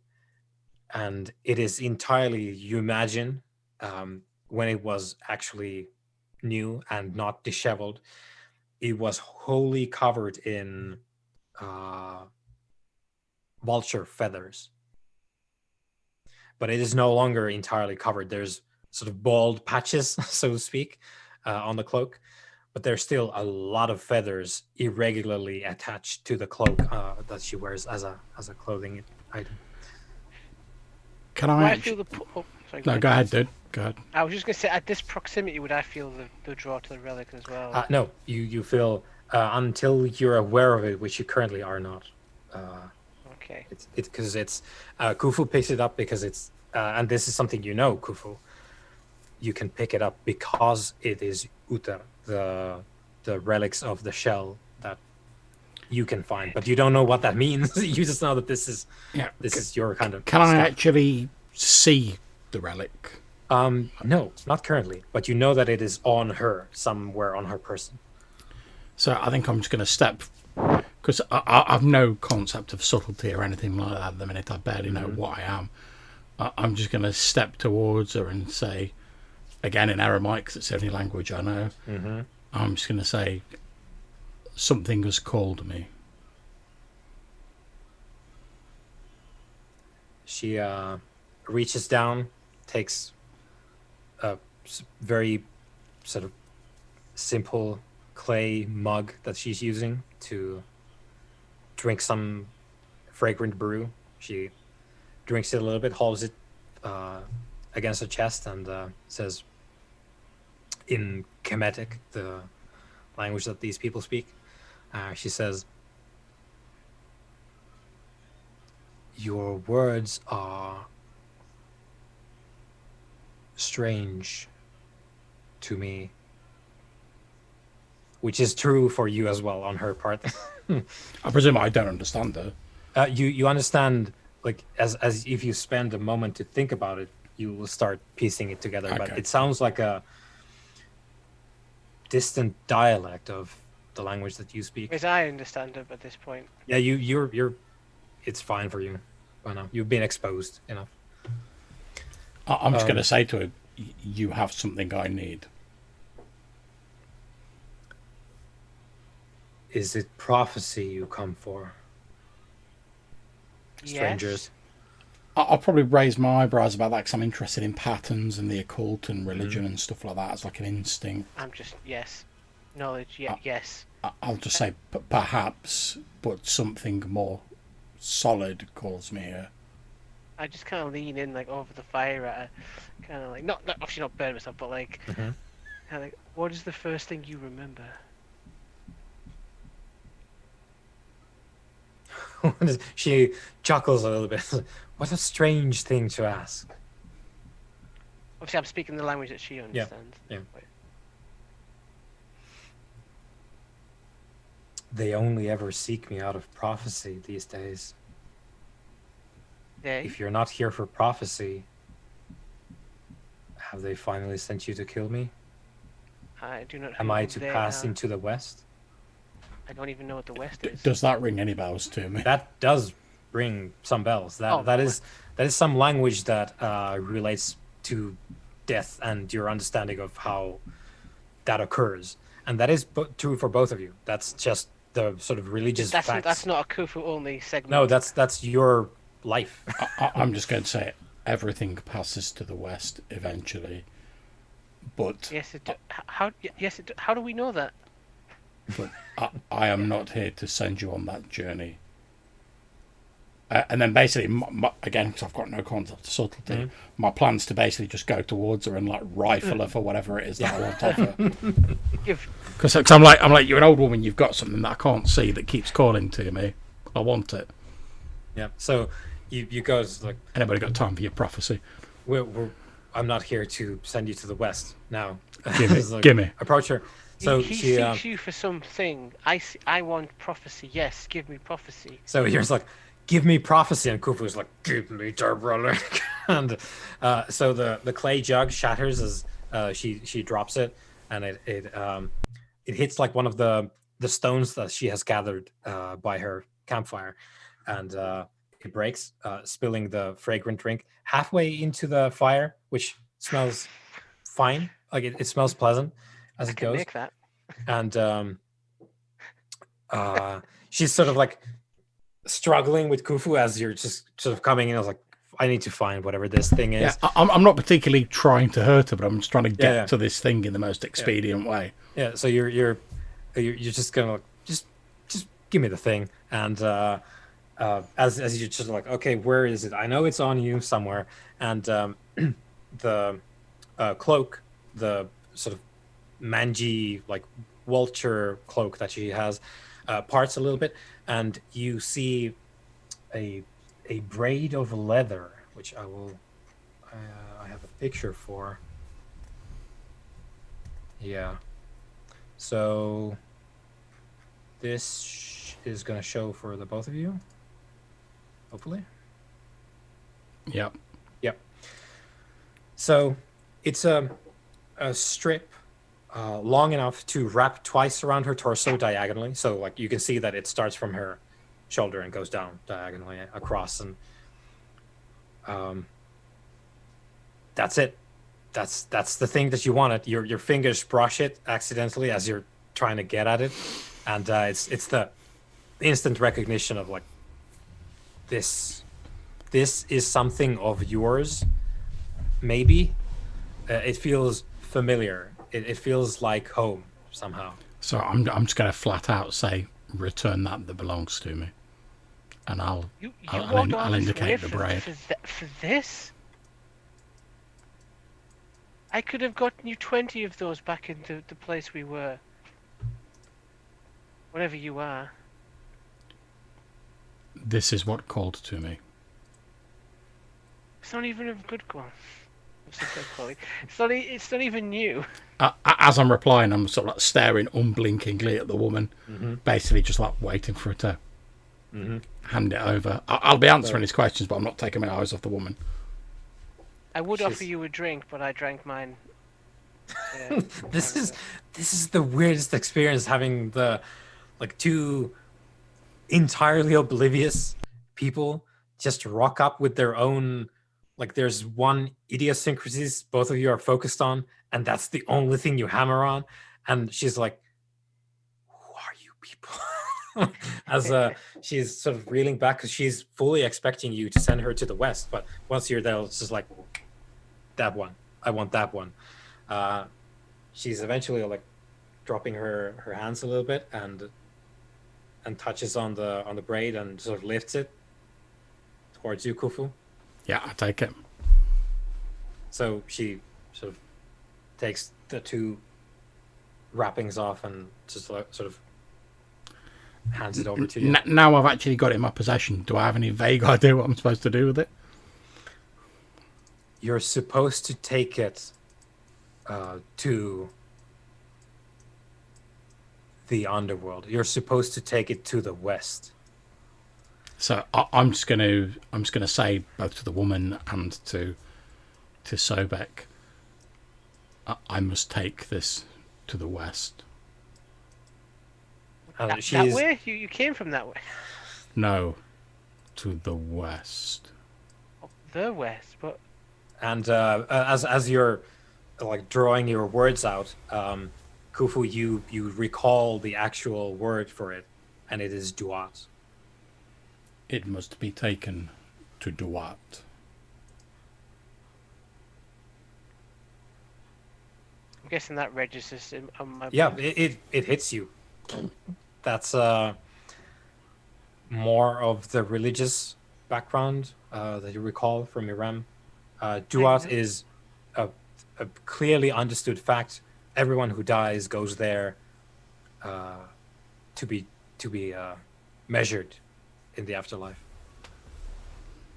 and it is entirely, you imagine, when it was actually new and not disheveled, it was wholly covered in vulture feathers. But it is no longer entirely covered. There's sort of bald patches, so to speak, on the cloak, but there's still a lot of feathers irregularly attached to the cloak that she wears as a clothing item. Can Do I? I feel the? Sorry, No, go ahead, dude. Go ahead. I was just going to say, at this proximity, would I feel the draw to the relic as well? No, you feel until you're aware of it, which you currently are not. Okay. It's because it's Khufu picks it up because it's and this is something you know, Khufu. You can pick it up because it is Uter, the relics of the shell that you can find, but you don't know what that means. You just know that this is your kind of. Can I stuff. actually see the relic? No, not currently, but you know that it is on her, somewhere on her person. So I think I'm just going to step, because I've no concept of subtlety or anything like that at the minute. I barely know what I am. I'm just going to step towards her and say, again in Aramaic, because it's the only language I know, I'm just going to say, something has called me. She reaches down, takes a very sort of simple clay mug that she's using to drink some fragrant brew. She drinks it a little bit, holds it against her chest, and says in Kemetic, the language that these people speak, she says, "Your words are strange to me," which is true for you as well on her part. I presume I don't understand her. You understand, like, as if you spend a moment to think about it, you will start piecing it together. Okay. But it sounds like a distant dialect of the language that you speak. Because I understand it at this point. Yeah, you're. It's fine for you. I know you've been exposed enough. I'm just going to say to her, you have something I need. Is it prophecy you come for, strangers? Yes. I'll probably raise my eyebrows about that because I'm interested in patterns and the occult and religion and stuff like that. It's like an instinct. I'm just, yes. Knowledge, yes. I'll just say perhaps, but something more solid calls me here. I just kind of lean in, like, over the fire at her. Kind of like, not obviously not burn myself, but like, kind of like, what is the first thing you remember? She chuckles a little bit. What a strange thing to ask. Obviously, I'm speaking the language that she understands. Yeah. Wait. They only ever seek me out of prophecy these days. They? If you're not here for prophecy, have they finally sent you to kill me? I do not. Am know I who to they pass are. into the west? I don't even know what the West is. Does that ring any bells to me? That does ring some bells. That is some language that relates to death and your understanding of how that occurs, and that is true for both of you. That's just the sort of religious facts. That's not a Khufu only segment. No, that's your life. I'm just going to say everything passes to the west eventually, but Yes, it. How? Yes, it. How do we know that? but I am not here to send you on that journey. And then basically, again, because I've got no concept of subtlety, my plan's to basically just go towards her and like rifle her for whatever it is that I want off her. Because I'm like, you're an old woman, you've got something that I can't see that keeps calling to me. I want it. Yeah. So you go like, anybody got time for your prophecy? I'm not here to send you to the west now. Give me. Approach her. So he seeks you for something. I want prophecy. Yes, give me prophecy. So here's like, give me prophecy, and Khufu's like, give me brother. And so the clay jug shatters as she drops it, and it hits like one of the stones that she has gathered by her campfire, and it breaks, spilling the fragrant drink halfway into the fire, which smells fine. Like it smells pleasant as it goes. Make that. And she's sort of like struggling with Khufu as you're just sort of coming in. I was like, I need to find whatever this thing is. Yeah, I'm not particularly trying to hurt her, but I'm just trying to get to this thing in the most expedient way. Yeah. So you're just gonna like, just give me the thing, and as you're just like, okay, where is it? I know it's on you somewhere, and the cloak, the sort of mangy like vulture cloak that she has, parts a little bit, and you see a braid of leather, which I have a picture for. Yeah. So this is going to show for the both of you, hopefully. Yep. So it's a strip long enough to wrap twice around her torso diagonally. So like you can see that it starts from her shoulder and goes down diagonally across, and that's it. That's the thing that you wanted. Your fingers brush it accidentally as you're trying to get at it, and it's the instant recognition of like, this is something of yours. Maybe it feels familiar. It feels like home somehow. So I'm just going to flat out say, return that belongs to me, and I'll indicate the braid. For this, I could have gotten you 20 of those back into the place we were. Whatever you are. This is what called to me. It's not even a good one. It's not even new. As I'm replying, I'm sort of like staring unblinkingly at the woman, basically just like waiting for her to hand it over. I'll be answering his questions, but I'm not taking my eyes off the woman. I would offer you a drink, but I drank mine. This is the weirdest experience, having the like two entirely oblivious people just rock up with their own, like there's one idiosyncrasies both of you are focused on, and that's the only thing you hammer on. And she's like, who are you people? As she's sort of reeling back because she's fully expecting you to send her to the west, but once you're there, it's just like, that one, I want that one. She's eventually like dropping her hands a little bit and touches on the braid and sort of lifts it towards you, Khufu. Yeah, I take it. So she sort of takes the two wrappings off and just sort of hands it over to you. Now I've actually got it in my possession. Do I have any vague idea what I'm supposed to do with it? You're supposed to take it to the underworld. You're supposed to take it to the west. So I'm just gonna say both to the woman and to Sobek, I must take this to the west. That way? You came from that way? No, to the west. Oh, the west, but. And as you're like drawing your words out, Khufu, you recall the actual word for it, and it is Duat. It must be taken to Duat. I'm guessing that registers on my. Yeah, it hits you. That's more of the religious background that you recall from Iram. I Duat know. is a clearly understood fact. Everyone who dies goes there to be measured in the afterlife.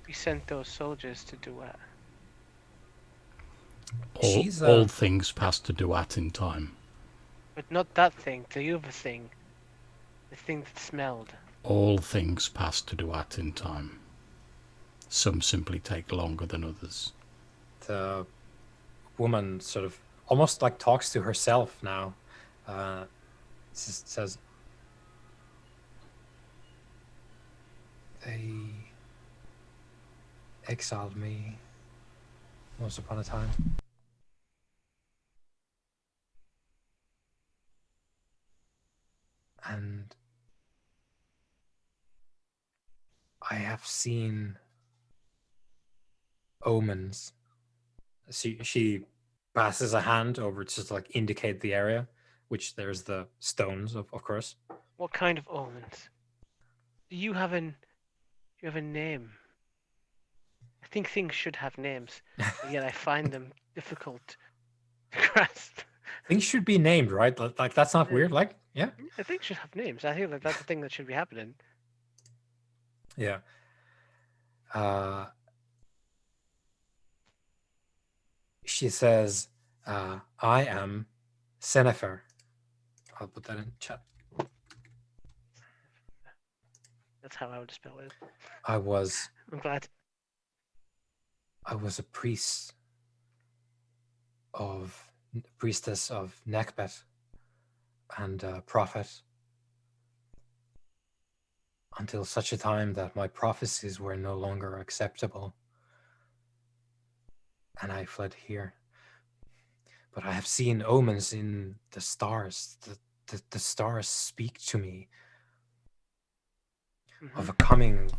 We sent those soldiers to do what? She's All things pass to Duat in time. But not that thing, the other thing. The thing that smelled. All things pass to Duat in time. Some simply take longer than others. the woman sort of almost like talks to herself now. Says, "They exiled me once upon a time. And I have seen omens." She passes a hand over to like indicate the area, which there's the stones of course. What kind of omens? Do you have an? Do you have a name? I think things should have names, but yet I find them difficult to grasp. Things should be named, right? Like that's not weird. Like, yeah, I think should have names. I feel like that's the thing that should be happening. yeah. She says, "I am Senefer." I'll put that in chat. That's how I would spell it. I was I'm glad. a priestess of Nekbet and a prophet until such a time that my prophecies were no longer acceptable, and I fled here. But I have seen omens in the stars. The stars speak to me of a coming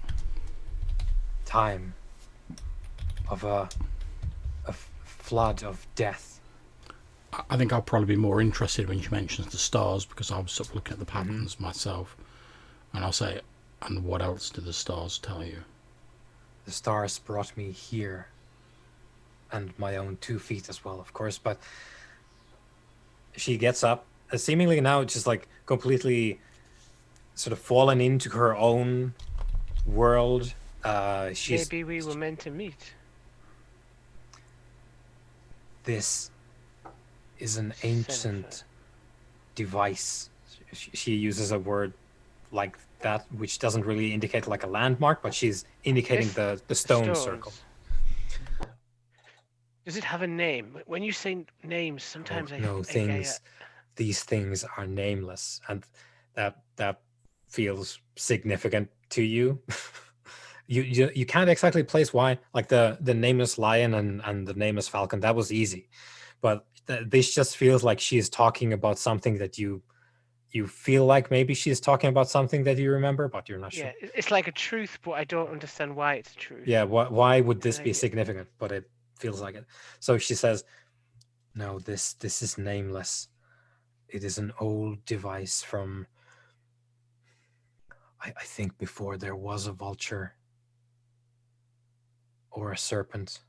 time, of a flood of death. I think I'll probably be more interested when she mentions the stars, because I was sort of looking at the patterns myself. And I'll say, and what else do the stars tell you? The stars brought me here, and my own 2 feet as well, of course. But she gets up, seemingly now just like completely sort of fallen into her own world. Maybe we were meant to meet. This is an ancient device. She uses a word like that, which doesn't really indicate like a landmark, but she's indicating the stone circle. Does it have a name? When you say names, sometimes these things are nameless, and that feels significant to you. You can't exactly place why, like the nameless lion and the nameless falcon, that was easy, but this just feels like she is talking about something that you feel like maybe she's talking about something that you remember, but you're not sure. Yeah, it's like a truth, but I don't understand why it's a truth. Yeah, why would this be significant? But it feels like it. So she says, "No, this is nameless. It is an old device from, I think, before there was a vulture or a serpent,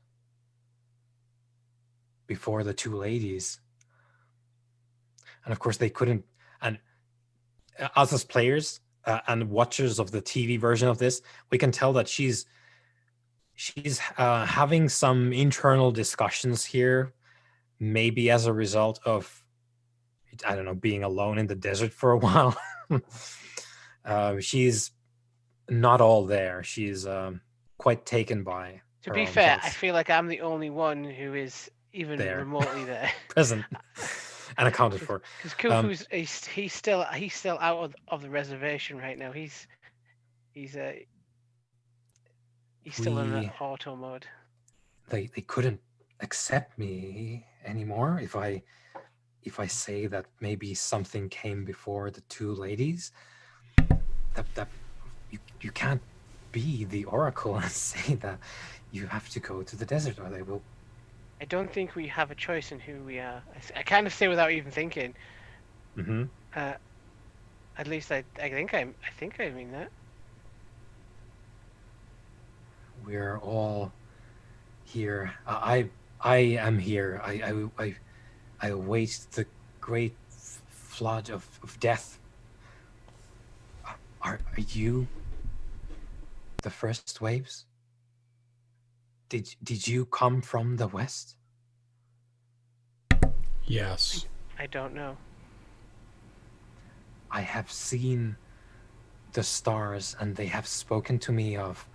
before the 2 ladies. And of course they couldn't, and us as players and watchers of the TV version of this, we can tell that she's having some internal discussions here, maybe as a result of, I don't know, being alone in the desert for a while. She's not all there. She's quite taken by. To be fair, I feel like I'm the only one who is even remotely there, present, and accounted for. Because Kufu's he's still out of the reservation right now. He's still in the auto mode. They couldn't accept me anymore if I say that maybe something came before the 2 ladies. That you can't be the oracle and say that you have to go to the desert or they will. I don't think we have a choice in who we are. I kind of say without even thinking. At least I think I mean that. we're all here. I am here. I await the great flood of death. Are you the first waves? Did you come from the west? Yes. I don't know. I have seen the stars, and they have spoken to me of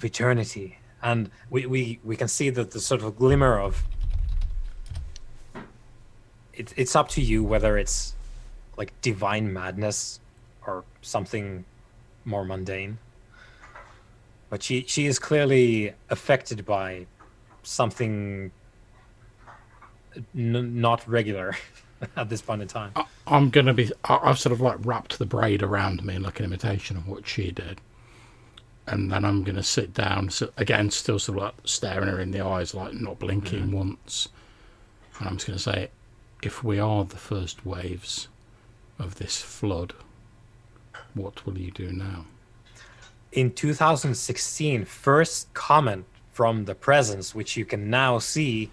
eternity. And we can see that the sort of glimmer of it's up to you whether it's like divine madness or something more mundane. But she is clearly affected by something not regular at this point in time. I'm going to be... I've sort of like wrapped the braid around me like an imitation of what she did. And then I'm going to sit down, so again, still sort of like staring her in the eyes, like not blinking once. And I'm just going to say, if we are the first waves of this flood, what will you do now? In 2016, first comment from the presence, which you can now see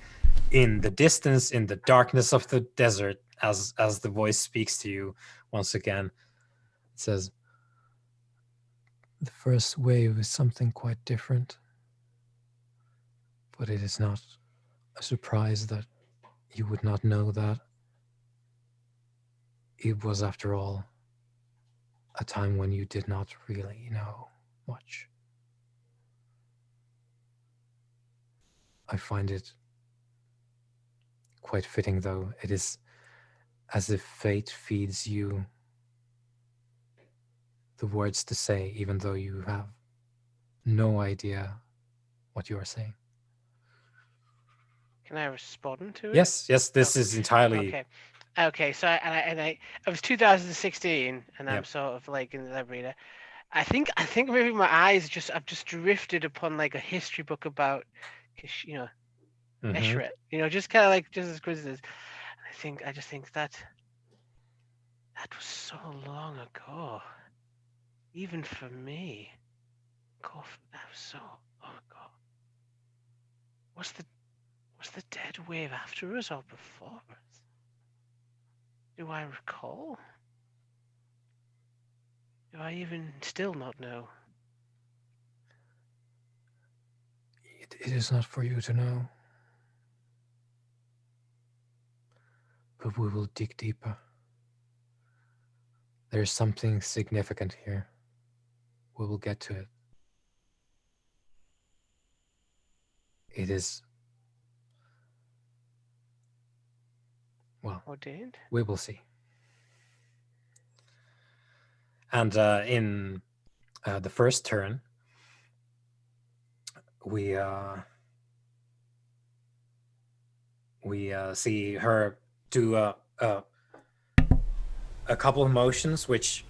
in the distance, in the darkness of the desert, as the voice speaks to you once again. It says, the first wave is something quite different, but it is not a surprise that you would not know that. It was, after all, a time when you did not really know much. I find it quite fitting, though. It is as if fate feeds you the words to say, even though you have no idea what you are saying. Can I respond to it? Yes, this is entirely... Okay. So it was 2016, and I'm Yep. sort of like in the library. I think maybe my eyes I've just drifted upon like a history book about, Eshret, just kind of like just as coincidence. I just think that was so long ago, even for me. God, that was so long ago. Was the dead wave after us or before us? Do I recall? Do I even still not know? It is not for you to know. But we will dig deeper. There's something significant here. We will get to it. It is... well, ordained? We will see. And in the first turn, we see her do a couple of motions, which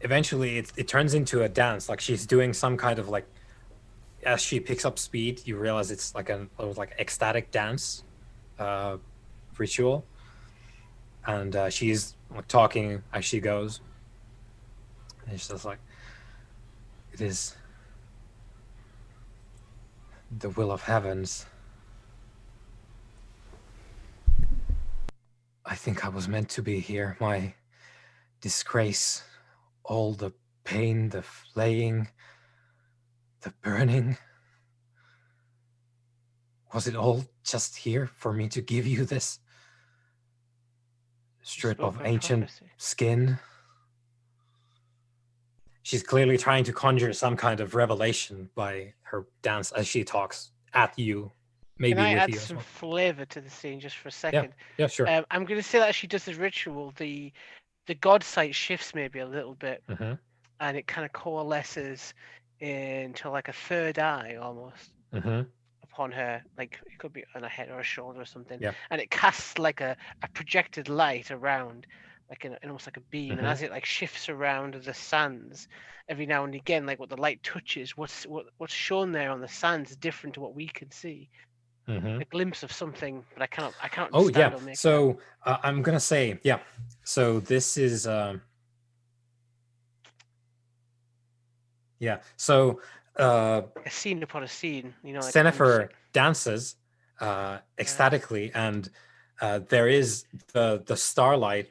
eventually it turns into a dance. Like she's doing some kind of like, as she picks up speed, you realize it's like a like ecstatic dance ritual, and she's like talking as she goes. And it's just like, it is the will of heavens. I think I was meant to be here. My disgrace, all the pain, the flaying, the burning. Was it all just here for me to give you this strip of ancient skin? She's clearly trying to conjure some kind of revelation by her dance as she talks at you. Maybe Can I with add you some as flavor to the scene just for a second? Yeah, sure. I'm going to say that as she does this ritual, the god sight shifts maybe a little bit, and it kind of coalesces into like a third eye almost upon her, like it could be on her head or a shoulder or something. Yeah. And it casts like a projected light around, like almost like a beam. And as it like shifts around the sands, every now and again, like what the light touches, what's shown there on the sands is different to what we can see. A glimpse of something, but I cannot Oh understand yeah. or make So I'm gonna say, so this is Yeah. So A scene upon a scene, you know, like Sennefer dances ecstatically, and there is the starlight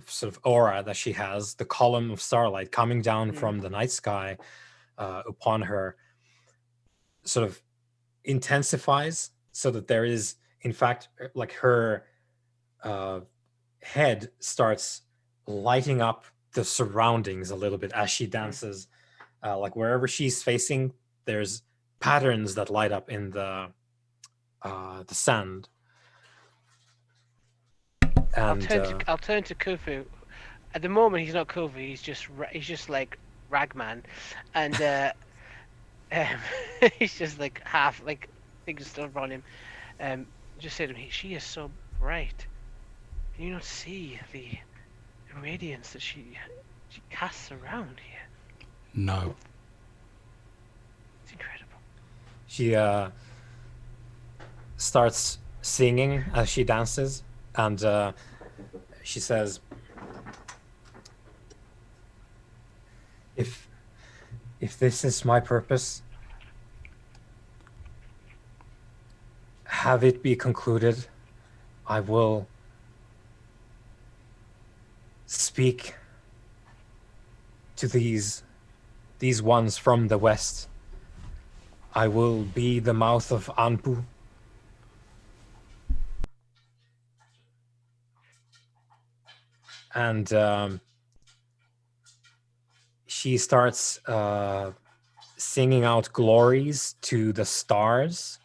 sort of aura that she has, the column of starlight coming down from the night sky upon her, sort of intensifies, so that there is, in fact, like her head starts lighting up the surroundings a little bit as she dances. Like wherever she's facing, there's patterns that light up in the sand. And I'll turn to Kufu. At the moment, he's not Kufu. He's just like Ragman, and he's just like half like things still around him. Just said to him, she is so bright. Can you not see the radiance that she casts around here? No. It's incredible. She starts singing as she dances, and she says, if this is my purpose, have it be concluded. I will speak to these ones from the west. I will be the mouth of Anpu. And she starts singing out glories to the stars.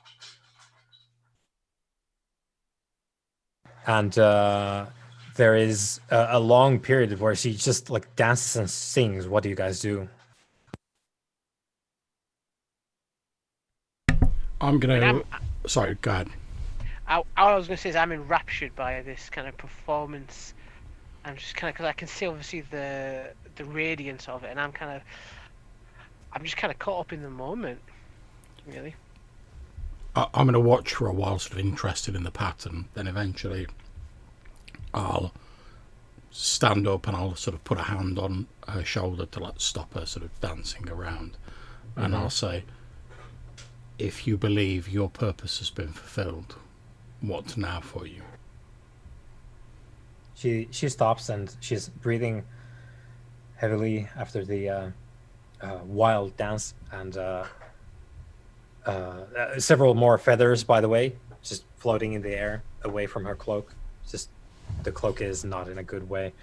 And there is a long period where she just like dances and sings. What do you guys do? I'm gonna. Sorry, go ahead. All I was gonna say is I'm enraptured by this kind of performance. I'm just kind of, because I can see obviously the radiance of it, and I'm just kind of caught up in the moment, really. I'm gonna watch for a while, sort of interested in the pattern. Then eventually, I'll stand up and I'll sort of put a hand on her shoulder to like stop her sort of dancing around, and I'll say, if you believe your purpose has been fulfilled, what's now for you? She stops and she's breathing heavily after the wild dance, and several more feathers, by the way, just floating in the air away from her cloak. Just the cloak is not in a good way.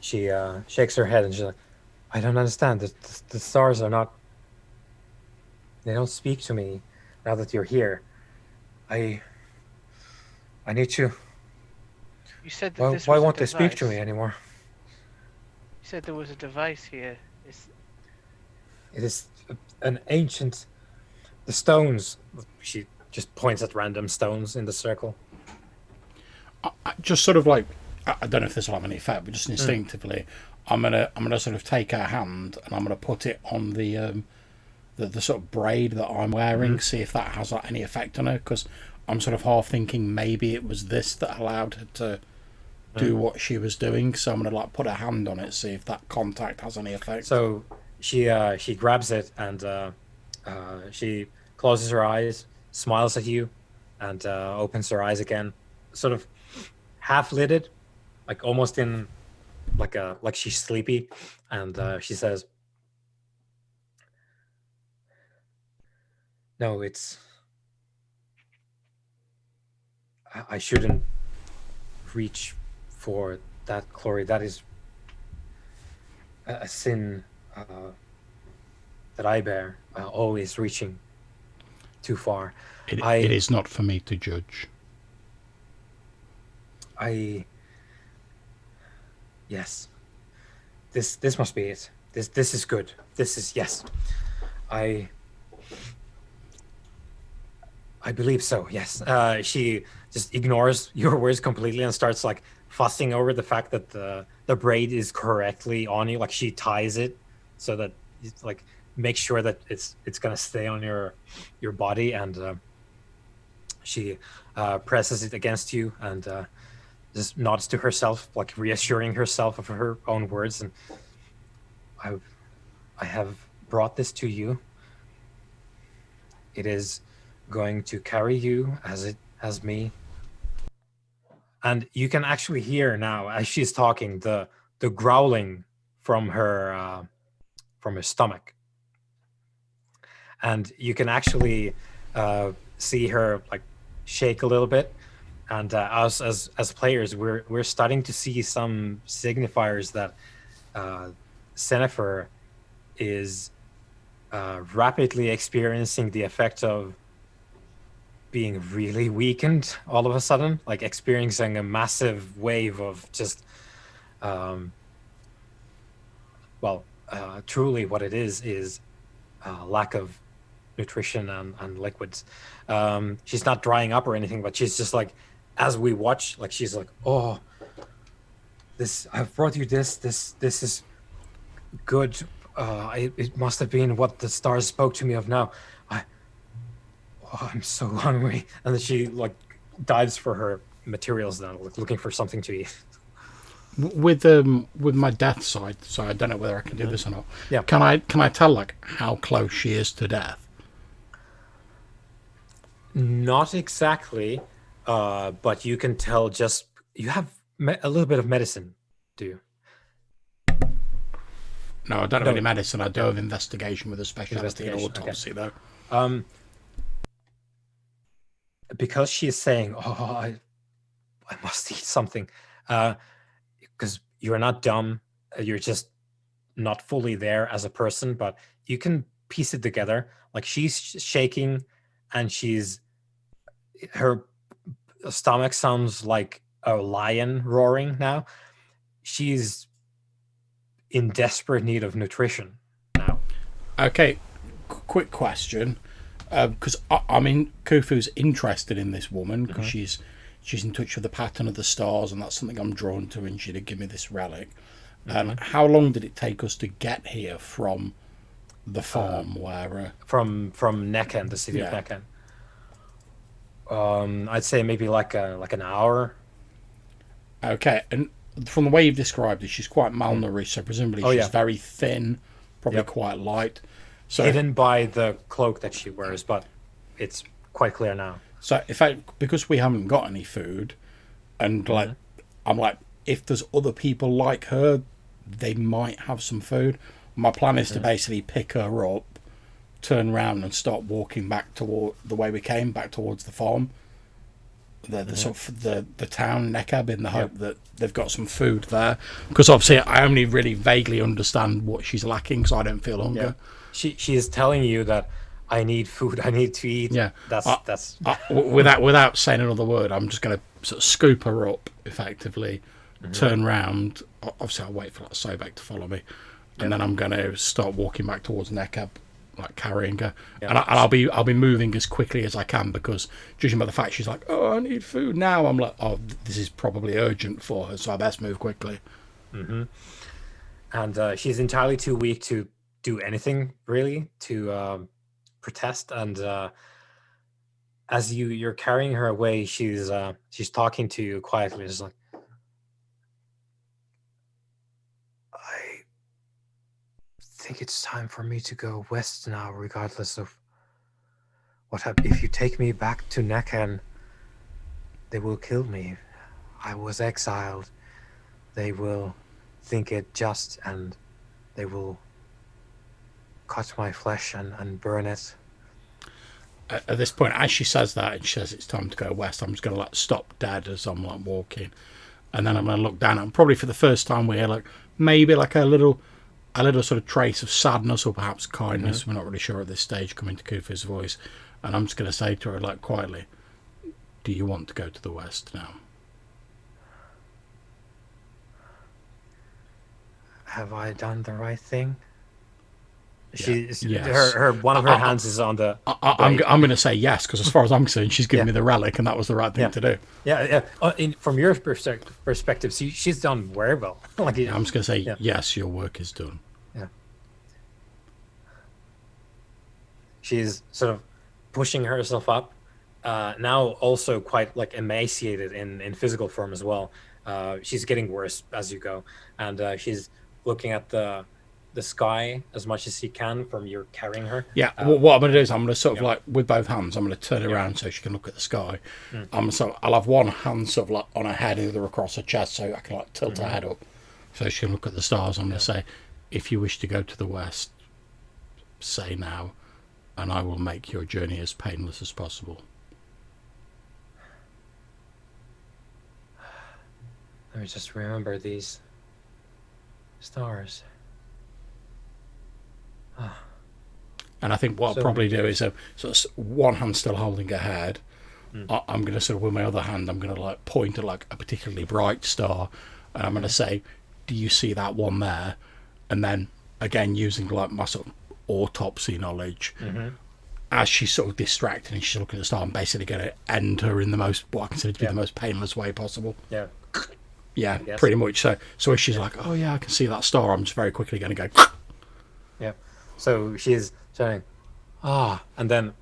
She shakes her head and she's like, I don't understand. The stars are not... They don't speak to me now that you're here. I need to... You said that why won't they speak to me anymore? You said there was a device here. It is an ancient... The stones... She just points at random stones in the circle. I just sort of like... I don't know if this will have any effect, but just instinctively, I'm gonna sort of take her hand and I'm gonna put it on the sort of braid that I'm wearing, see if that has like, any effect on her, because I'm sort of half thinking maybe it was this that allowed her to do what she was doing. So I'm gonna like put a hand on it, see if that contact has any effect. So she grabs it and she closes her eyes, smiles at you, and opens her eyes again, sort of half lidded, like almost in like she's sleepy, and she says, no, it's... I shouldn't reach for that glory. That is a sin that I bear, always reaching too far. It is not for me to judge. Yes. This must be it. This is good. This is... Yes. I believe so, yes. She just ignores your words completely and starts like fussing over the fact that the braid is correctly on you. Like she ties it so that it's like make sure that it's gonna stay on your body, and she presses it against you and just nods to herself, like reassuring herself of her own words, and I have brought this to you. It is going to carry you as it has me. And you can actually hear now, as she's talking, the growling from her stomach, and you can actually see her like shake a little bit. And us as players, we're starting to see some signifiers that Sennefer is rapidly experiencing the effect of being really weakened all of a sudden, like experiencing a massive wave of just, truly what it is lack of nutrition and liquids. She's not drying up or anything, but she's just like, as we watch, like she's like, oh, this, I've brought you this is good. It must have been what the stars spoke to me of now. I'm so hungry. And then she like dives for her materials now, like looking for something to eat. With my death side, so I don't know whether I can do this or not. Yeah. Can I tell like how close she is to death? Not exactly, but you can tell. Just you have a little bit of medicine, do you? No, I don't have any medicine. I do have investigation with a specialty in autopsy, though. Because she is saying, "Oh, I must eat something," because you're not dumb. You're just not fully there as a person, but you can piece it together. Like she's shaking, and her stomach sounds like a lion roaring now. She's in desperate need of nutrition now. Okay, quick question, because I mean, Khufu's interested in this woman because she's in touch with the pattern of the stars, and that's something I'm drawn to, and she'd give me this relic. How long did it take us to get here from the farm where from Necken, the city of Necken? I'd say maybe like an hour. Okay, and from the way you've described it, she's quite malnourished, so presumably she's very thin, probably quite light. So hidden by the cloak that she wears, but it's quite clear now. So in fact, because we haven't got any food, and like I'm like, if there's other people like her, they might have some food. My plan is to basically pick her up, turn around, and start walking back toward the way we came, back towards the farm, the sort of the town Nekab, in the hope that they've got some food there. Because obviously, I only really vaguely understand what she's lacking, so I don't feel hunger. Yeah. She is telling you that I need food, I need to eat. Yeah, that's without saying another word, I'm just going to sort of scoop her up effectively, turn round. Obviously, I'll wait for like Sobek to follow me, and then I'm going to start walking back towards Nekab, like carrying her, and I'll be moving as quickly as I can, because judging by the fact she's like, oh, I need food now, I'm like, oh, this is probably urgent for her, so I best move quickly. And she's entirely too weak to do anything really to protest. And as you're carrying her away, she's talking to you quietly, just like, I think it's time for me to go west now, regardless of what happens. If you take me back to Necken, they will kill me. I was exiled. They will think it just, and they will cut my flesh and burn it. At this point, as she says that, and she says it's time to go west, I'm just going to like stop dead as I'm like walking, and then I'm going to look down, and probably for the first time we hear like maybe like a little sort of trace of sadness or perhaps kindness. We're not really sure at this stage, coming to Khufu's voice, and I'm just going to say to her like quietly, do you want to go to the west now? Have I done the right thing? Yes. Her one of her hands is on the. I'm going to say yes, because as far as I'm concerned, she's given me the relic, and that was the right thing to do. Yeah. From your perspective, she's done very well. I'm just going to say yes. Your work is done. Yeah. She's sort of pushing herself up. Now also quite like emaciated in physical form as well. She's getting worse as you go, and she's looking at the the sky as much as he can from your carrying her. Yeah, what I'm going to do is I'm going to sort of yeah. like, with both hands, I'm going to turn it around so she can look at the sky. Mm. So I'll have one hand sort of like on her head, the other across her chest, so I can like tilt her head up so she can look at the stars. I'm going to say, if you wish to go to the west, say now, and I will make your journey as painless as possible. Let me just remember these stars. And I think what I'll probably do is sort of one hand still holding her head. I'm going to sort of, with my other hand, I'm going to like point at like a particularly bright star, and I'm going to say, "Do you see that one there?" And then again, using like my sort of autopsy knowledge, as she's sort of distracted and she's looking at the star, I'm basically going to end her in the most, what I consider to be the most painless way possible. Yeah. Yeah, pretty much. So if she's like, "Oh yeah, I can see that star," I'm just very quickly going to go. Yeah. So she's saying, and then,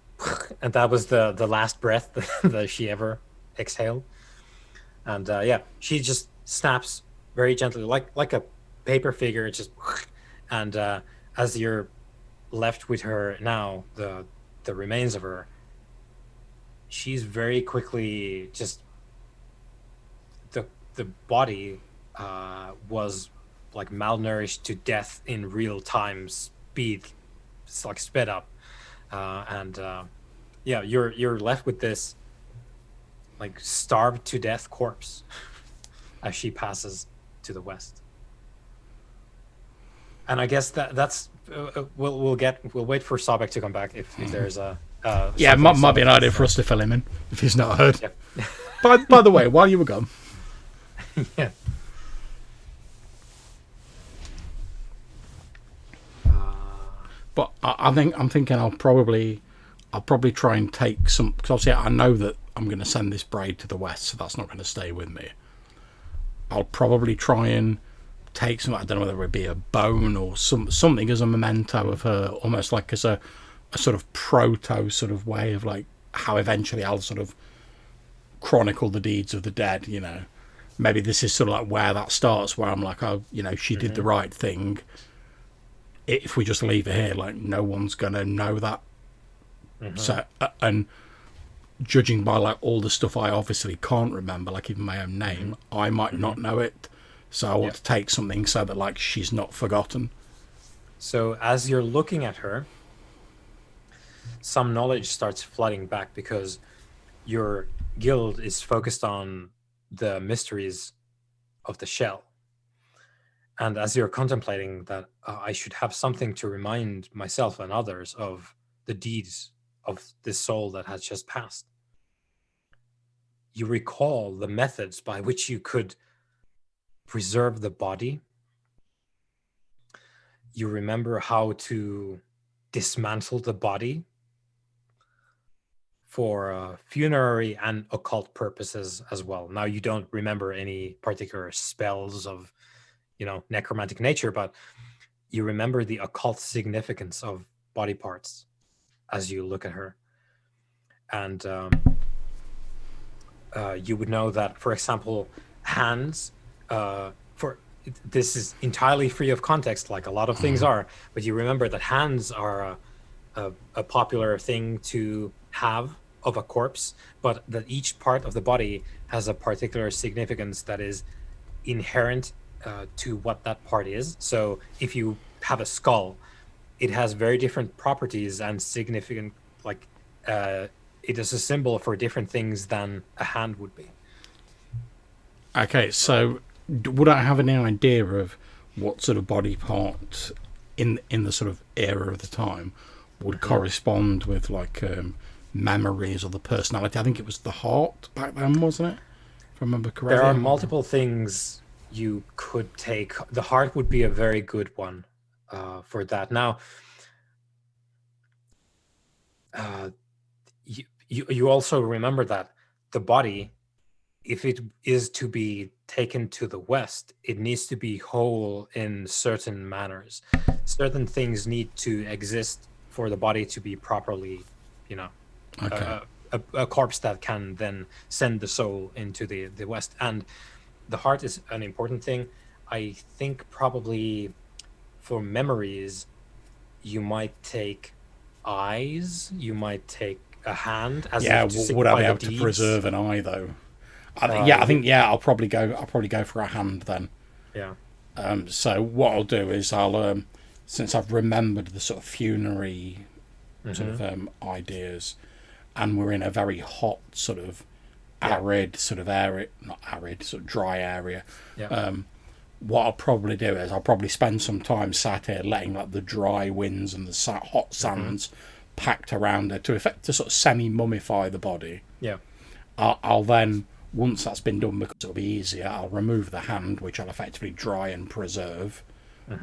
and that was the last breath that she ever exhaled. And she just snaps very gently, like a paper figure, just, and as you're left with her now, the remains of her, she's very quickly just, the body was like malnourished to death in real time speed. It's like sped up, you're left with this like starved to death corpse as she passes to the west. And I guess that's we'll wait for Sobek to come back if there's a might be an idea for us to fill him in if he's not heard. By the way, while you were gone, yeah. But I'm thinking I'll probably try and take some, because obviously I know that I'm going to send this braid to the west, so that's not going to stay with me. I'll probably try and take some, I don't know whether it be a bone or something as a memento of her, almost like as a sort of proto sort of way of like how eventually I'll sort of chronicle the deeds of the dead, you know. Maybe this is sort of like where that starts, where I'm like, oh, you know, she did the right thing. If we just leave her here, like, no one's gonna know that. So, and judging by like all the stuff I obviously can't remember, like even my own name, I might not know it. So I want to take something so that like she's not forgotten. So as you're looking at her, some knowledge starts flooding back because your guild is focused on the mysteries of the shell. And as you're contemplating that, I should have something to remind myself and others of the deeds of this soul that has just passed, you recall the methods by which you could preserve the body. You remember how to dismantle the body for funerary and occult purposes as well. Now, you don't remember any particular spells of, necromantic nature, but you remember the occult significance of body parts as you look at her. And you would know that, for example, hands, this is entirely free of context, like a lot of things are, but you remember that hands are a popular thing to have of a corpse, but that each part of the body has a particular significance that is inherent to what that part is. So if you have a skull, it has very different properties and significant, like it is a symbol for different things than a hand would be. Okay, so would I have any idea of what sort of body part in the sort of era of the time would correspond with like memories or the personality? I think it was the heart back then, wasn't it? If I remember correctly. There are multiple things you could take. The heart would be a very good one for that. Now, you also remember that the body, if it is to be taken to the west, it needs to be whole in certain manners. Certain things need to exist for the body to be properly, a corpse that can then send the soul into the west. And the heart is an important thing. I think probably for memories, you might take eyes, you might take a hand, as Yeah, if to would I signify be the able to deeds. preserve an eye though? I think I'll probably go. I'll probably go for a hand then. Yeah. So what I'll do is since I've remembered the sort of funerary sort of ideas, and we're in a very hot sort of arid sort of area, not arid, sort of dry area. Yeah. What I'll probably do is I'll probably spend some time sat here letting like the dry winds and the hot sands packed around it to sort of semi-mummify the body. Yeah. I'll then, once that's been done, because it'll be easier, I'll remove the hand, which I'll effectively dry and preserve,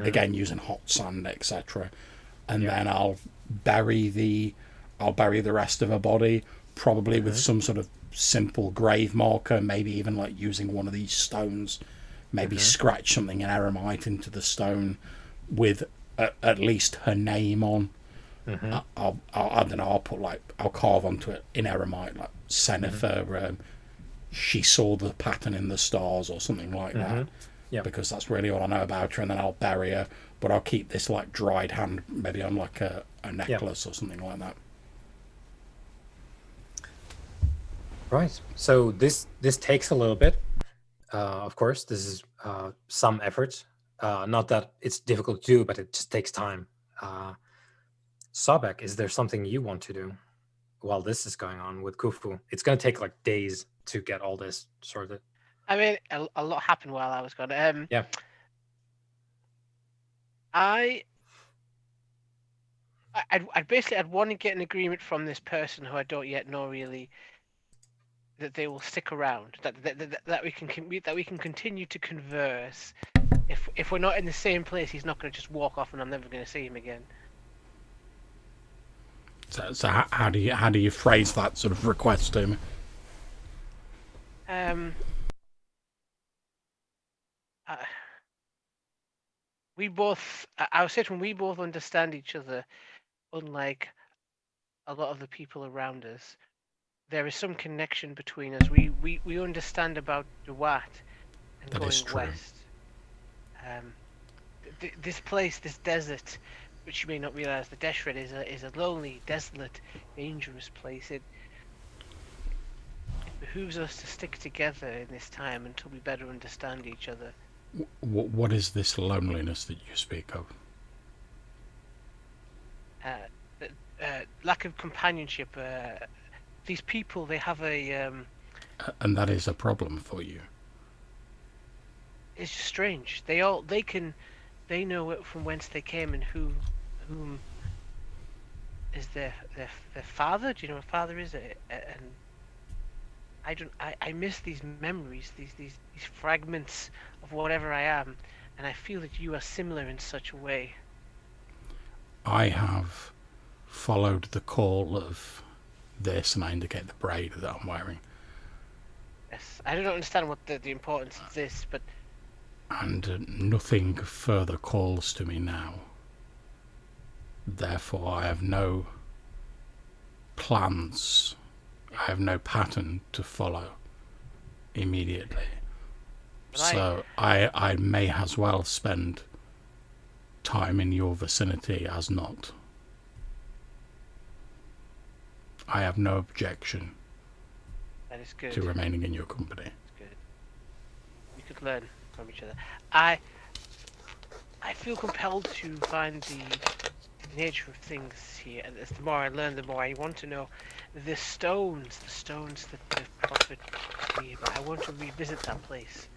again using hot sand, etc. And then I'll bury the rest of her body, probably with some sort of simple grave marker, maybe even like using one of these stones, maybe scratch something in eremite into the stone with at least her name on. I don't know. I'll carve onto it in eremite, like Sennifer. She saw the pattern in the stars or something like that. Yeah. Because that's really all I know about her. And then I'll bury her, but I'll keep this like dried hand, maybe on like a necklace or something like that. Right. So this takes a little bit. Of course, this is some effort. Not that it's difficult to do, but it just takes time. Sabek, is there something you want to do while this is going on with Khufu? It's going to take like days to get all this sorted. I mean, a lot happened while I was gone. Yeah. I'd want to get an agreement from this person who I don't yet know really that they will stick around, that we can continue to converse. If we're not in the same place, he's not going to just walk off, and I'm never going to see him again. So how do you phrase that sort of request to me? We both, I was saying, we both understand each other, unlike a lot of the people around us. There is some connection between us. We understand about Duat and That going is true. west. This place, this desert, which you may not realize, the Deshret is a lonely, desolate, dangerous place. It behooves us to stick together in this time until we better understand each other. What is this loneliness that you speak of? Lack of companionship. These people, they have a. And that is a problem for you. It's just strange. They know it from whence they came and whom is their father. Do you know what father is? And I miss these memories, these fragments of whatever I am, and I feel that you are similar in such a way. I have followed the call of this, and I indicate the braid that I'm wearing. Yes, I don't understand what the importance of this, but and nothing further calls to me now. Therefore, I have no plans. I have no pattern to follow immediately. So I may as well spend time in your vicinity as not. I have no objection that is good. to remaining in your company. That's good. We could learn from each other. I feel compelled to find the nature of things here, and as the more I learn, the more I want to know the stones that the prophet gave. I want to revisit that place.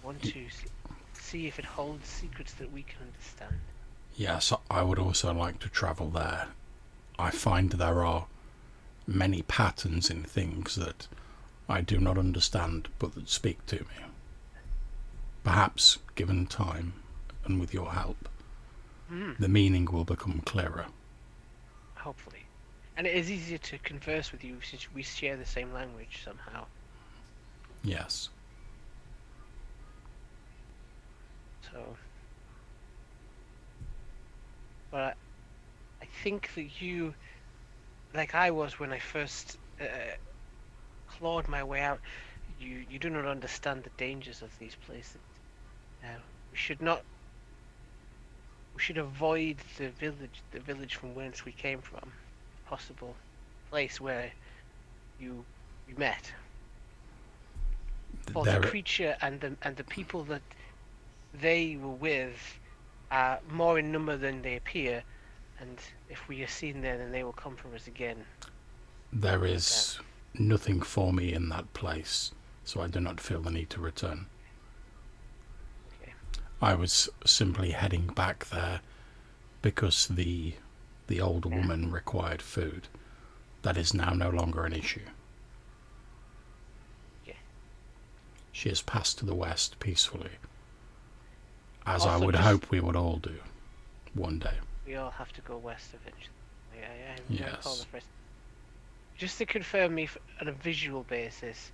I want to see if it holds secrets that we can understand. Yes, I would also like to travel there. I find there are many patterns in things that I do not understand, but that speak to me. Perhaps, given time, and with your help, the meaning will become clearer. Hopefully. And it is easier to converse with you since we share the same language somehow. Yes. So... But I think that you, like I was when I first clawed my way out, you do not understand the dangers of these places. we should avoid the village from whence we came from, possible place where you met. For the There, creature and the people that they were with are more in number than they appear, and if we are seen there, then they will come for us again. there is nothing for me in that place, so I do not feel the need to return. Okay. I was simply heading back there because the old woman required food. That is now no longer an issue. Okay. She has passed to the west peacefully, as I Also, would just- hope we would all do one day. We all have to go west eventually. Yeah, Yes. recall the first. Just to confirm me on a visual basis,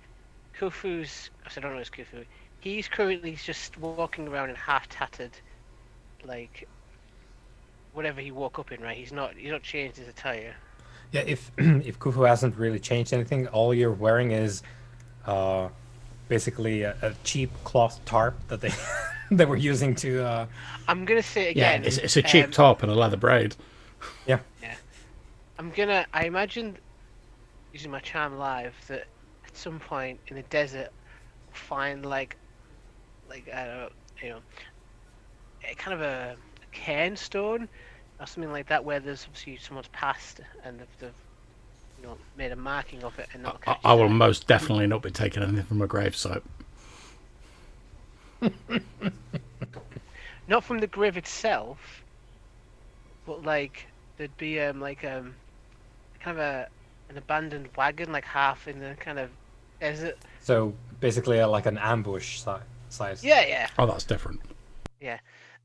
Khufu's. I don't know it's Khufu. He's currently just walking around in half-tattered, like whatever he woke up in. Right? He's not changed his attire. Yeah, if if Khufu hasn't really changed anything, all you're wearing is basically a cheap cloth tarp that they they were using to I'm gonna say Yeah, again. it's a cheap top and a leather braid. yeah. I imagine, using my charm live, that at some point in the desert, find like I don't know, a kind of a cairn stone or something like that, where there's obviously someone's passed and they've made a marking of it, and not I will most definitely not be taking anything from a gravesite. not from the grave itself, but like there'd be kind of an abandoned wagon, like half in the kind of desert. So basically, like an ambush size. Yeah, Oh, that's different.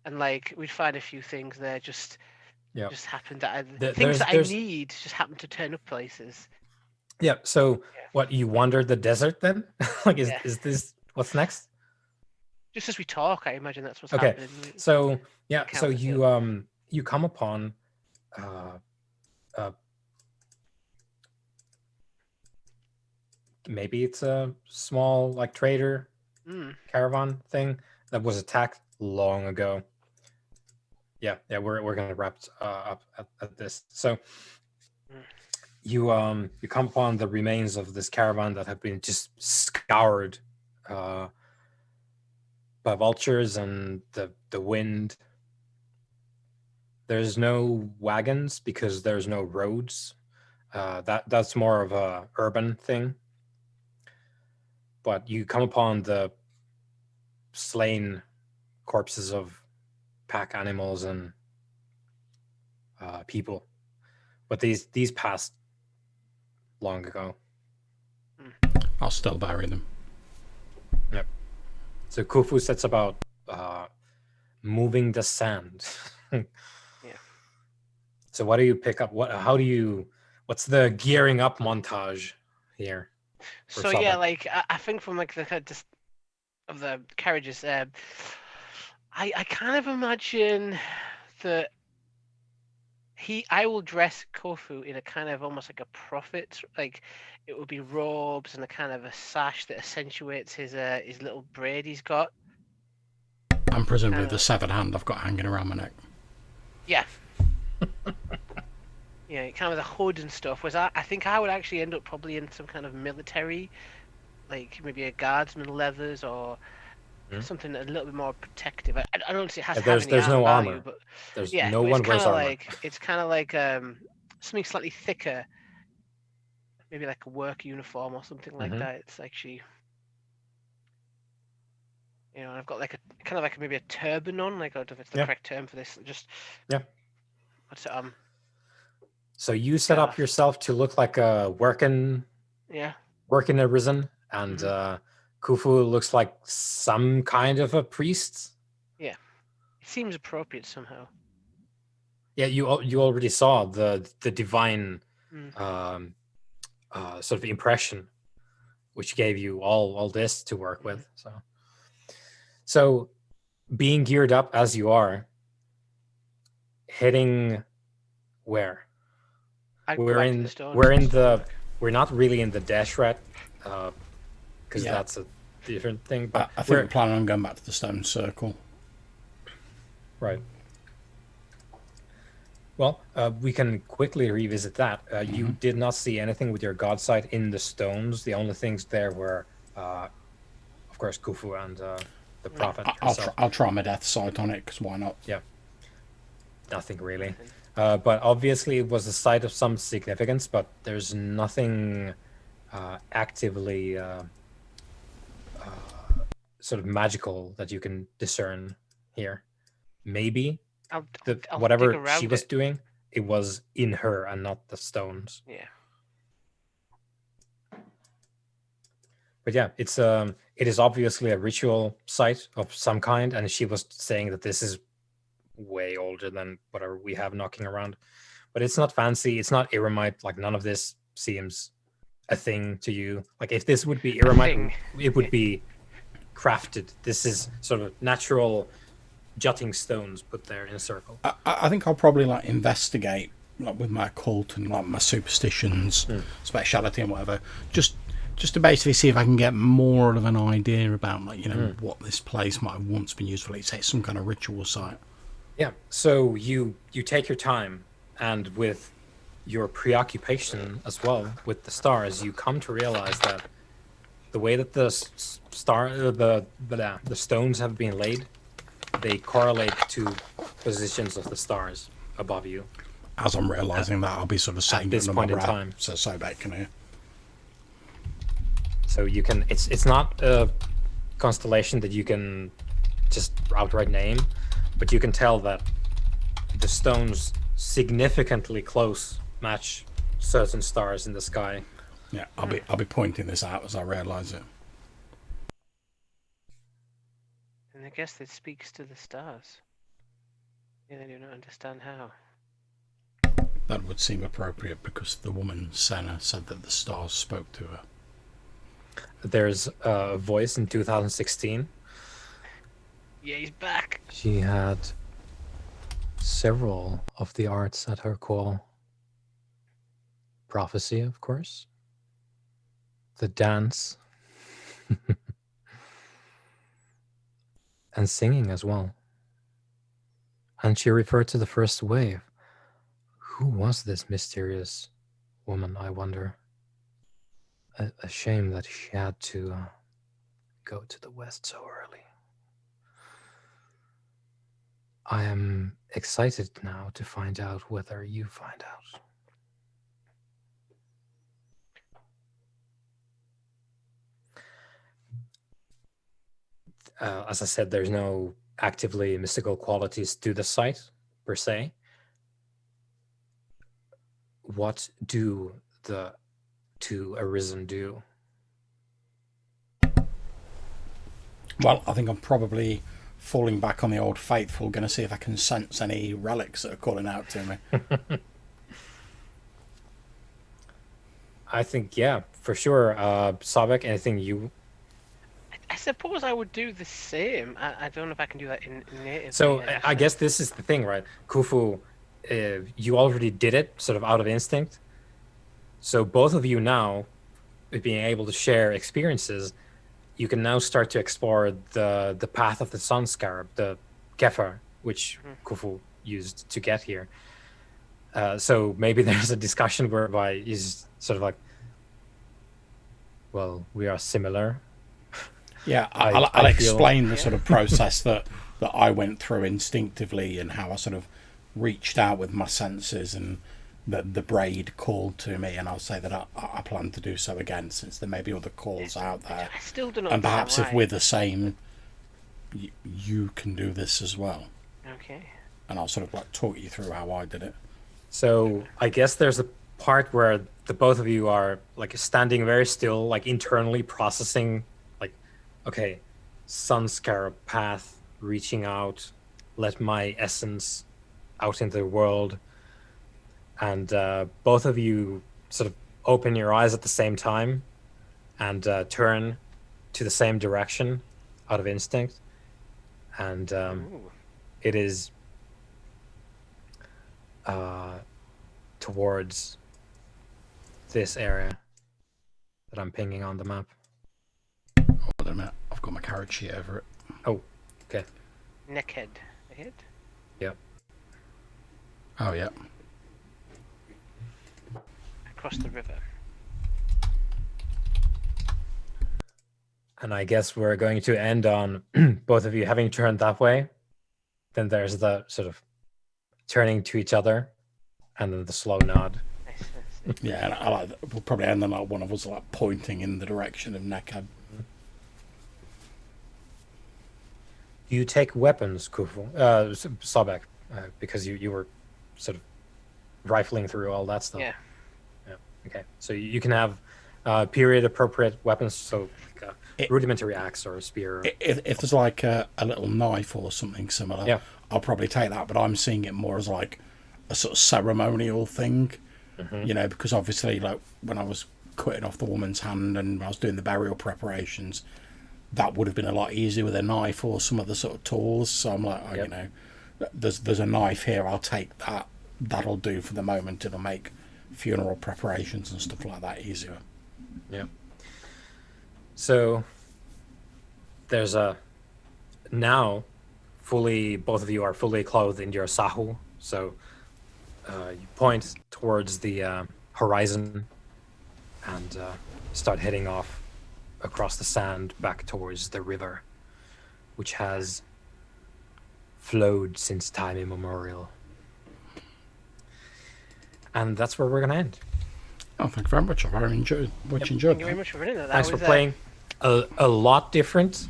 and like we'd find a few things there, just happened that things that I need just happen to turn up places. Yeah. So what, you wandered the desert then? Like, is this what's next? Just as we talk, I imagine that's what's Okay. happening. So yeah. So Encounter, you come upon maybe it's a small like trader caravan thing that was attacked long ago. Yeah, we're gonna wrap up at this. So you come upon the remains of this caravan that have been just scoured by vultures and the wind. There's no wagons because there's no roads. That's more of a urban thing. But you come upon the slain corpses of pack animals and people, but these passed long ago. I'll still bury them. Yep. So Khufu sets about moving the sand. Yeah. So what do you pick up? What's the gearing up montage here? So yeah, like I think from like the kind of just of the carriages, I kind of imagine that I will dress Khufu in a kind of almost like a prophet, like it would be robes and a kind of a sash that accentuates his little braid he's got. And presumably the severed hand I've got hanging around my neck. Yeah. Yeah, kind of the hood and stuff. I think I would actually end up probably in some kind of military, like maybe a guardsman leathers or something a little bit more protective. I don't see it has to have any there's no value, armor. but There's yeah, no but one wears armor. it's kind of like something slightly thicker, maybe like a work uniform or something like that. It's actually, I've got like a kind of like maybe a turban on. Like I don't know if it's the correct term for this. Just what's it So you set up yourself to look like a working arisen, and Khufu looks like some kind of a priest. Yeah, it seems appropriate somehow. Yeah, you already saw the divine sort of impression, which gave you all this to work with. So being geared up as you are, heading where? We're not really in the Deshret, because that's a different thing. But I think we're planning on going back to the stone circle. Right. Well, we can quickly revisit that. You did not see anything with your god sight in the stones. The only things there were, of course, Khufu and the prophet herself. I'll try my death sight on it, because why not? Yeah, nothing really. Nothing. But obviously, it was a site of some significance. But there's nothing actively sort of magical that you can discern here. Maybe I'll whatever dig she around was it. doing, it was in her and not the stones. Yeah. But yeah, it is obviously a ritual site of some kind, and she was saying that this is way older than whatever we have knocking around. But it's not fancy, it's not eremite, like none of this seems a thing to you. Like if this would be eremite, thing. it would be crafted. This is sort of natural jutting stones put there in a circle. I think I'll probably like investigate, like with my occult and like my superstitions, speciality and whatever, just to basically see if I can get more of an idea about, like, you know, what this place might have once been used for. Let's say it's some kind of ritual site. Yeah. So you take your time, and with your preoccupation as well with the stars, you come to realize that the way that the the stones have been laid, they correlate to positions of the stars above you. As I'm realising that, I'll be sort of saying this it point in breath, time. so back in here. So you can, it's not a constellation that you can just outright name, but you can tell that the stones significantly close match certain stars in the sky. Yeah, I'll be pointing this out as I realise it. And I guess it speaks to the stars. Yeah, I do not understand how. That would seem appropriate, because the woman Senna said that the stars spoke to her. There's a voice in 2016. Yeah, he's back. She had several of the arts at her call. Prophecy, of course. The dance. And singing as well. And she referred to the first wave. Who was this mysterious woman, I wonder? A shame that she had to go to the West so early. I am excited now to find out whether you find out. As I said, there's no actively mystical qualities to the site, per se. What do the two Arisen do? Well, I think I'm probably falling back on the old faithful, going to see if I can sense any relics that are calling out to me. I think, yeah, for sure. Sabek, anything you... I suppose I would do the same. I don't know if I can do that in native. So I guess this is the thing, right? Khufu, you already did it sort of out of instinct. So both of you now, being able to share experiences, you can now start to explore the path of the sun scarab, the Kefir, which Khufu used to get here. So maybe there's a discussion whereby he's sort of like, well, we are similar. Yeah, I'll explain the sort of process that I went through instinctively, and how I sort of reached out with my senses, and the braid called to me, and I'll say that I plan to do so again, since there may be other calls out there. I still don't know. And perhaps if we're the same, you can do this as well. Okay. And I'll sort of like talk you through how I did it. So I guess there's a part where the both of you are like standing very still, like internally processing, like, okay, sun scarab path, reaching out, let my essence out into the world. And both of you sort of open your eyes at the same time and turn to the same direction out of instinct. And it is towards this area that I'm pinging on the map. Wait a minute, I've got my carrot sheet over it. Oh, okay. Neckhead. Ahead? Yep. Oh, yeah. across the river. And I guess we're going to end on both of you having turned that way. Then there's the sort of turning to each other, and then the slow nod. Yeah, and I like that. We'll probably end on like one of us like pointing in the direction of Nekab. Do you take weapons, Kufu? Sobek, because you were sort of rifling through all that stuff. Yeah. Yeah. Okay. So you can have period appropriate weapons, so like a rudimentary axe or a spear. If there's like a little knife or something similar, Yeah. I'll probably take that. But I'm seeing it more as like a sort of ceremonial thing, you know, because obviously, like when I was cutting off the woman's hand and I was doing the burial preparations, that would have been a lot easier with a knife or some other sort of tools. So I'm like, oh, you know, there's a knife here. I'll take that. That'll do for the moment. It'll make funeral preparations and stuff like that easier. Yeah. So there's a now both of you are fully clothed in your sahu. So you point towards the horizon and start heading off across the sand back towards the river, which has flowed since time immemorial. And that's where we're going to end. Oh, thank you very much. I very enjoyed. Thank you very much for running that. Thanks for playing. A lot different.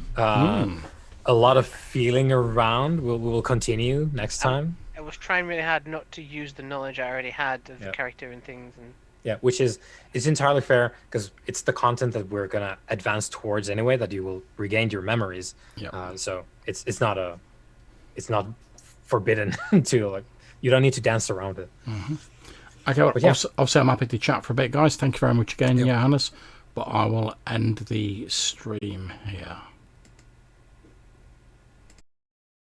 A lot of feeling around. We'll continue next time. I was trying really hard not to use the knowledge I already had of the character and things. And yeah, which is entirely fair because it's the content that we're gonna advance towards anyway. That you will regain your memories. Yeah. So it's not forbidden to like. You don't need to dance around it. Mm-hmm. Okay, well, obviously I'm happy to chat for a bit, guys. Thank you very much again, Johannes. But I will end the stream here.